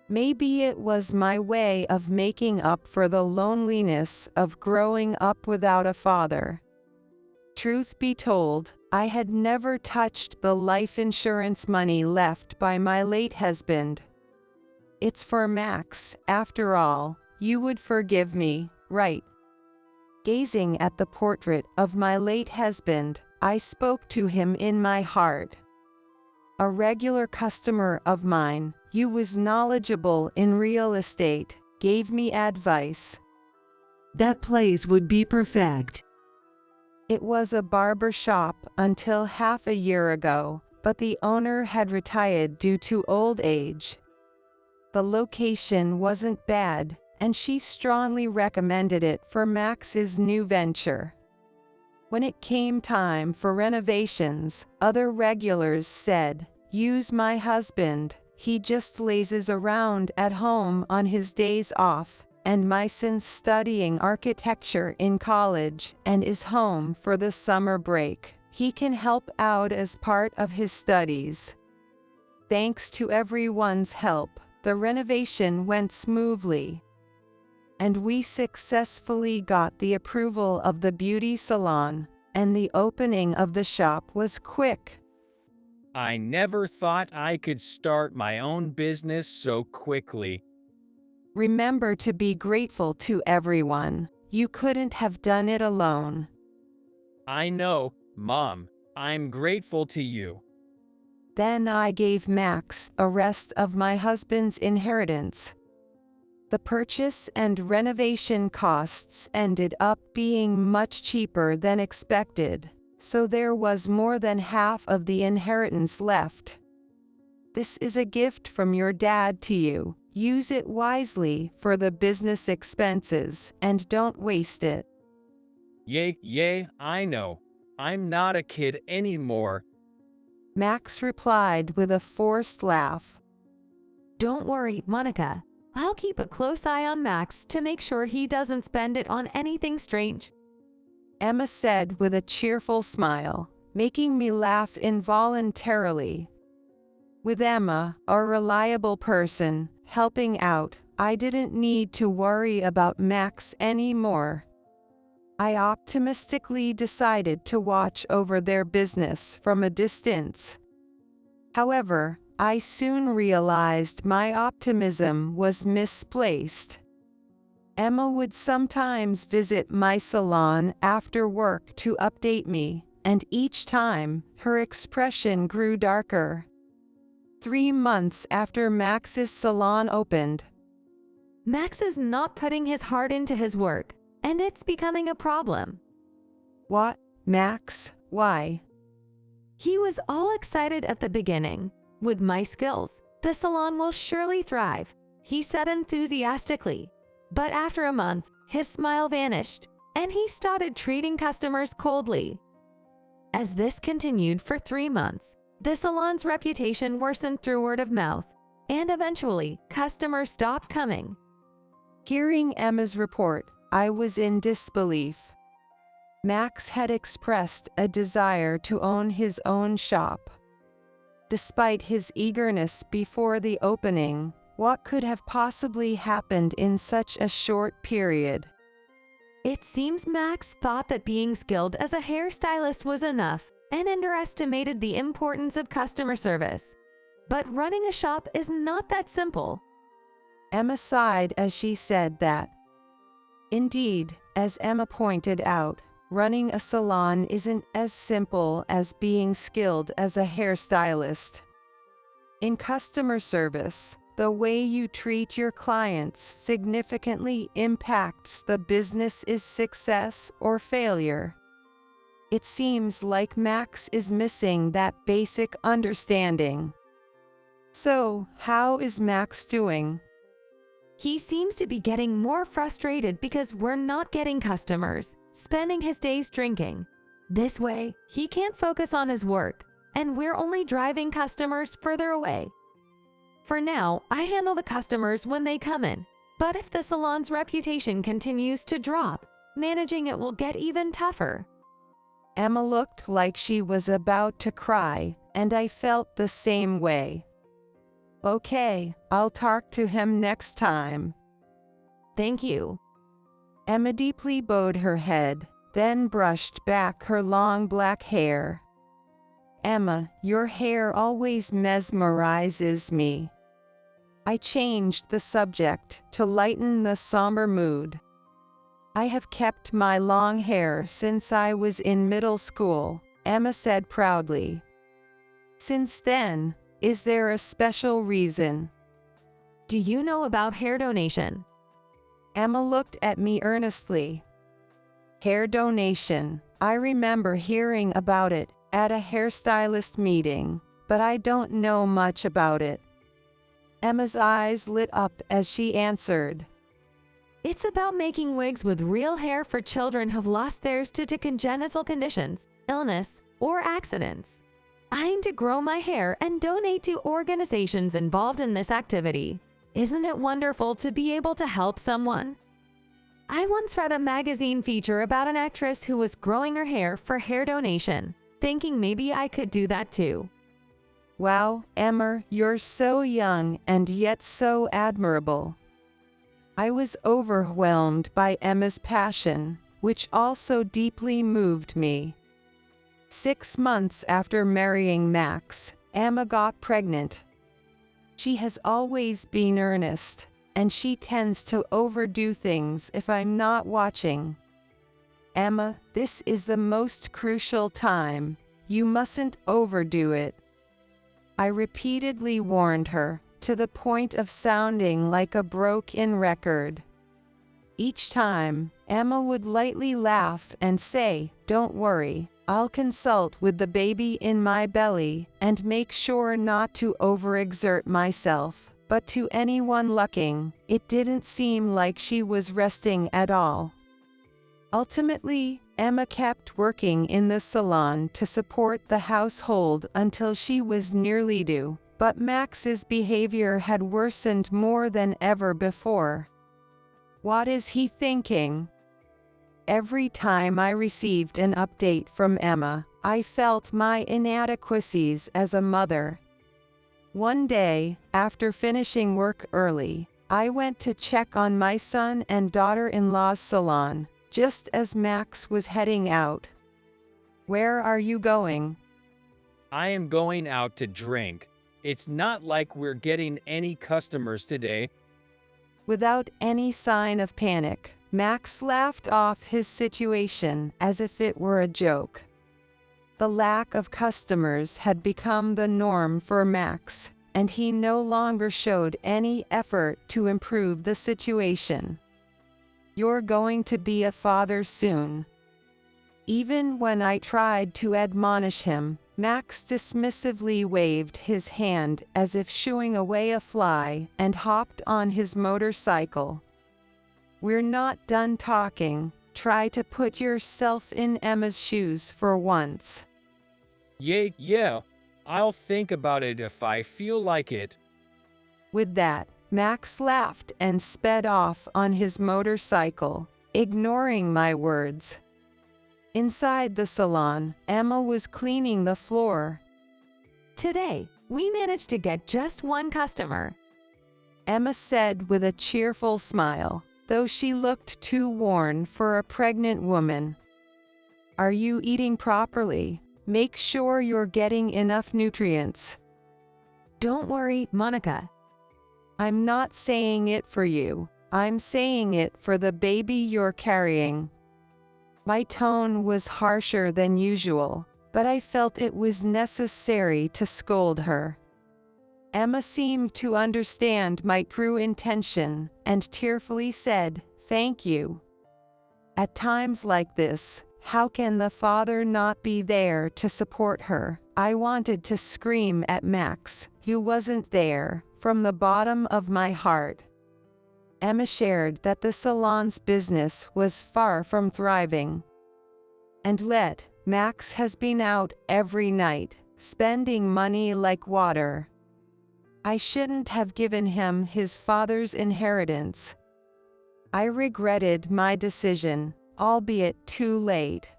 Maybe it was my way of making up for the loneliness of growing up without a father. Truth be told, I had never touched the life insurance money left by my late husband. It's for Max, after all. You would forgive me, right? Gazing at the portrait of my late husband, I spoke to him in my heart. A regular customer of mine, who was knowledgeable in real estate, gave me advice. "That place would be perfect." It was a barber shop until half a year ago, but the owner had retired due to old age. The location wasn't bad, and she strongly recommended it for Max's new venture. When it came time for renovations, other regulars said, "Use my husband, he just lazes around at home on his days off, and my son's studying architecture in college and is home for the summer break. He can help out as part of his studies." Thanks to everyone's help, the renovation went smoothly, and we successfully got the approval of the beauty salon, and the opening of the shop was quick. I never thought I could start my own business so quickly. Remember to be grateful to everyone. You couldn't have done it alone. I know, Mom. I'm grateful to you. Then I gave Max a rest of my husband's inheritance. The purchase and renovation costs ended up being much cheaper than expected, so there was more than half of the inheritance left. This is a gift from your dad to you. Use it wisely for the business expenses and don't waste it. Yay, I know. I'm not a kid anymore. Max replied with a forced laugh. Don't worry, Monica. I'll keep a close eye on Max to make sure he doesn't spend it on anything strange. Emma said with a cheerful smile, making me laugh involuntarily. With Emma, a reliable person, helping out, I didn't need to worry about Max anymore. I optimistically decided to watch over their business from a distance. However, I soon realized my optimism was misplaced. Emma would sometimes visit my salon after work to update me, and each time, her expression grew darker. 3 months after Max's salon opened. Max is not putting his heart into his work, and it's becoming a problem. What, Max? Why? He was all excited at the beginning. With my skills, the salon will surely thrive, he said enthusiastically. But after a month, his smile vanished, and he started treating customers coldly. As this continued for 3 months, the salon's reputation worsened through word of mouth, and eventually, customers stopped coming. Hearing Emma's report, I was in disbelief. Max had expressed a desire to own his own shop. Despite his eagerness before the opening, what could have possibly happened in such a short period? It seems Max thought that being skilled as a hairstylist was enough and underestimated the importance of customer service. But running a shop is not that simple. Emma sighed as she said that. Indeed, as Emma pointed out, running a salon isn't as simple as being skilled as a hairstylist. In customer service, the way you treat your clients significantly impacts the business's success or failure. It seems like Max is missing that basic understanding. So, how is Max doing? He seems to be getting more frustrated because we're not getting customers, spending his days drinking. This way, he can't focus on his work, and we're only driving customers further away. For now, I handle the customers when they come in, but if the salon's reputation continues to drop, managing it will get even tougher. Emma looked like she was about to cry, and I felt the same way. Okay, I'll talk to him next time. Thank you. Emma deeply bowed her head, then brushed back her long black hair. Emma, your hair always mesmerizes me. I changed the subject to lighten the somber mood. I have kept my long hair since I was in middle school, Emma said proudly. Since then, is there a special reason? Do you know about hair donation? Emma looked at me earnestly. Hair donation. I remember hearing about it at a hairstylist meeting, but I don't know much about it. Emma's eyes lit up as she answered. It's about making wigs with real hair for children who've lost theirs due to congenital conditions, illness, or accidents. I aim to grow my hair and donate to organizations involved in this activity. Isn't it wonderful to be able to help someone? I once read a magazine feature about an actress who was growing her hair for hair donation, thinking maybe I could do that too. Wow, Emma, you're so young and yet so admirable. I was overwhelmed by Emma's passion, which also deeply moved me. 6 months after marrying Max, Emma got pregnant. She has always been earnest, and she tends to overdo things if I'm not watching. Emma, this is the most crucial time. You mustn't overdo it. I repeatedly warned her, to the point of sounding like a broken record. Each time, Emma would lightly laugh and say, "Don't worry, I'll consult with the baby in my belly and make sure not to overexert myself." But to anyone looking, it didn't seem like she was resting at all. Ultimately, Emma kept working in the salon to support the household until she was nearly due, but Max's behavior had worsened more than ever before. What is he thinking? Every time I received an update from Emma, I felt my inadequacies as a mother. One day, after finishing work early, I went to check on my son and daughter-in-law's salon, just as Max was heading out. "Where are you going?" I am going out to drink. It's not like we're getting any customers today. Without any sign of panic, Max laughed off his situation as if it were a joke. The lack of customers had become the norm for Max, and he no longer showed any effort to improve the situation. "You're going to be a father soon." Even when I tried to admonish him, Max dismissively waved his hand as if shooing away a fly and hopped on his motorcycle. "We're not done talking. Try to put yourself in Emma's shoes for once." Yeah, I'll think about it if I feel like it. With that, Max laughed and sped off on his motorcycle, ignoring my words. Inside the salon, Emma was cleaning the floor. Today, we managed to get just one customer, Emma said with a cheerful smile, though she looked too worn for a pregnant woman. "Are you eating properly? Make sure you're getting enough nutrients." Don't worry, Monica. "I'm not saying it for you. I'm saying it for the baby you're carrying." My tone was harsher than usual, but I felt it was necessary to scold her. Emma seemed to understand my true intention and tearfully said, "Thank you." At times like this, how can the father not be there to support her? I wanted to scream at Max, who wasn't there, from the bottom of my heart. Emma shared that the salon's business was far from thriving. And Max has been out every night, spending money like water. I shouldn't have given him his father's inheritance. I regretted my decision, albeit too late.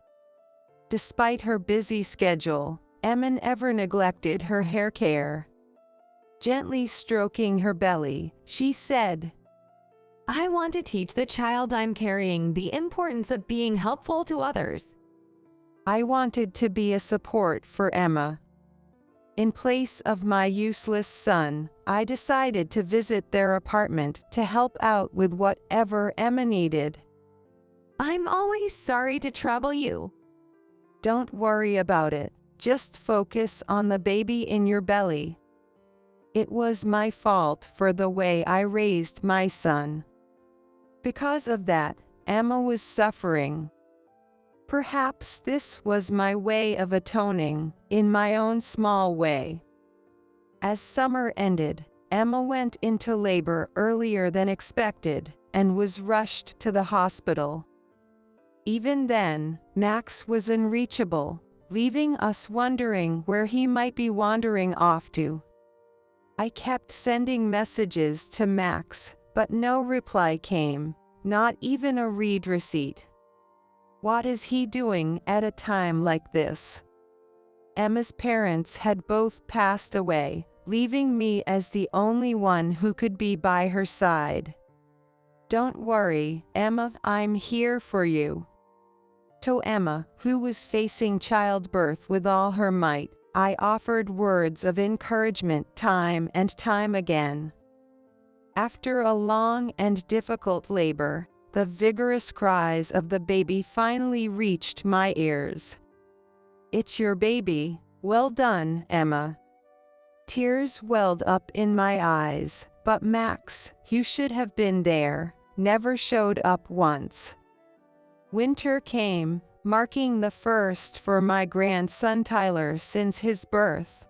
Despite her busy schedule, Emma never neglected her hair care. Gently stroking her belly, she said, I want to teach the child I'm carrying the importance of being helpful to others. I wanted to be a support for Emma. In place of my useless son, I decided to visit their apartment to help out with whatever Emma needed. I'm always sorry to trouble you. Don't worry about it. Just focus on the baby in your belly. It was my fault for the way I raised my son. Because of that, Emma was suffering. Perhaps this was my way of atoning, in my own small way. As summer ended, Emma went into labor earlier than expected and was rushed to the hospital. Even then, Max was unreachable, leaving us wondering where he might be wandering off to. I kept sending messages to Max, but no reply came, not even a read receipt. What is he doing at a time like this? Emma's parents had both passed away, leaving me as the only one who could be by her side. Don't worry, Emma, I'm here for you. To Emma, who was facing childbirth with all her might, I offered words of encouragement time and time again. After a long and difficult labor, the vigorous cries of the baby finally reached my ears. It's your baby. Well done, Emma. Tears welled up in my eyes, but Max, you should have been there, never showed up once. Winter came, marking the first for my grandson Tyler since his birth.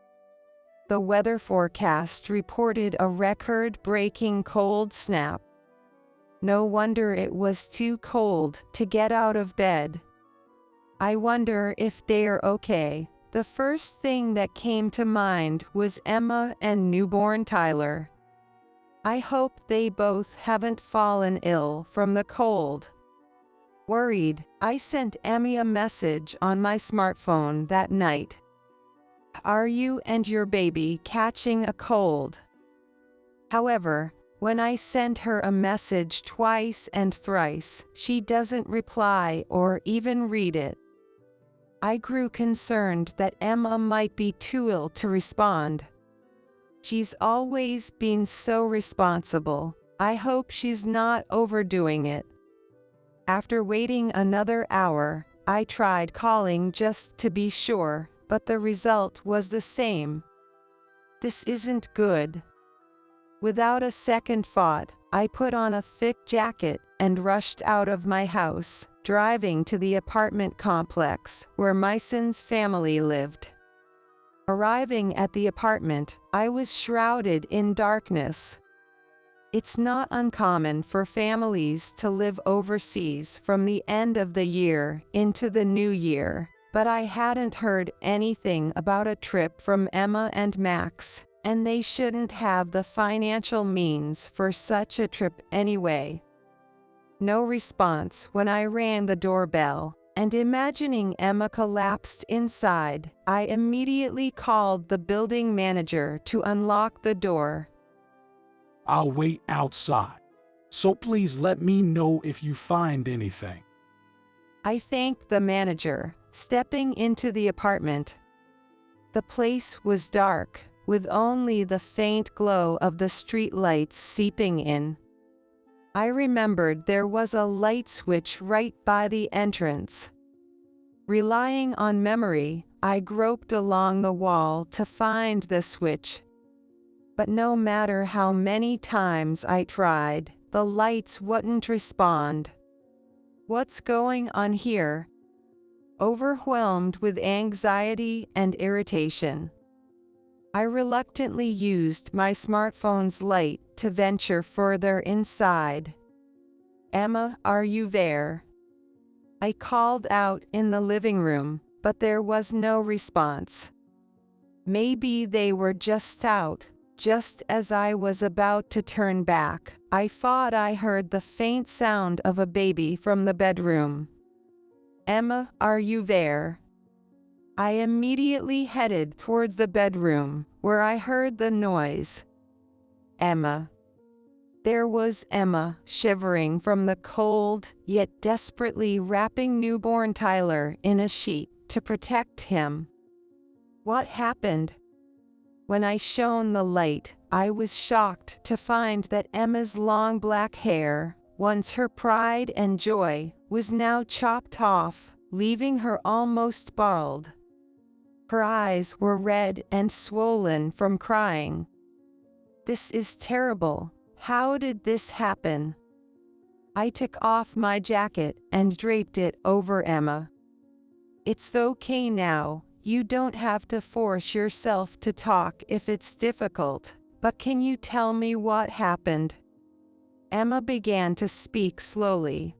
The weather forecast reported a record-breaking cold snap. No wonder it was too cold to get out of bed. I wonder if they're okay. The first thing that came to mind was Emma and newborn Tyler. I hope they both haven't fallen ill from the cold. Worried, I sent Emmy a message on my smartphone that night. Are you and your baby catching a cold? However, when I sent her a message twice and thrice, she doesn't reply or even read it. I grew concerned that Emma might be too ill to respond. She's always been so responsible. I hope she's not overdoing it. After waiting another hour, I tried calling just to be sure, but the result was the same. This isn't good. Without a second thought, I put on a thick jacket and rushed out of my house, driving to the apartment complex where my son's family lived. Arriving at the apartment, I was shrouded in darkness. It's not uncommon for families to live overseas from the end of the year into the new year, but I hadn't heard anything about a trip from Emma and Max, and they shouldn't have the financial means for such a trip anyway. No response when I rang the doorbell, and imagining Emma collapsed inside, I immediately called the building manager to unlock the door. I'll wait outside, so please let me know if you find anything. I thanked the manager, stepping into the apartment. The place was dark, with only the faint glow of the street lights seeping in. I remembered there was a light switch right by the entrance. Relying on memory, I groped along the wall to find the switch. But no matter how many times I tried, the lights wouldn't respond. What's going on here? Overwhelmed with anxiety and irritation, I reluctantly used my smartphone's light to venture further inside. Emma, are you there? I called out in the living room, but there was no response. Maybe they were just out. Just as I was about to turn back, I thought I heard the faint sound of a baby from the bedroom. Emma, are you there? I immediately headed towards the bedroom, where I heard the noise. Emma. There was Emma, shivering from the cold, yet desperately wrapping newborn Tyler in a sheet to protect him. What happened? When I shone the light, I was shocked to find that Emma's long black hair, once her pride and joy, was now chopped off, leaving her almost bald. Her eyes were red and swollen from crying. This is terrible. How did this happen? I took off my jacket and draped it over Emma. It's okay now. You don't have to force yourself to talk if it's difficult, but can you tell me what happened? Emma began to speak slowly.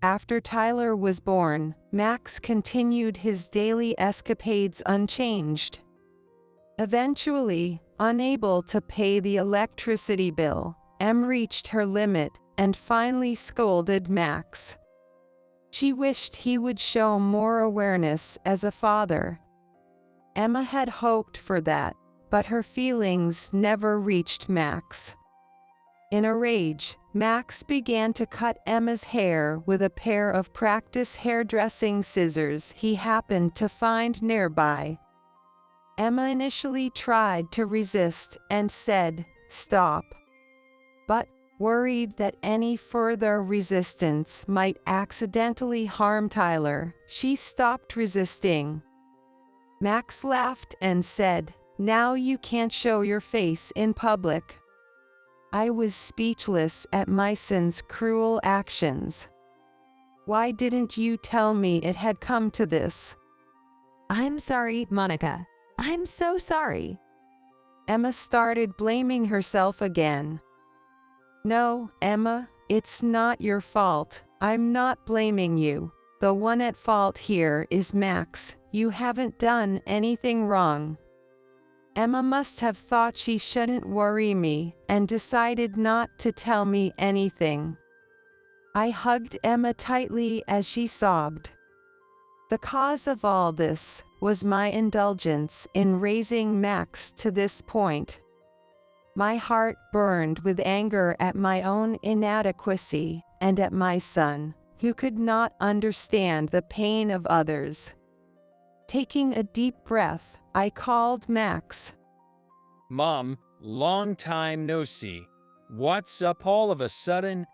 After Tyler was born, Max continued his daily escapades unchanged. Eventually, unable to pay the electricity bill, Em reached her limit and finally scolded Max. She wished he would show more awareness as a father. Emma had hoped for that, but her feelings never reached Max. In a rage, Max began to cut Emma's hair with a pair of practice hairdressing scissors he happened to find nearby. Emma initially tried to resist and said, "Stop." But, worried that any further resistance might accidentally harm Tyler, she stopped resisting. Max laughed and said, Now you can't show your face in public. I was speechless at my son's cruel actions. Why didn't you tell me it had come to this? I'm sorry, Monica. I'm so sorry. Emma started blaming herself again. No, Emma, it's not your fault. I'm not blaming you. The one at fault here is Max. You haven't done anything wrong. Emma must have thought she shouldn't worry me and decided not to tell me anything. I hugged Emma tightly as she sobbed. The cause of all this was my indulgence in raising Max to this point. My heart burned with anger at my own inadequacy and at my son, who could not understand the pain of others. Taking a deep breath, I called Max. Mom, long time no see. What's up all of a sudden?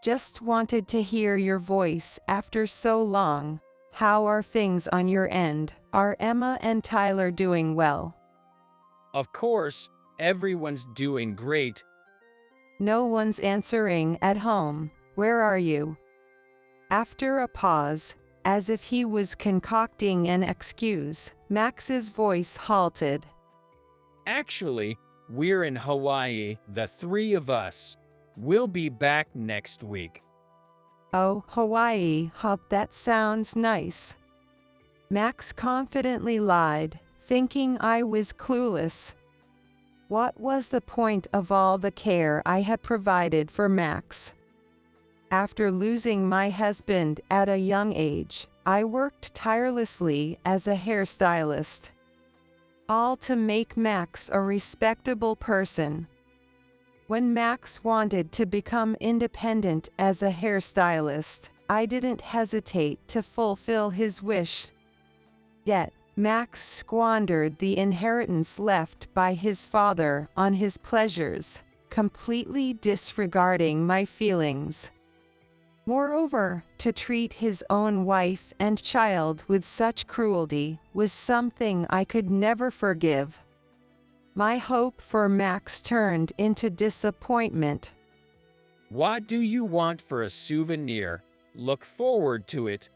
Just wanted to hear your voice after so long. How are things on your end? Are Emma and Tyler doing well? Of course, everyone's doing great. No one's answering at home. Where are you? After a pause, as if he was concocting an excuse, Max's voice halted. Actually, we're in Hawaii, the three of us. We'll be back next week. Oh, Hawaii, that sounds nice. Max confidently lied, thinking I was clueless. What was the point of all the care I had provided for Max? After losing my husband at a young age, I worked tirelessly as a hairstylist. All to make Max a respectable person. When Max wanted to become independent as a hairstylist, I didn't hesitate to fulfill his wish. Yet, Max squandered the inheritance left by his father on his pleasures, completely disregarding my feelings. Moreover, to treat his own wife and child with such cruelty was something I could never forgive. My hope for Max turned into disappointment. What do you want for a souvenir? Look forward to it.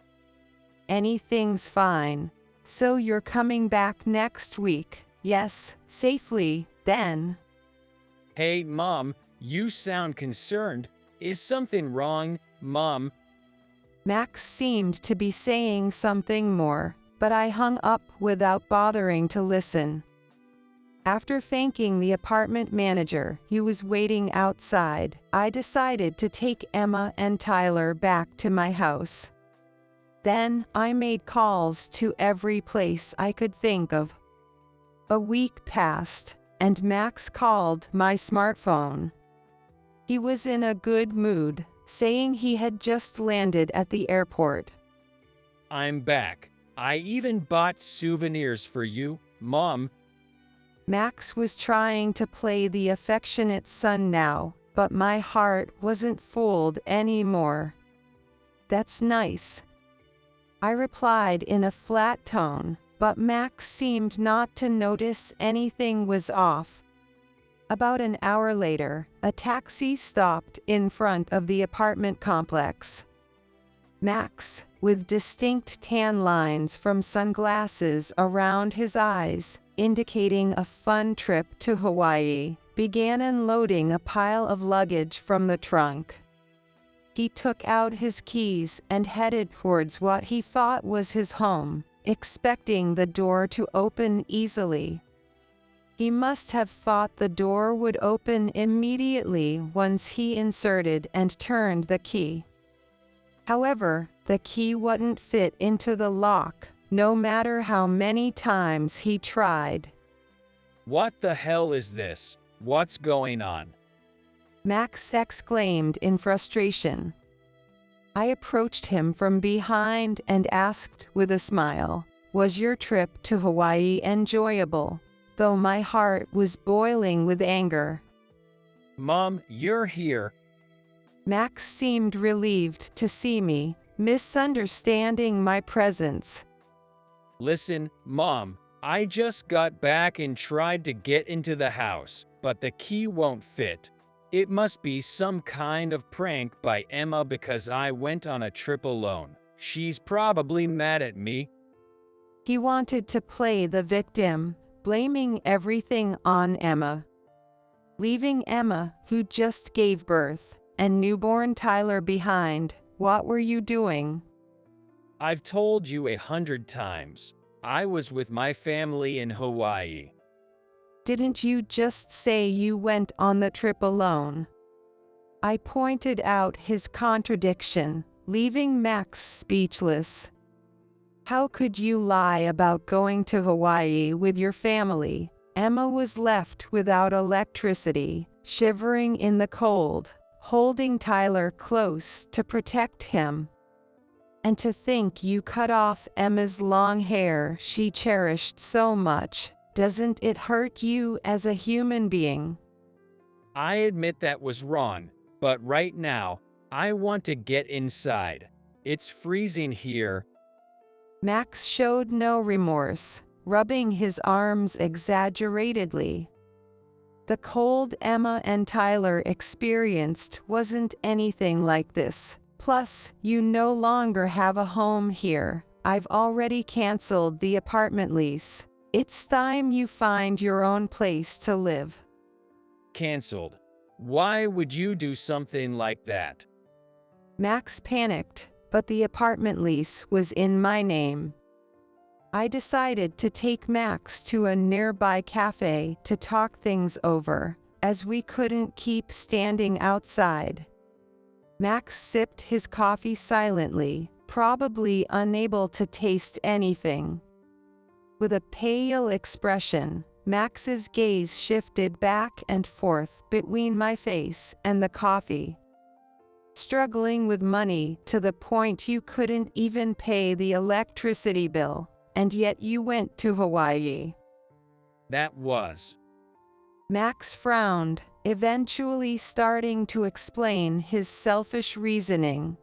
Anything's fine. So you're coming back next week? Yes, safely, then. Hey, Mom, you sound concerned. Is something wrong, Mom? Max seemed to be saying something more, but I hung up without bothering to listen. After thanking the apartment manager who was waiting outside, I decided to take Emma and Tyler back to my house. Then I made calls to every place I could think of. A week passed, and Max called my smartphone. He was in a good mood, saying he had just landed at the airport. I'm back. I even bought souvenirs for you, Mom. Max was trying to play the affectionate son now, but my heart wasn't fooled anymore. That's nice, I replied in a flat tone, but Max seemed not to notice anything was off. About an hour later, a taxi stopped in front of the apartment complex. Max, with distinct tan lines from sunglasses around his eyes, indicating a fun trip to Hawaii, began unloading a pile of luggage from the trunk. He took out his keys and headed towards what he thought was his home, expecting the door to open easily. He must have thought the door would open immediately once he inserted and turned the key. However, the key wouldn't fit into the lock, no matter how many times he tried. What the hell is this? What's going on? Max exclaimed in frustration. I approached him from behind and asked with a smile, "Was your trip to Hawaii enjoyable?" Though my heart was boiling with anger. Mom, you're here. Max seemed relieved to see me, misunderstanding my presence. Listen, Mom, I just got back and tried to get into the house, but the key won't fit. It must be some kind of prank by Emma because I went on a trip alone. She's probably mad at me. He wanted to play the victim, blaming everything on Emma. Leaving Emma, who just gave birth, and newborn Tyler behind. What were you doing? I've told you 100 times. I was with my family in Hawaii. Didn't you just say you went on the trip alone? I pointed out his contradiction, leaving Max speechless. How could you lie about going to Hawaii with your family? Emma was left without electricity, shivering in the cold, holding Tyler close to protect him. And to think you cut off Emma's long hair she cherished so much. Doesn't it hurt you as a human being? I admit that was wrong, but right now, I want to get inside. It's freezing here. Max showed no remorse, rubbing his arms exaggeratedly. The cold Emma and Tyler experienced wasn't anything like this. Plus, you no longer have a home here. I've already canceled the apartment lease. It's time you find your own place to live. Cancelled. Why would you do something like that? Max panicked, but the apartment lease was in my name. I decided to take Max to a nearby cafe to talk things over, as we couldn't keep standing outside. Max sipped his coffee silently, probably unable to taste anything. With a pale expression, Max's gaze shifted back and forth between my face and the coffee. Struggling with money to the point you couldn't even pay the electricity bill, and yet you went to Hawaii. That was. Max frowned, eventually starting to explain his selfish reasoning.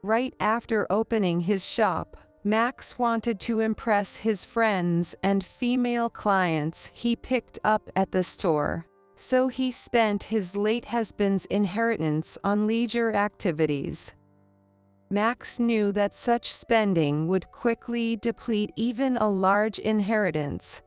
Right after opening his shop, Max wanted to impress his friends and female clients he picked up at the store, so he spent his late husband's inheritance on leisure activities. Max knew that such spending would quickly deplete even a large inheritance.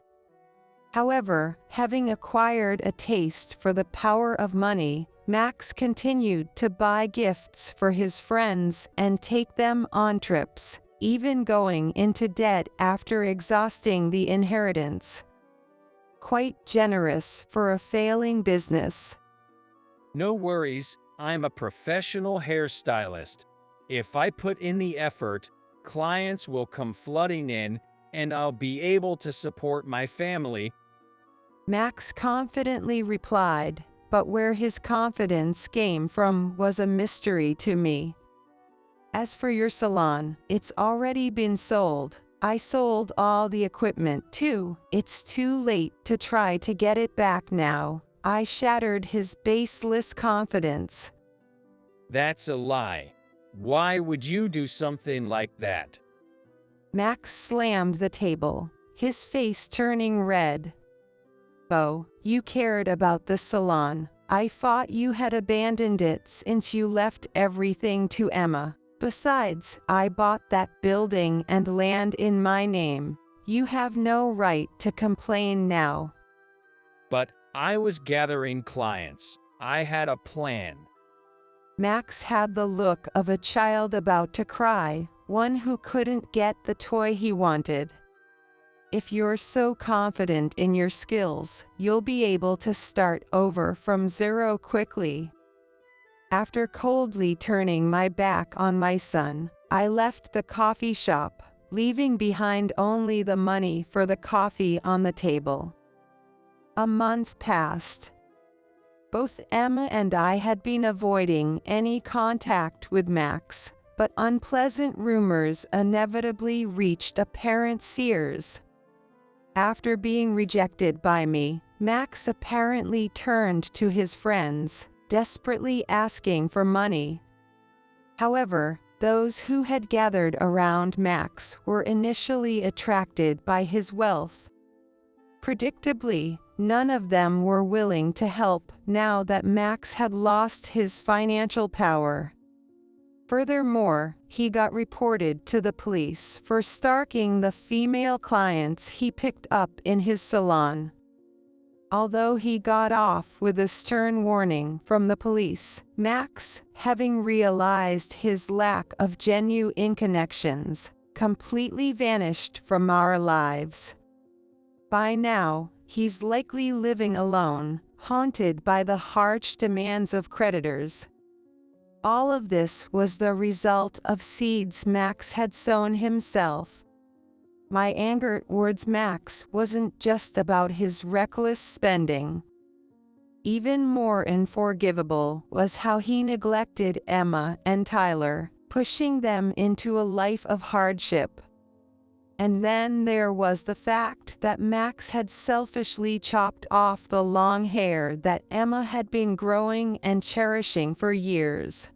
However, having acquired a taste for the power of money, Max continued to buy gifts for his friends and take them on trips, even going into debt after exhausting the inheritance. Quite generous for a failing business. No worries, I'm a professional hairstylist. If I put in the effort, clients will come flooding in, and I'll be able to support my family. Max confidently replied, but where his confidence came from was a mystery to me. As for your salon, it's already been sold. I sold all the equipment too. It's too late to try to get it back now. I shattered his baseless confidence. That's a lie. Why would you do something like that? Max slammed the table, his face turning red. Oh, you cared about the salon. I thought you had abandoned it since you left everything to Emma. Besides, I bought that building and land in my name. You have no right to complain now. But I was gathering clients. I had a plan. Max had the look of a child about to cry, one who couldn't get the toy he wanted. If you're so confident in your skills, you'll be able to start over from zero quickly. After coldly turning my back on my son, I left the coffee shop, leaving behind only the money for the coffee on the table. A month passed. Both Emma and I had been avoiding any contact with Max, but unpleasant rumors inevitably reached a parent's ears. After being rejected by me, Max apparently turned to his friends, desperately asking for money. However, Those who had gathered around Max were initially attracted by his wealth. Predictably, none of them were willing to help now that Max had lost his financial power. Furthermore, he got reported to the police for stalking the female clients he picked up in his salon. Although he got off with a stern warning from the police, Max, having realized his lack of genuine connections, completely vanished from our lives. By now, he's likely living alone, haunted by the harsh demands of creditors. All of this was the result of seeds Max had sown himself. My anger towards Max wasn't just about his reckless spending. Even more unforgivable was how he neglected Emma and Tyler, pushing them into a life of hardship. And then there was the fact that Max had selfishly chopped off the long hair that Emma had been growing and cherishing for years.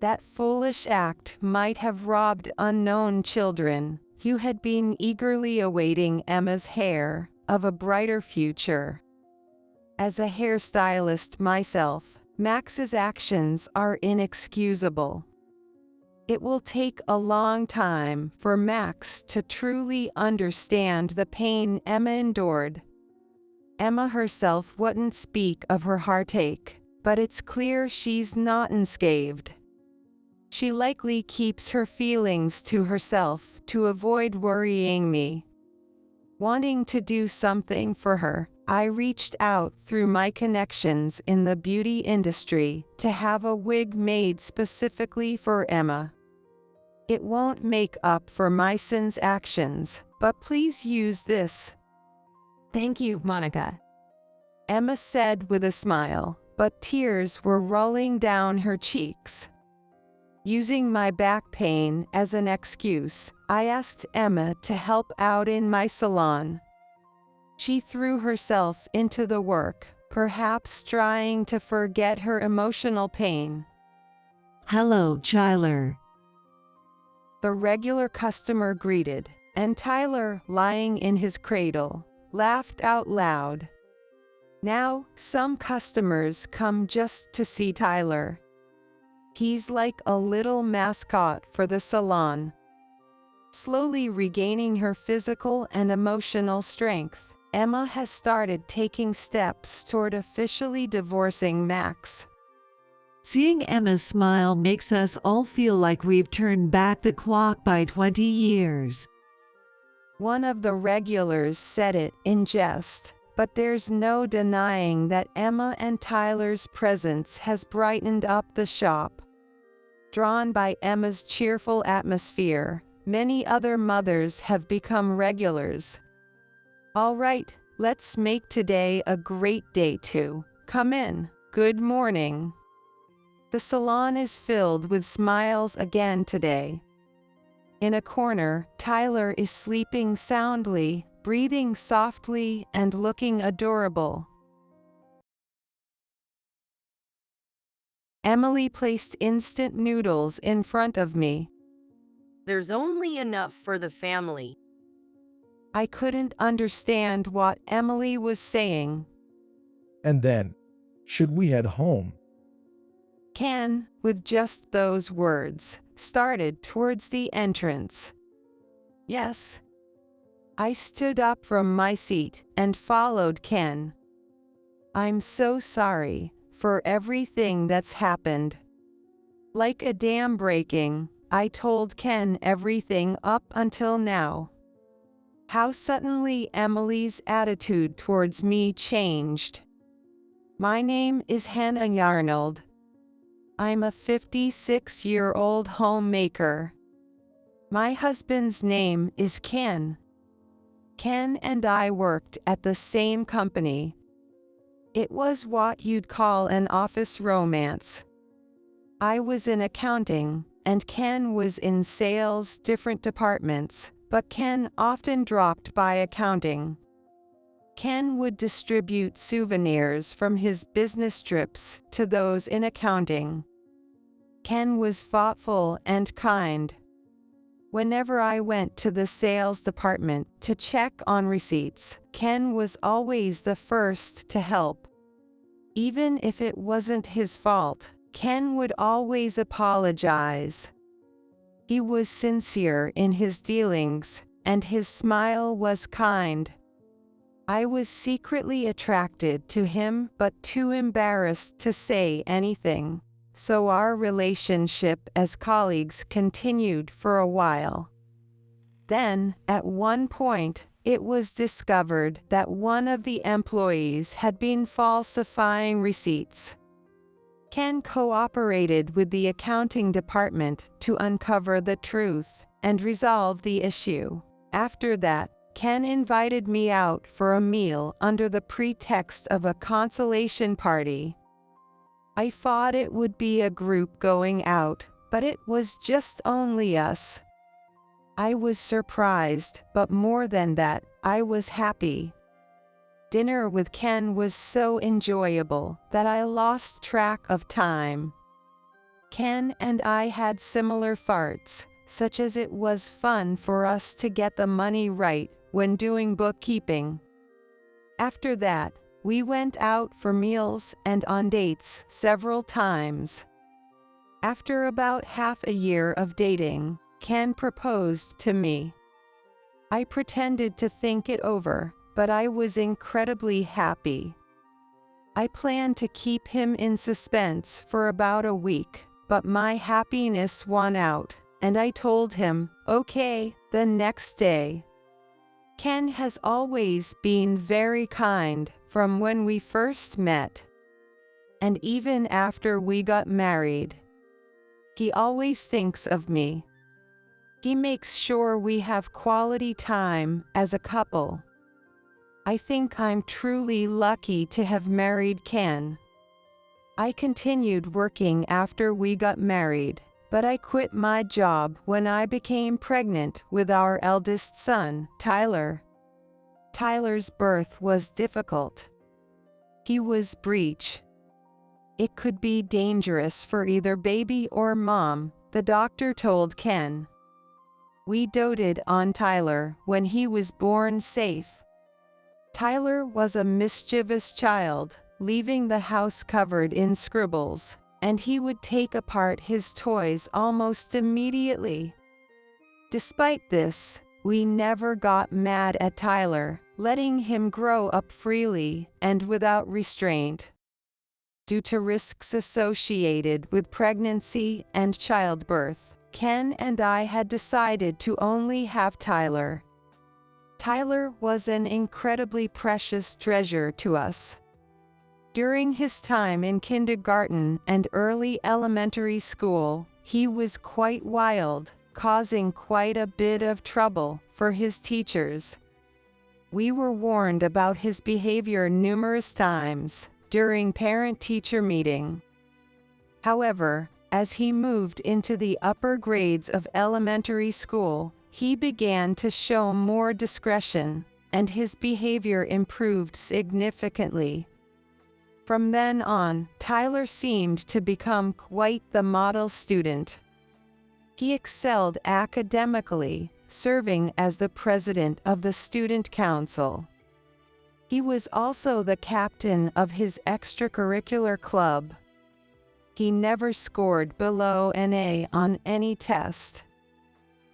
That foolish act might have robbed unknown children, who had been eagerly awaiting Emma's hair, of a brighter future. As a hairstylist myself, Max's actions are inexcusable. It will take a long time for Max to truly understand the pain Emma endured. Emma herself wouldn't speak of her heartache, but it's clear she's not unscathed. She likely keeps her feelings to herself to avoid worrying me. Wanting to do something for her, I reached out through my connections in the beauty industry to have a wig made specifically for Emma. It won't make up for my son's actions, but please use this. Thank you, Monica. Emma said with a smile, but tears were rolling down her cheeks. Using my back pain as an excuse, I asked Emma to help out in my salon. She threw herself into the work, perhaps trying to forget her emotional pain. Hello, Tyler. The regular customer greeted, and Tyler, lying in his cradle, laughed out loud. Now, some customers come just to see Tyler. He's like a little mascot for the salon. Slowly regaining her physical and emotional strength, Emma has started taking steps toward officially divorcing Max. Seeing Emma's smile makes us all feel like we've turned back the clock by 20 years. One of the regulars said it in jest, but there's no denying that Emma and Tyler's presence has brightened up the shop. Drawn by Emma's cheerful atmosphere, many other mothers have become regulars. All right, let's make today a great day too. Come in. Good morning. The salon is filled with smiles again today. In a corner, Tyler is sleeping soundly, breathing softly, and looking adorable. Emily placed instant noodles in front of me. There's only enough for the family. I couldn't understand what Emily was saying. And then, should we head home? Ken, with just those words, started towards the entrance. Yes. I stood up from my seat and followed Ken. I'm so sorry for everything that's happened. Like a dam breaking, I told Ken everything up until now. How suddenly Emily's attitude towards me changed. My name is Hannah Yarnold. I'm a 56-year-old homemaker. My husband's name is Ken. Ken and I worked at the same company. It was what you'd call an office romance. I was in accounting, and Ken was in sales, different departments, but Ken often dropped by accounting. Ken would distribute souvenirs from his business trips to those in accounting. Ken was thoughtful and kind. Whenever I went to the sales department to check on receipts, Ken was always the first to help. Even if it wasn't his fault, Ken would always apologize. He was sincere in his dealings, and his smile was kind. I was secretly attracted to him but too embarrassed to say anything, so our relationship as colleagues continued for a while. Then, at one point, it was discovered that one of the employees had been falsifying receipts. Ken cooperated with the accounting department to uncover the truth and resolve the issue. After that, Ken invited me out for a meal under the pretext of a consolation party. I thought it would be a group going out, but it was just only us. I was surprised, but more than that, I was happy. Dinner with Ken was so enjoyable that I lost track of time. Ken and I had similar farts, such as it was fun for us to get the money right when doing bookkeeping. After that, we went out for meals and on dates several times. After about half a year of dating, Ken proposed to me. I pretended to think it over, but I was incredibly happy. I planned to keep him in suspense for about a week, but my happiness won out, and I told him, okay, the next day. Ken has always been very kind from when we first met. And even after we got married, he always thinks of me. He makes sure we have quality time as a couple. I think I'm truly lucky to have married Ken. I continued working after we got married, but I quit my job when I became pregnant with our eldest son, Tyler. Tyler's birth was difficult. He was breech. It could be dangerous for either baby or mom, the doctor told Ken. We doted on Tyler when he was born safe. Tyler was a mischievous child, leaving the house covered in scribbles, and he would take apart his toys almost immediately. Despite this, we never got mad at Tyler, letting him grow up freely and without restraint. Due to risks associated with pregnancy and childbirth, Ken and I had decided to only have Tyler. Tyler was an incredibly precious treasure to us. During his time in kindergarten and early elementary school, he was quite wild, causing quite a bit of trouble for his teachers. We were warned about his behavior numerous times during parent-teacher meeting. However, as he moved into the upper grades of elementary school, he began to show more discretion, and his behavior improved significantly. From then on, Tyler seemed to become quite the model student. He excelled academically, serving as the president of the student council. He was also the captain of his extracurricular club. He never scored below an A on any test.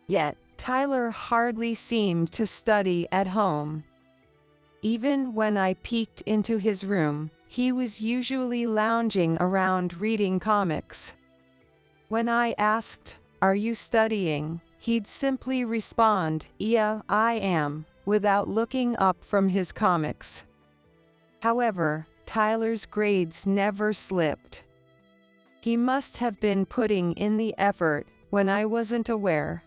Yet, Tyler hardly seemed to study at home. Even when I peeked into his room, he was usually lounging around reading comics. When I asked, "Are you studying?" he'd simply respond, "Yeah, I am," without looking up from his comics. However, Tyler's grades never slipped. He must have been putting in the effort when I wasn't aware.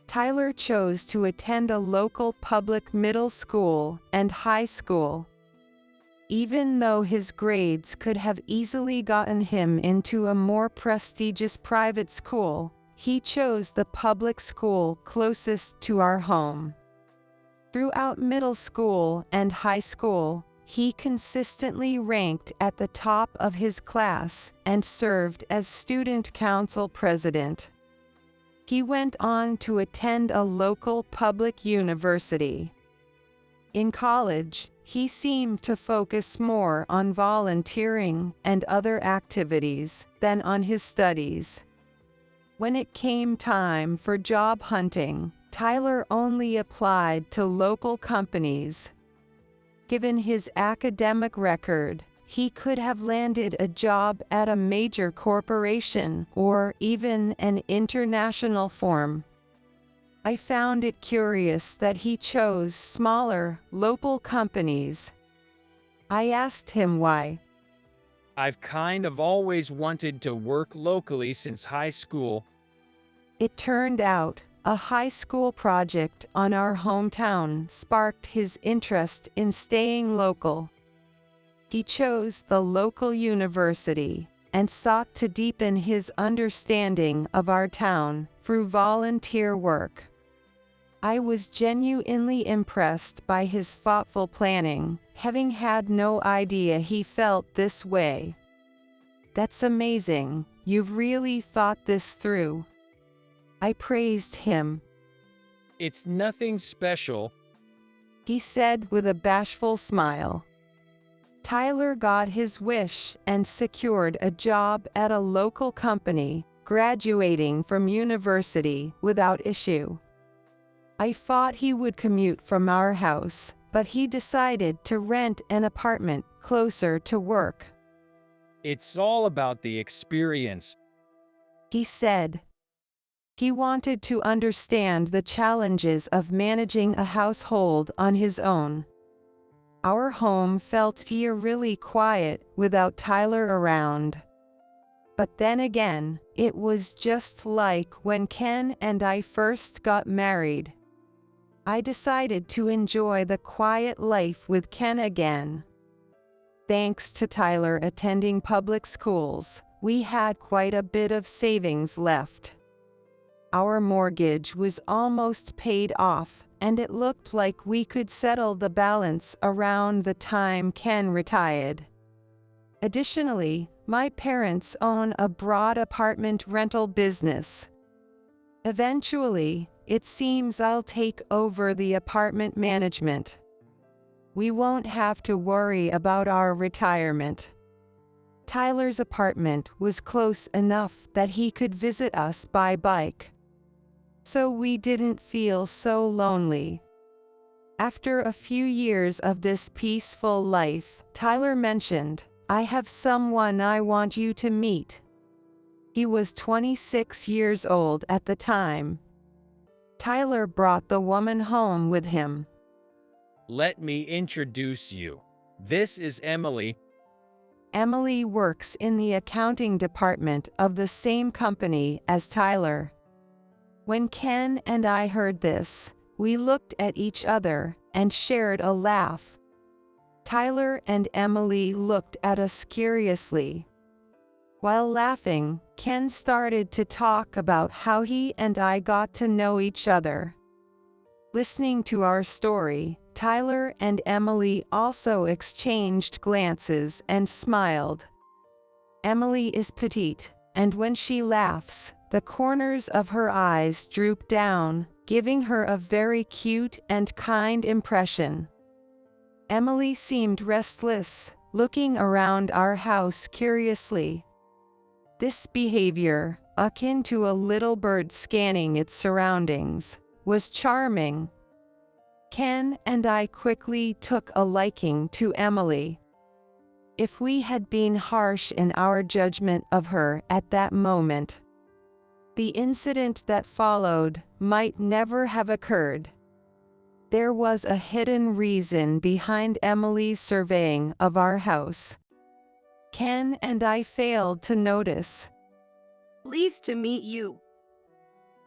Tyler chose to attend a local public middle school and high school. Even though his grades could have easily gotten him into a more prestigious private school, he chose the public school closest to our home. Throughout middle school and high school, he consistently ranked at the top of his class and served as student council president. He went on to attend a local public university. In college, he seemed to focus more on volunteering and other activities than on his studies. When it came time for job hunting, Tyler only applied to local companies. Given his academic record, he could have landed a job at a major corporation or even an international firm. I found it curious that he chose smaller, local companies. I asked him why. I've kind of always wanted to work locally since high school. It turned out, a high school project on our hometown sparked his interest in staying local. He chose the local university and sought to deepen his understanding of our town through volunteer work. I was genuinely impressed by his thoughtful planning, having had no idea he felt this way. That's amazing, you've really thought this through. I praised him. It's nothing special, he said with a bashful smile. Tyler got his wish and secured a job at a local company, graduating from university without issue. I thought he would commute from our house, but he decided to rent an apartment closer to work. It's all about the experience, he said. He wanted to understand the challenges of managing a household on his own. Our home felt eerily quiet without Tyler around. But then again, it was just like when Ken and I first got married. I decided to enjoy the quiet life with Ken again. Thanks to Tyler attending public schools, we had quite a bit of savings left. Our mortgage was almost paid off, and it looked like we could settle the balance around the time Ken retired. Additionally, my parents own a broad apartment rental business. Eventually, it seems I'll take over the apartment management. We won't have to worry about our retirement. Tyler's apartment was close enough that he could visit us by bike, so we didn't feel so lonely. After a few years of this peaceful life, Tyler mentioned, "I have someone I want you to meet." He was 26 years old at the time. Tyler brought the woman home with him. Let me introduce you. This is Emily. Emily works in the accounting department of the same company as Tyler. When Ken and I heard this, we looked at each other and shared a laugh. Tyler and Emily looked at us curiously. While laughing, Ken started to talk about how he and I got to know each other. Listening to our story, Tyler and Emily also exchanged glances and smiled. Emily is petite, and when she laughs, the corners of her eyes droop down, giving her a very cute and kind impression. Emily seemed restless, looking around our house curiously. This behavior, akin to a little bird scanning its surroundings, was charming. Ken and I quickly took a liking to Emily. If we had been harsh in our judgment of her at that moment, the incident that followed might never have occurred. There was a hidden reason behind Emily's surveying of our house. Ken and I failed to notice. Pleased to meet you.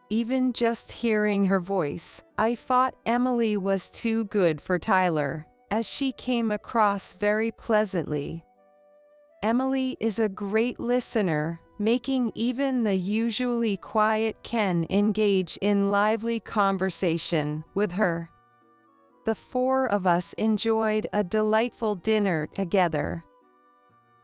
Even just hearing her voice, I thought Emily was too good for Tyler, as she came across very pleasantly. Emily is a great listener, making even the usually quiet Ken engage in lively conversation with her. The four of us enjoyed a delightful dinner together.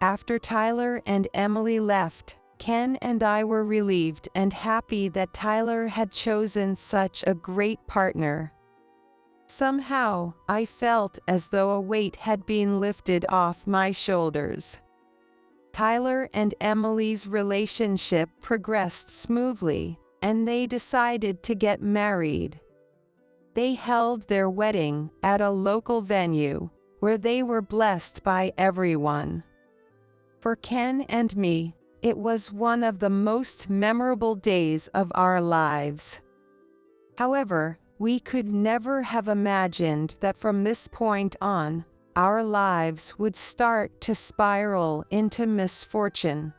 After Tyler and Emily left, Ken and I were relieved and happy that Tyler had chosen such a great partner. Somehow, I felt as though a weight had been lifted off my shoulders. Tyler and Emily's relationship progressed smoothly, and they decided to get married. They held their wedding at a local venue, where they were blessed by everyone. For Ken and me, it was one of the most memorable days of our lives. However, we could never have imagined that from this point on, our lives would start to spiral into misfortune.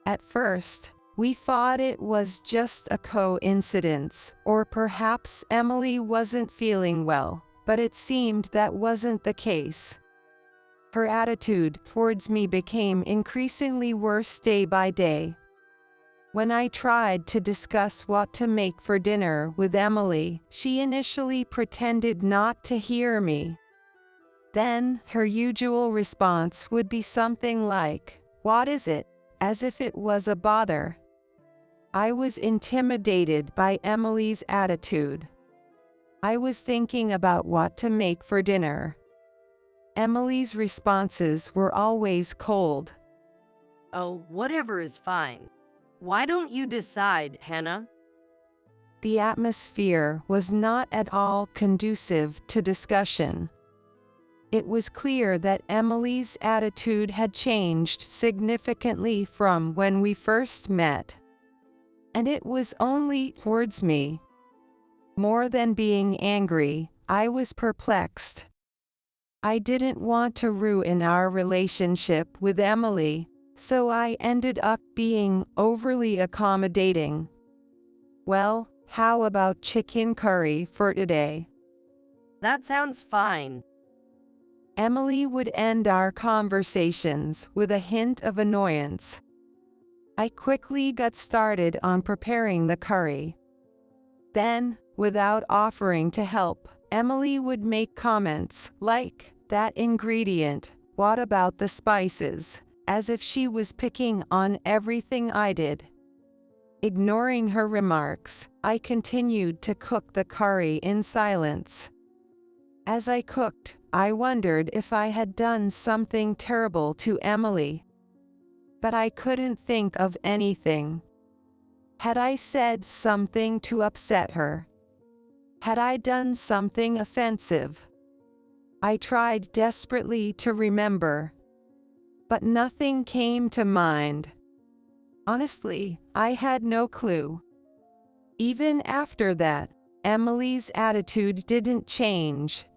At first, we thought it was just a coincidence, or perhaps Emily wasn't feeling well, but it seemed that wasn't the case. Her attitude towards me became increasingly worse day by day. When I tried to discuss what to make for dinner with Emily, she initially pretended not to hear me. Then, her usual response would be something like, "What is it?" as if it was a bother. I was intimidated by Emily's attitude. I was thinking about what to make for dinner. Emily's responses were always cold. Oh, whatever is fine. Why don't you decide, Hannah? The atmosphere was not at all conducive to discussion. It was clear that Emily's attitude had changed significantly from when we first met. And it was only towards me. More than being angry, I was perplexed. I didn't want to ruin our relationship with Emily, so I ended up being overly accommodating. "Well, how about chicken curry for today?" That sounds fine. Emily would end our conversations with a hint of annoyance. I quickly got started on preparing the curry. Then, without offering to help, Emily would make comments like, "That ingredient, what about the spices?" as if she was picking on everything I did. Ignoring her remarks, I continued to cook the curry in silence. As I cooked, I wondered if I had done something terrible to Emily. But I couldn't think of anything. Had I said something to upset her? Had I done something offensive? I tried desperately to remember. But nothing came to mind. Honestly, I had no clue. Even after that, Emily's attitude didn't change.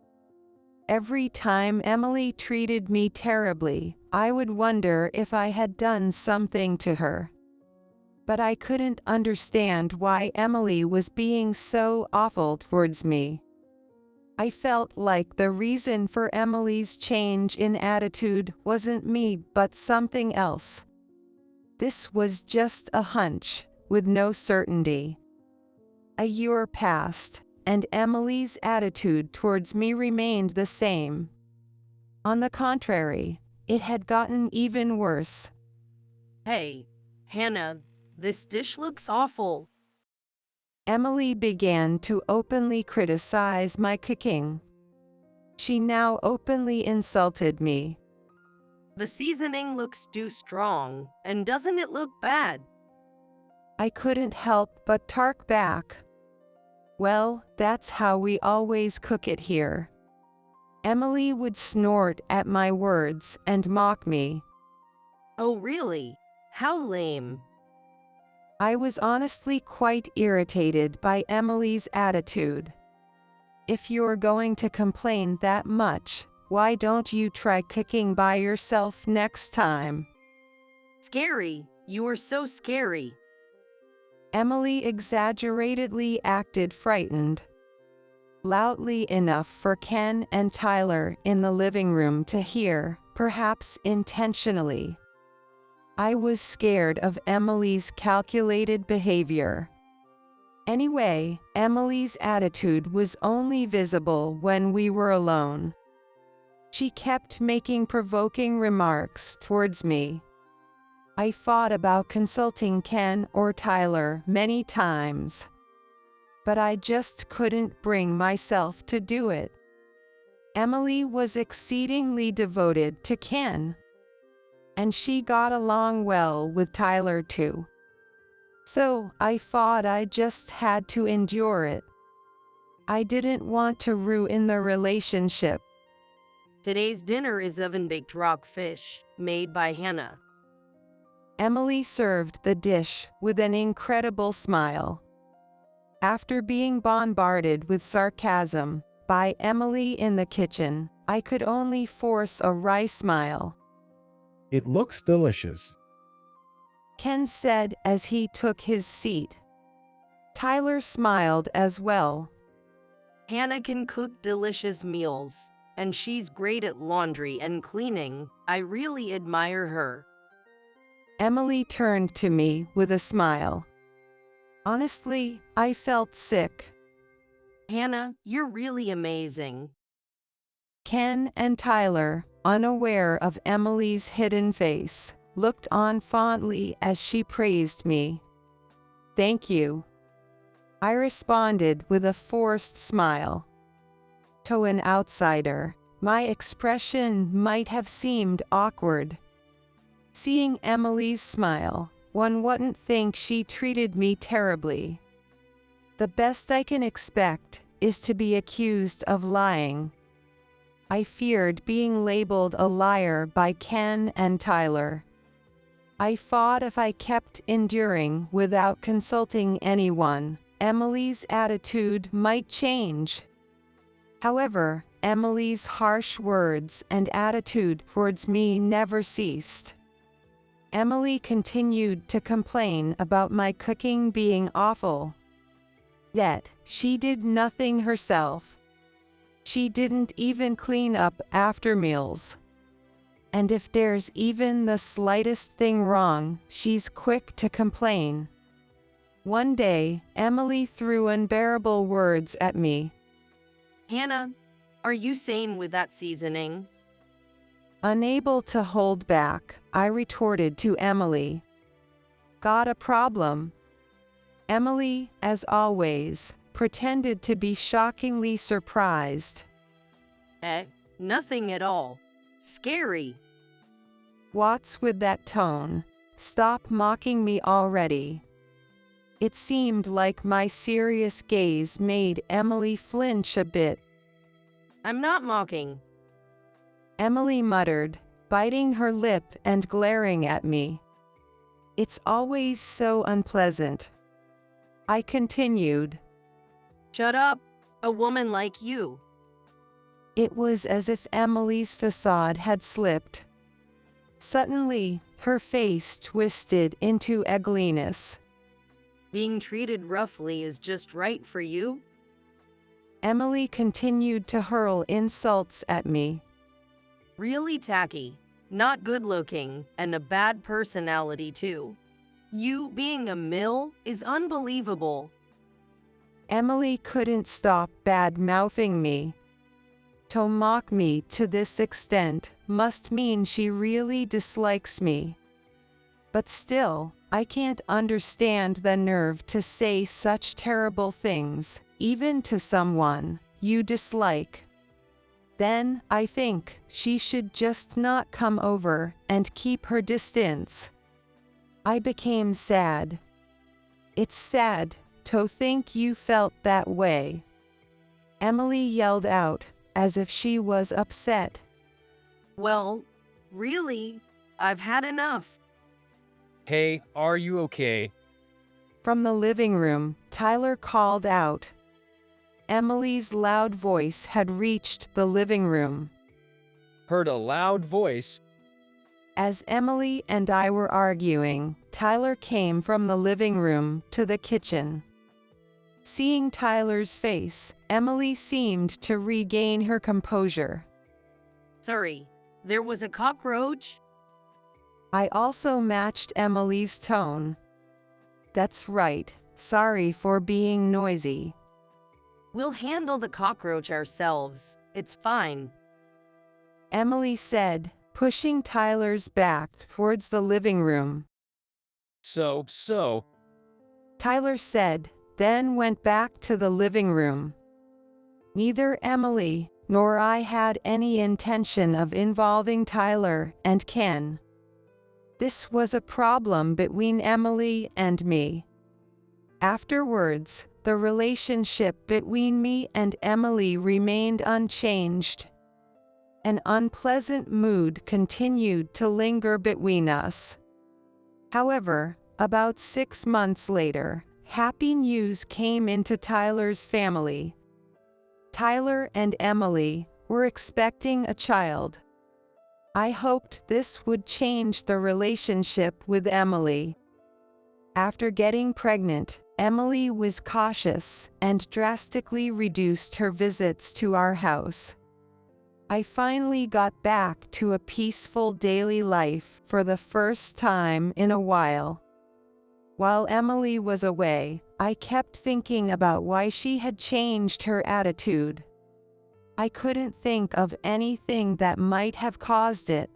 Every time Emily treated me terribly, I would wonder if I had done something to her. But I couldn't understand why Emily was being so awful towards me. I felt like the reason for Emily's change in attitude wasn't me but something else. This was just a hunch, with no certainty. A year passed, and Emily's attitude towards me remained the same. On the contrary, it had gotten even worse. Hey, Hannah, this dish looks awful. Emily began to openly criticize my cooking. She now openly insulted me. The seasoning looks too strong, and doesn't it look bad? I couldn't help but talk back. "Well, that's how we always cook it here." Emily would snort at my words and mock me. Oh really? How lame. I was honestly quite irritated by Emily's attitude. If you're going to complain that much, why don't you try cooking by yourself next time? Scary, you are so scary. Emily exaggeratedly acted frightened. Loudly enough for Ken and Tyler in the living room to hear, perhaps intentionally. I was scared of Emily's calculated behavior. Anyway, Emily's attitude was only visible when we were alone. She kept making provoking remarks towards me. I thought about consulting Ken or Tyler many times, but I just couldn't bring myself to do it. Emily was exceedingly devoted to Ken, and she got along well with Tyler too. So I thought I just had to endure it. I didn't want to ruin the relationship. Today's dinner is oven-baked rockfish, made by Hannah. Emily served the dish with an incredible smile. After being bombarded with sarcasm by Emily in the kitchen, I could only force a wry smile. It looks delicious. Ken said as he took his seat. Tyler smiled as well. Hannah can cook delicious meals, and she's great at laundry and cleaning. I really admire her. Emily turned to me with a smile. Honestly, I felt sick. Hannah, you're really amazing. Ken and Tyler, unaware of Emily's hidden face, looked on fondly as she praised me. Thank you. I responded with a forced smile. To an outsider, my expression might have seemed awkward. Seeing Emily's smile, one wouldn't think she treated me terribly. The best I can expect is to be accused of lying. I feared being labeled a liar by Ken and Tyler. I thought if I kept enduring without consulting anyone, Emily's attitude might change. However, Emily's harsh words and attitude towards me never ceased. Emily continued to complain about my cooking being awful. Yet, she did nothing herself. She didn't even clean up after meals. And if there's even the slightest thing wrong, she's quick to complain. One day, Emily threw unbearable words at me. Hannah, are you sane with that seasoning? Unable to hold back, I retorted to Emily. Got a problem? Emily, as always, pretended to be shockingly surprised. Nothing at all. Scary. What's with that tone? Stop mocking me already. It seemed like my serious gaze made Emily flinch a bit. I'm not mocking. Emily muttered, biting her lip and glaring at me. It's always so unpleasant. I continued. Shut up, a woman like you. It was as if Emily's facade had slipped. Suddenly, her face twisted into ugliness. Being treated roughly is just right for you? Emily continued to hurl insults at me. Really tacky, not good looking, and a bad personality too. You being a mill is unbelievable. Emily couldn't stop bad-mouthing me. To mock me to this extent must mean she really dislikes me. But still, I can't understand the nerve to say such terrible things, even to someone you dislike. Then, I think, she should just not come over and keep her distance. I became sad. It's sad to think you felt that way. Emily yelled out, as if she was upset. Well, really, I've had enough. Hey, are you okay? From the living room, Tyler called out. Emily's loud voice had reached the living room. Heard a loud voice. As Emily and I were arguing, Tyler came from the living room to the kitchen. Seeing Tyler's face, Emily seemed to regain her composure. Sorry, there was a cockroach? I also matched Emily's tone. That's right, sorry for being noisy. We'll handle the cockroach ourselves. It's fine. Emily said, pushing Tyler's back towards the living room. So, Tyler said, then went back to the living room. Neither Emily nor I had any intention of involving Tyler and Ken. This was a problem between Emily and me. Afterwards, the relationship between me and Emily remained unchanged. An unpleasant mood continued to linger between us. However, about 6 months later, happy news came into Tyler's family. Tyler and Emily were expecting a child. I hoped this would change the relationship with Emily. After getting pregnant, Emily was cautious and drastically reduced her visits to our house. I finally got back to a peaceful daily life for the first time in a while. While Emily was away, I kept thinking about why she had changed her attitude. I couldn't think of anything that might have caused it.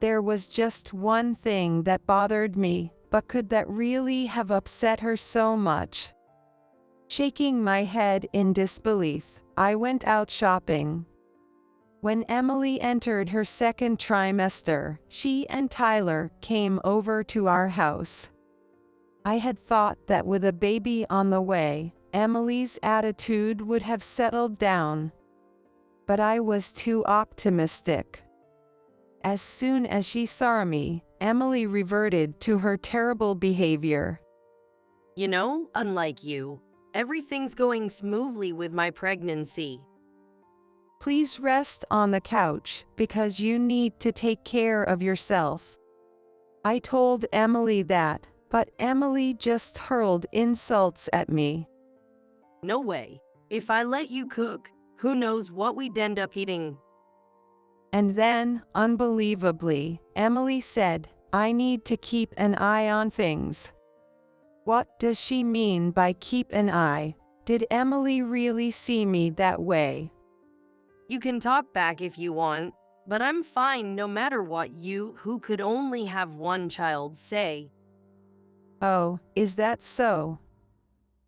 There was just one thing that bothered me, but could that really have upset her so much? Shaking my head in disbelief, I went out shopping. When Emily entered her second trimester, she and Tyler came over to our house. I had thought that with a baby on the way, Emily's attitude would have settled down. But I was too optimistic. As soon as she saw me, Emily reverted to her terrible behavior. You know, unlike you, everything's going smoothly with my pregnancy. Please rest on the couch because you need to take care of yourself. I told Emily that, but Emily just hurled insults at me. No way. If I let you cook, who knows what we'd end up eating? And then, unbelievably, Emily said, I need to keep an eye on things. What does she mean by keep an eye? Did Emily really see me that way? You can talk back if you want, but I'm fine no matter what you, who could only have one child, say. Oh, is that so?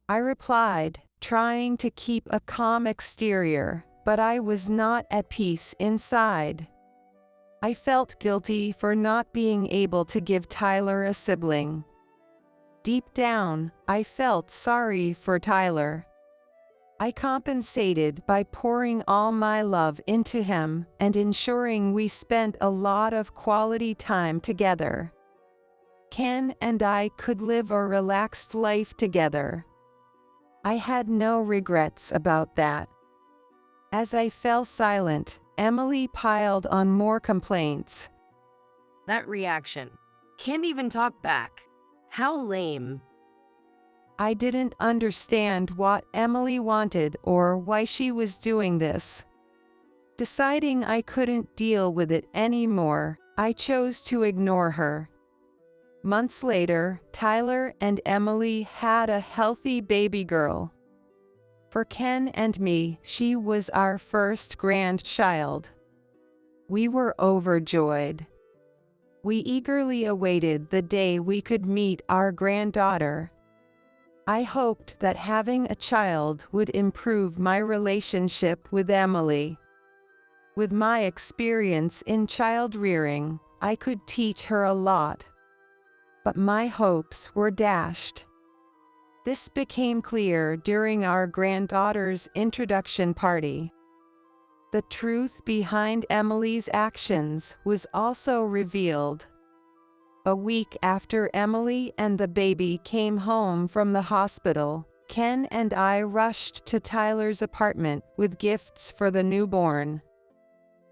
I replied, trying to keep a calm exterior, but I was not at peace inside. I felt guilty for not being able to give Tyler a sibling. Deep down, I felt sorry for Tyler. I compensated by pouring all my love into him and ensuring we spent a lot of quality time together. Ken and I could live a relaxed life together. I had no regrets about that. As I fell silent, Emily piled on more complaints. That reaction. Can't even talk back. How lame. I didn't understand what Emily wanted or why she was doing this. Deciding I couldn't deal with it anymore, I chose to ignore her. Months later, Tyler and Emily had a healthy baby girl. For Ken and me, she was our first grandchild. We were overjoyed. We eagerly awaited the day we could meet our granddaughter. I hoped that having a child would improve my relationship with Emily. With my experience in child rearing, I could teach her a lot. But my hopes were dashed. This became clear during our granddaughter's introduction party. The truth behind Emily's actions was also revealed. A week after Emily and the baby came home from the hospital, Ken and I rushed to Tyler's apartment with gifts for the newborn.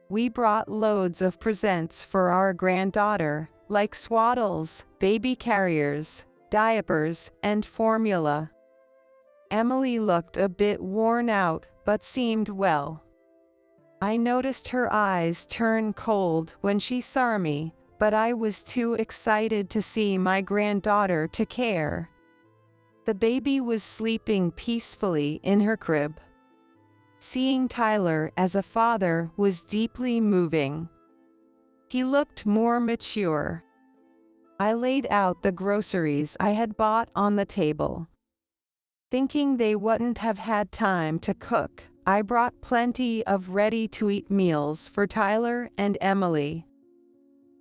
We brought loads of presents for our granddaughter, like swaddles, baby carriers, diapers, and formula. Emily looked a bit worn out, but seemed well. I noticed her eyes turn cold when she saw me, but I was too excited to see my granddaughter to care. The baby was sleeping peacefully in her crib. Seeing Tyler as a father was deeply moving. He looked more mature. I laid out the groceries I had bought on the table. Thinking they wouldn't have had time to cook, I brought plenty of ready-to-eat meals for Tyler and Emily.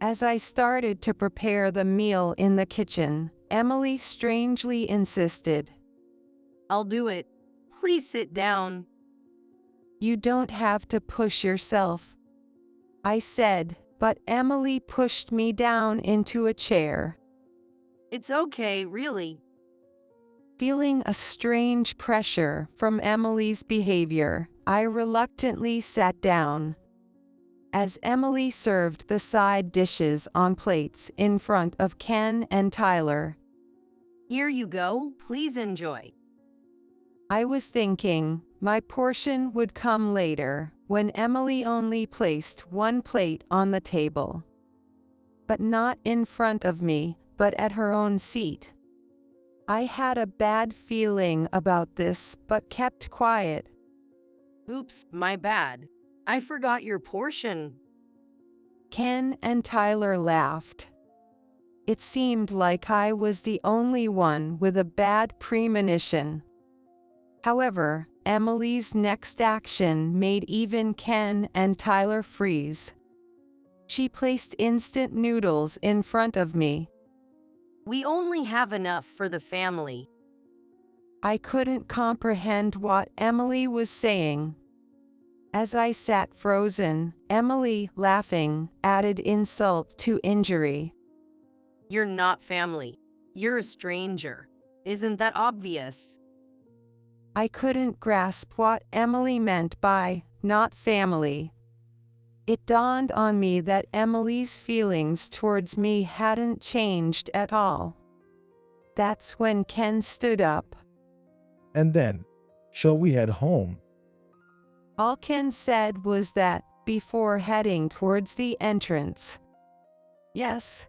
As I started to prepare the meal in the kitchen, Emily strangely insisted. I'll do it. Please sit down. You don't have to push yourself, I said, but Emily pushed me down into a chair. It's okay, really. Feeling a strange pressure from Emily's behavior, I reluctantly sat down. As Emily served the side dishes on plates in front of Ken and Tyler. Here you go, please enjoy. I was thinking my portion would come later, when Emily only placed one plate on the table. But not in front of me, but at her own seat. I had a bad feeling about this, but kept quiet. Oops, my bad. I forgot your portion. Ken and Tyler laughed. It seemed like I was the only one with a bad premonition. However, Emily's next action made even Ken and Tyler freeze. She placed instant noodles in front of me. We only have enough for the family. I couldn't comprehend what Emily was saying. As I sat frozen, Emily, laughing, added insult to injury. You're not family. You're a stranger. Isn't that obvious? I couldn't grasp what Emily meant by not family. It dawned on me that Emily's feelings towards me hadn't changed at all. That's when Ken stood up. And then, shall we head home? All Ken said was that, before heading towards the entrance. Yes.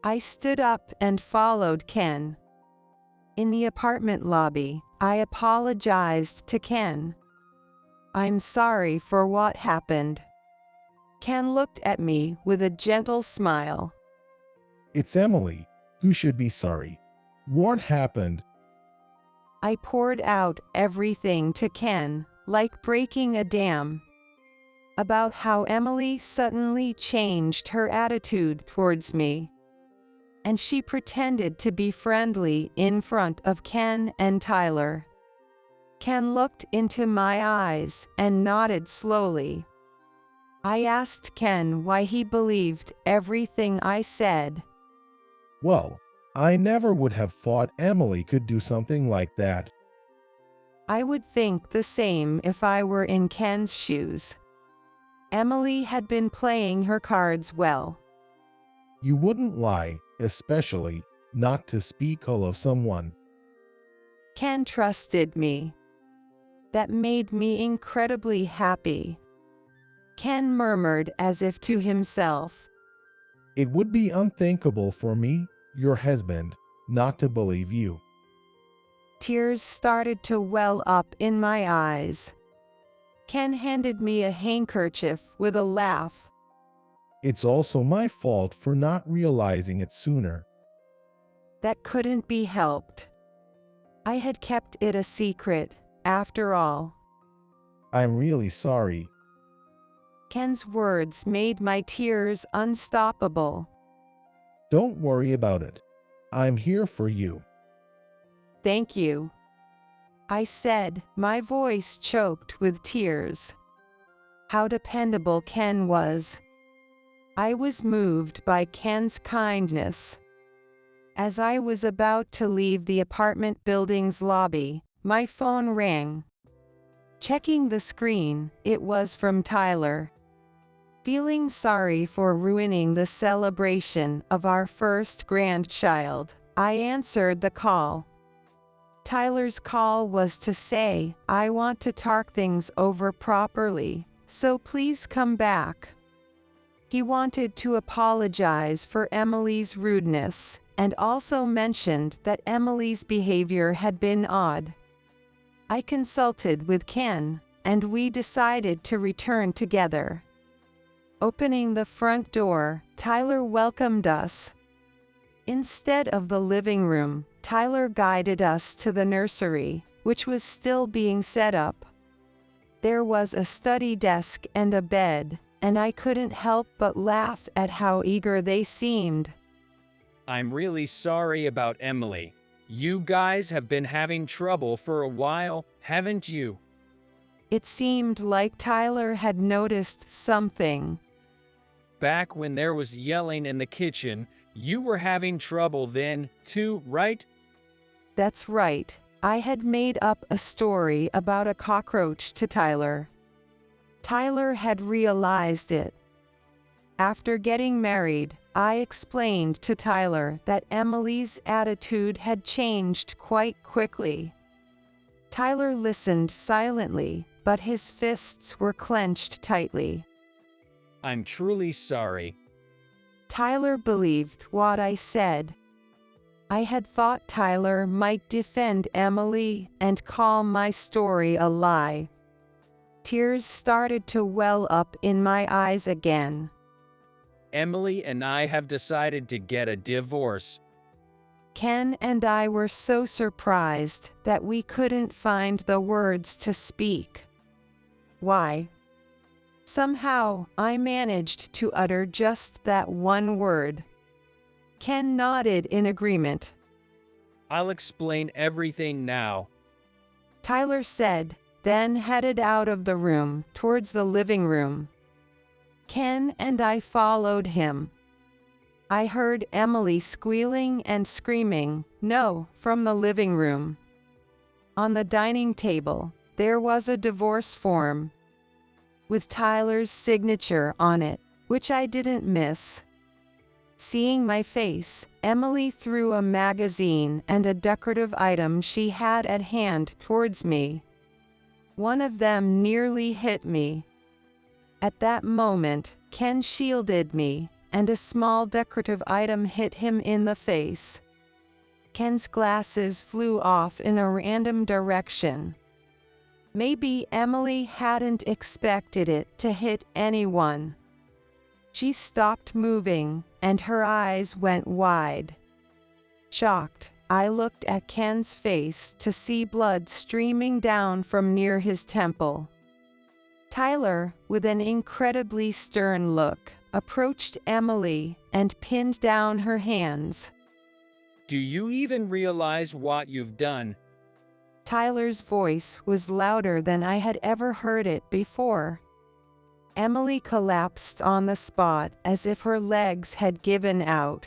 I stood up and followed Ken. In the apartment lobby, I apologized to Ken. I'm sorry for what happened. Ken looked at me with a gentle smile. It's Emily. You should be sorry. What happened? I poured out everything to Ken, like breaking a dam. About how Emily suddenly changed her attitude towards me. And she pretended to be friendly in front of Ken and Tyler. Ken looked into my eyes and nodded slowly. I asked Ken why he believed everything I said. Well, I never would have thought Emily could do something like that. I would think the same if I were in Ken's shoes. Emily had been playing her cards well. You wouldn't lie, especially not to speak ill of someone. Ken trusted me. That made me incredibly happy. Ken murmured as if to himself. It would be unthinkable for me, your husband, not to believe you. Tears started to well up in my eyes. Ken handed me a handkerchief with a laugh. It's also my fault for not realizing it sooner. That couldn't be helped. I had kept it a secret, after all. I'm really sorry. Ken's words made my tears unstoppable. Don't worry about it. I'm here for you. Thank you, I said, my voice choked with tears. How dependable Ken was. I was moved by Ken's kindness. As I was about to leave the apartment building's lobby, my phone rang. Checking the screen, it was from Tyler. Feeling sorry for ruining the celebration of our first grandchild, I answered the call. Tyler's call was to say, I want to talk things over properly, so please come back. He wanted to apologize for Emily's rudeness and also mentioned that Emily's behavior had been odd. I consulted with Ken, and we decided to return together. Opening the front door, Tyler welcomed us. Instead of the living room, Tyler guided us to the nursery, which was still being set up. There was a study desk and a bed, and I couldn't help but laugh at how eager they seemed. I'm really sorry about Emily. You guys have been having trouble for a while, haven't you? It seemed like Tyler had noticed something. Back when there was yelling in the kitchen, you were having trouble then, too, right? That's right. I had made up a story about a cockroach to Tyler. Tyler had realized it. After getting married, I explained to Tyler that Emily's attitude had changed quite quickly. Tyler listened silently, but his fists were clenched tightly. I'm truly sorry. Tyler believed what I said. I had thought Tyler might defend Emily and call my story a lie. Tears started to well up in my eyes again. Emily and I have decided to get a divorce. Ken and I were so surprised that we couldn't find the words to speak. Why? Somehow, I managed to utter just that one word. Ken nodded in agreement. I'll explain everything now. Tyler said, then headed out of the room towards the living room. Ken and I followed him. I heard Emily squealing and screaming, "No," from the living room. On the dining table, there was a divorce form with Tyler's signature on it, which I didn't miss. Seeing my face, Emily threw a magazine and a decorative item she had at hand towards me. One of them nearly hit me. At that moment, Ken shielded me, and a small decorative item hit him in the face. Ken's glasses flew off in a random direction. Maybe Emily hadn't expected it to hit anyone. She stopped moving, and her eyes went wide. Shocked, I looked at Ken's face to see blood streaming down from near his temple. Tyler, with an incredibly stern look, approached Emily and pinned down her hands. Do you even realize what you've done? Tyler's voice was louder than I had ever heard it before. Emily collapsed on the spot as if her legs had given out.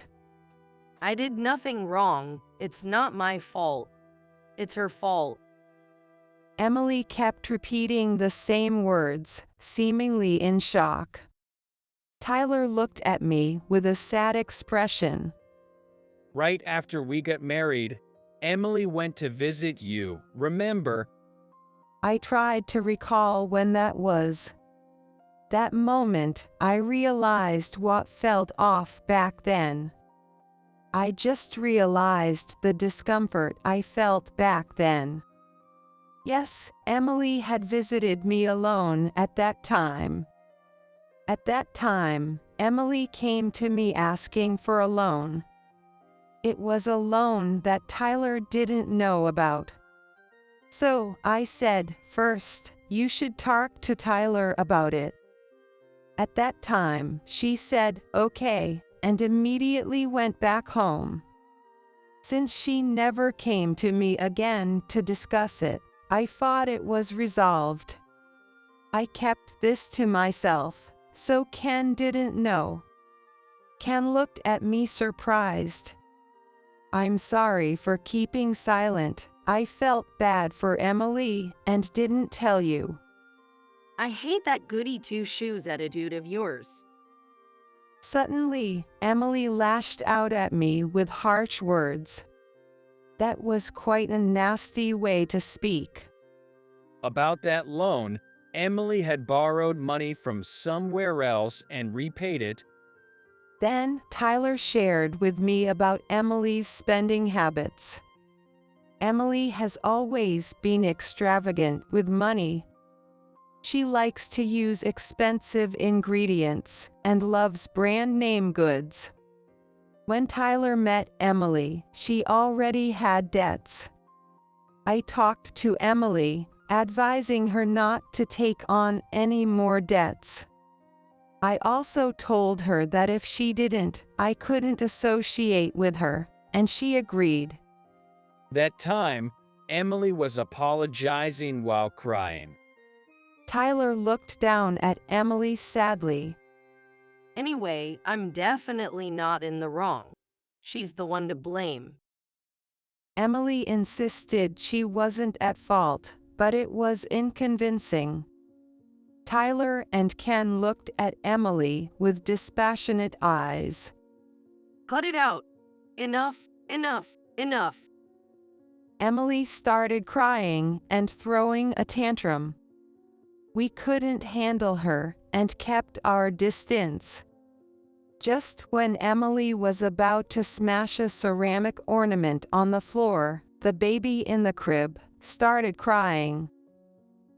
I did nothing wrong. It's not my fault. It's her fault. Emily kept repeating the same words, seemingly in shock. Tyler looked at me with a sad expression. Right after we got married, Emily went to visit you, remember? I tried to recall when that was. That moment, I realized what felt off back then. I just realized the discomfort I felt back then. Yes, Emily had visited me alone at that time. At that time, Emily came to me asking for a loan. It was a loan that Tyler didn't know about. So I said, first, you should talk to Tyler about it. At that time, she said, okay, and immediately went back home. Since she never came to me again to discuss it, I thought it was resolved. I kept this to myself, so Ken didn't know. Ken looked at me surprised. I'm sorry for keeping silent. I felt bad for Emily and didn't tell you. I hate that goody two-shoes attitude of yours. Suddenly, Emily lashed out at me with harsh words. That was quite a nasty way to speak. About that loan, Emily had borrowed money from somewhere else and repaid it. Then Tyler shared with me about Emily's spending habits. Emily has always been extravagant with money. She likes to use expensive ingredients and loves brand name goods. When Tyler met Emily, she already had debts. I talked to Emily, advising her not to take on any more debts. I also told her that if she didn't, I couldn't associate with her, and she agreed. That time, Emily was apologizing while crying. Tyler looked down at Emily sadly. Anyway, I'm definitely not in the wrong. She's the one to blame. Emily insisted she wasn't at fault, but it was unconvincing. Tyler and Ken looked at Emily with dispassionate eyes. Cut it out. Enough, enough, enough. Emily started crying and throwing a tantrum. We couldn't handle her and kept our distance. Just when Emily was about to smash a ceramic ornament on the floor, the baby in the crib started crying.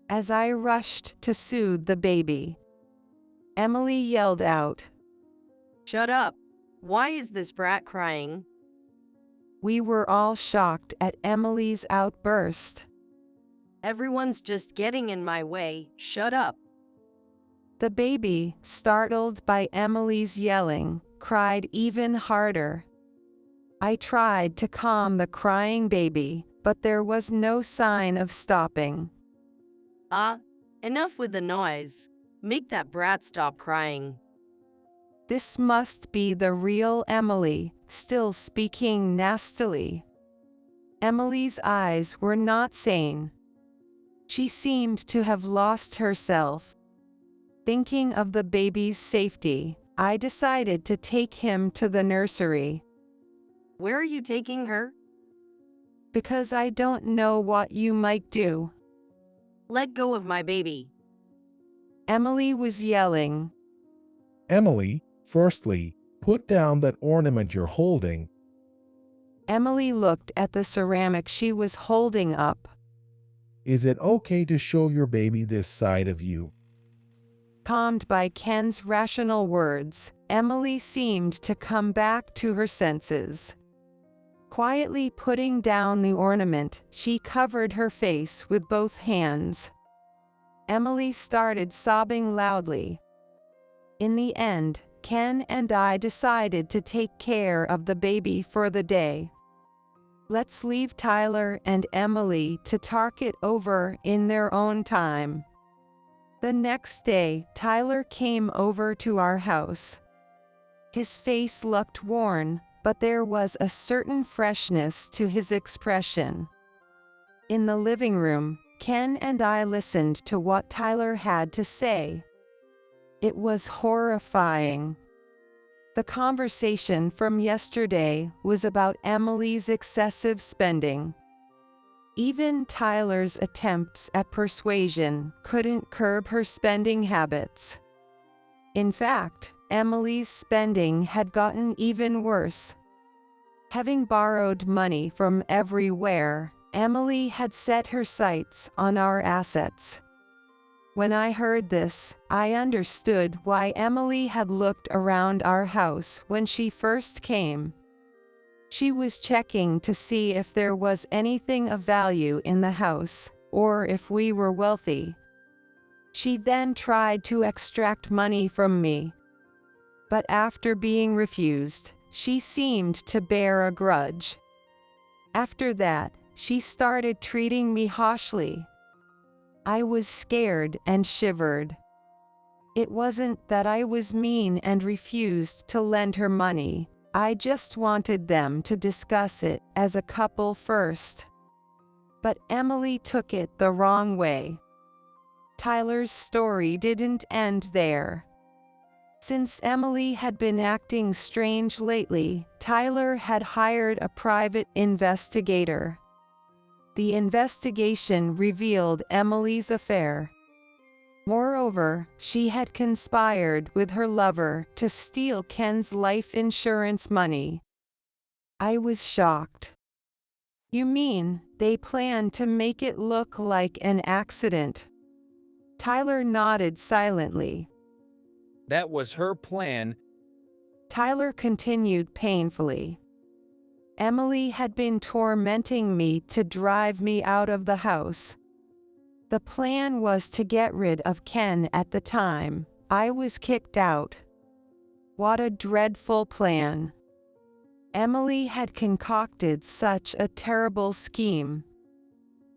As I rushed to soothe the baby, Emily yelled out, "Shut up! Why is this brat crying?" We were all shocked at Emily's outburst. Everyone's just getting in my way. Shut up. The baby, startled by Emily's yelling, cried even harder. I tried to calm the crying baby, but there was no sign of stopping. Enough with the noise. Make that brat stop crying. This must be the real Emily, still speaking nastily. Emily's eyes were not sane. She seemed to have lost herself. Thinking of the baby's safety, I decided to take him to the nursery. Where are you taking her? Because I don't know what you might do. Let go of my baby. Emily was yelling. Emily, firstly, put down that ornament you're holding. Emily looked at the ceramic she was holding up. Is it okay to show your baby this side of you? Calmed by Ken's rational words, Emily seemed to come back to her senses. Quietly putting down the ornament, she covered her face with both hands. Emily started sobbing loudly. In the end, Ken and I decided to take care of the baby for the day. Let's leave Tyler and Emily to talk it over in their own time. The next day, Tyler came over to our house. His face looked worn, but there was a certain freshness to his expression. In the living room, Ken and I listened to what Tyler had to say. It was horrifying. The conversation from yesterday was about Emily's excessive spending. Even Tyler's attempts at persuasion couldn't curb her spending habits. In fact, Emily's spending had gotten even worse. Having borrowed money from everywhere, Emily had set her sights on our assets. When I heard this, I understood why Emily had looked around our house when she first came. She was checking to see if there was anything of value in the house, or if we were wealthy. She then tried to extract money from me. But after being refused, she seemed to bear a grudge. After that, she started treating me harshly. I was scared and shivered. It wasn't that I was mean and refused to lend her money. I just wanted them to discuss it as a couple first. But Emily took it the wrong way. Tyler's story didn't end there. Since Emily had been acting strange lately, Tyler had hired a private investigator. The investigation revealed Emily's affair. Moreover, she had conspired with her lover to steal Ken's life insurance money. I was shocked. You mean, they planned to make it look like an accident? Tyler nodded silently. That was her plan. Tyler continued painfully. Emily had been tormenting me to drive me out of the house. The plan was to get rid of Ken at the time I was kicked out. What a dreadful plan. Emily had concocted such a terrible scheme.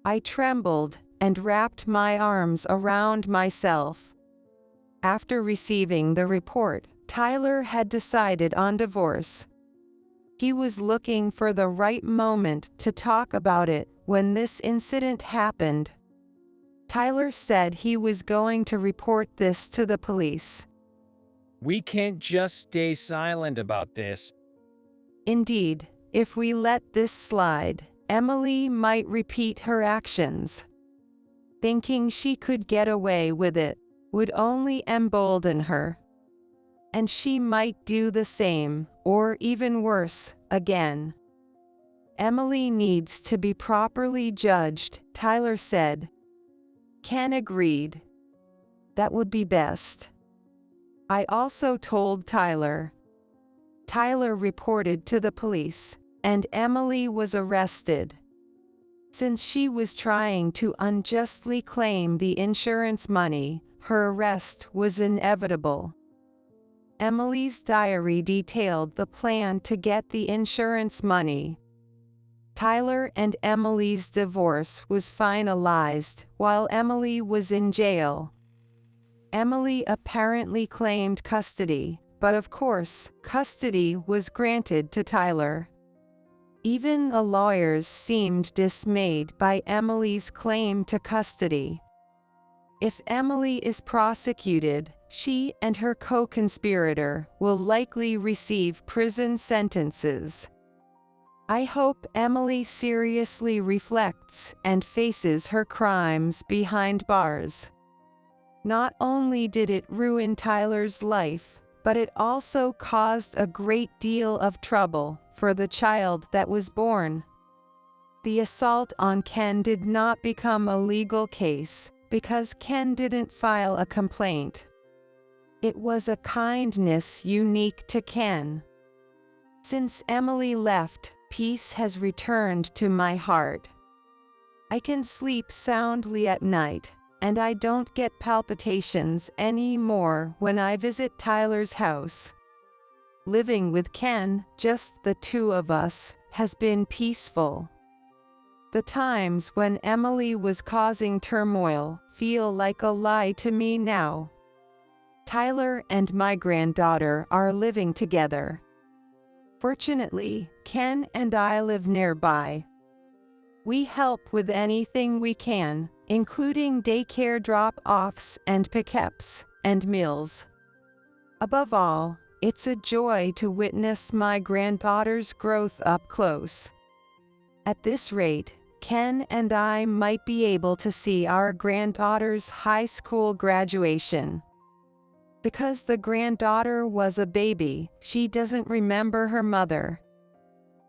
I trembled and wrapped my arms around myself. After receiving the report, Tyler had decided on divorce. He was looking for the right moment to talk about it when this incident happened. Tyler said he was going to report this to the police. We can't just stay silent about this. Indeed, if we let this slide, Emily might repeat her actions. Thinking she could get away with it would only embolden her. And she might do the same, or even worse, again. Emily needs to be properly judged, Tyler said. Ken agreed. That would be best. I also told Tyler. Tyler reported to the police, and Emily was arrested. Since she was trying to unjustly claim the insurance money, her arrest was inevitable. Emily's diary detailed the plan to get the insurance money. Tyler and Emily's divorce was finalized while Emily was in jail. Emily apparently claimed custody, but of course, custody was granted to Tyler. Even the lawyers seemed dismayed by Emily's claim to custody. If Emily is prosecuted, she and her co-conspirator will likely receive prison sentences. I hope Emily seriously reflects and faces her crimes behind bars. Not only did it ruin Tyler's life, but it also caused a great deal of trouble for the child that was born. The assault on Ken did not become a legal case because Ken didn't file a complaint. It was a kindness unique to Ken. Since Emily left, peace has returned to my heart. I can sleep soundly at night, and I don't get palpitations anymore when I visit Tyler's house. Living with Ken, just the two of us, has been peaceful. The times when Emily was causing turmoil feel like a lie to me now. Tyler and my granddaughter are living together. Fortunately, Ken and I live nearby. We help with anything we can, including daycare drop-offs and pickups, and meals. Above all, it's a joy to witness my granddaughter's growth up close. At this rate, Ken and I might be able to see our granddaughter's high school graduation. Because the granddaughter was a baby, she doesn't remember her mother.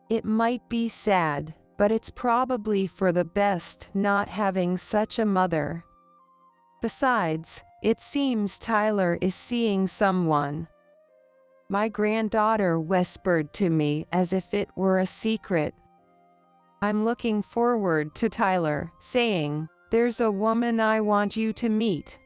It might be sad, but it's probably for the best not having such a mother. Besides, it seems Tyler is seeing someone. My granddaughter whispered to me as if it were a secret. I'm looking forward to Tyler saying, "There's a woman I want you to meet."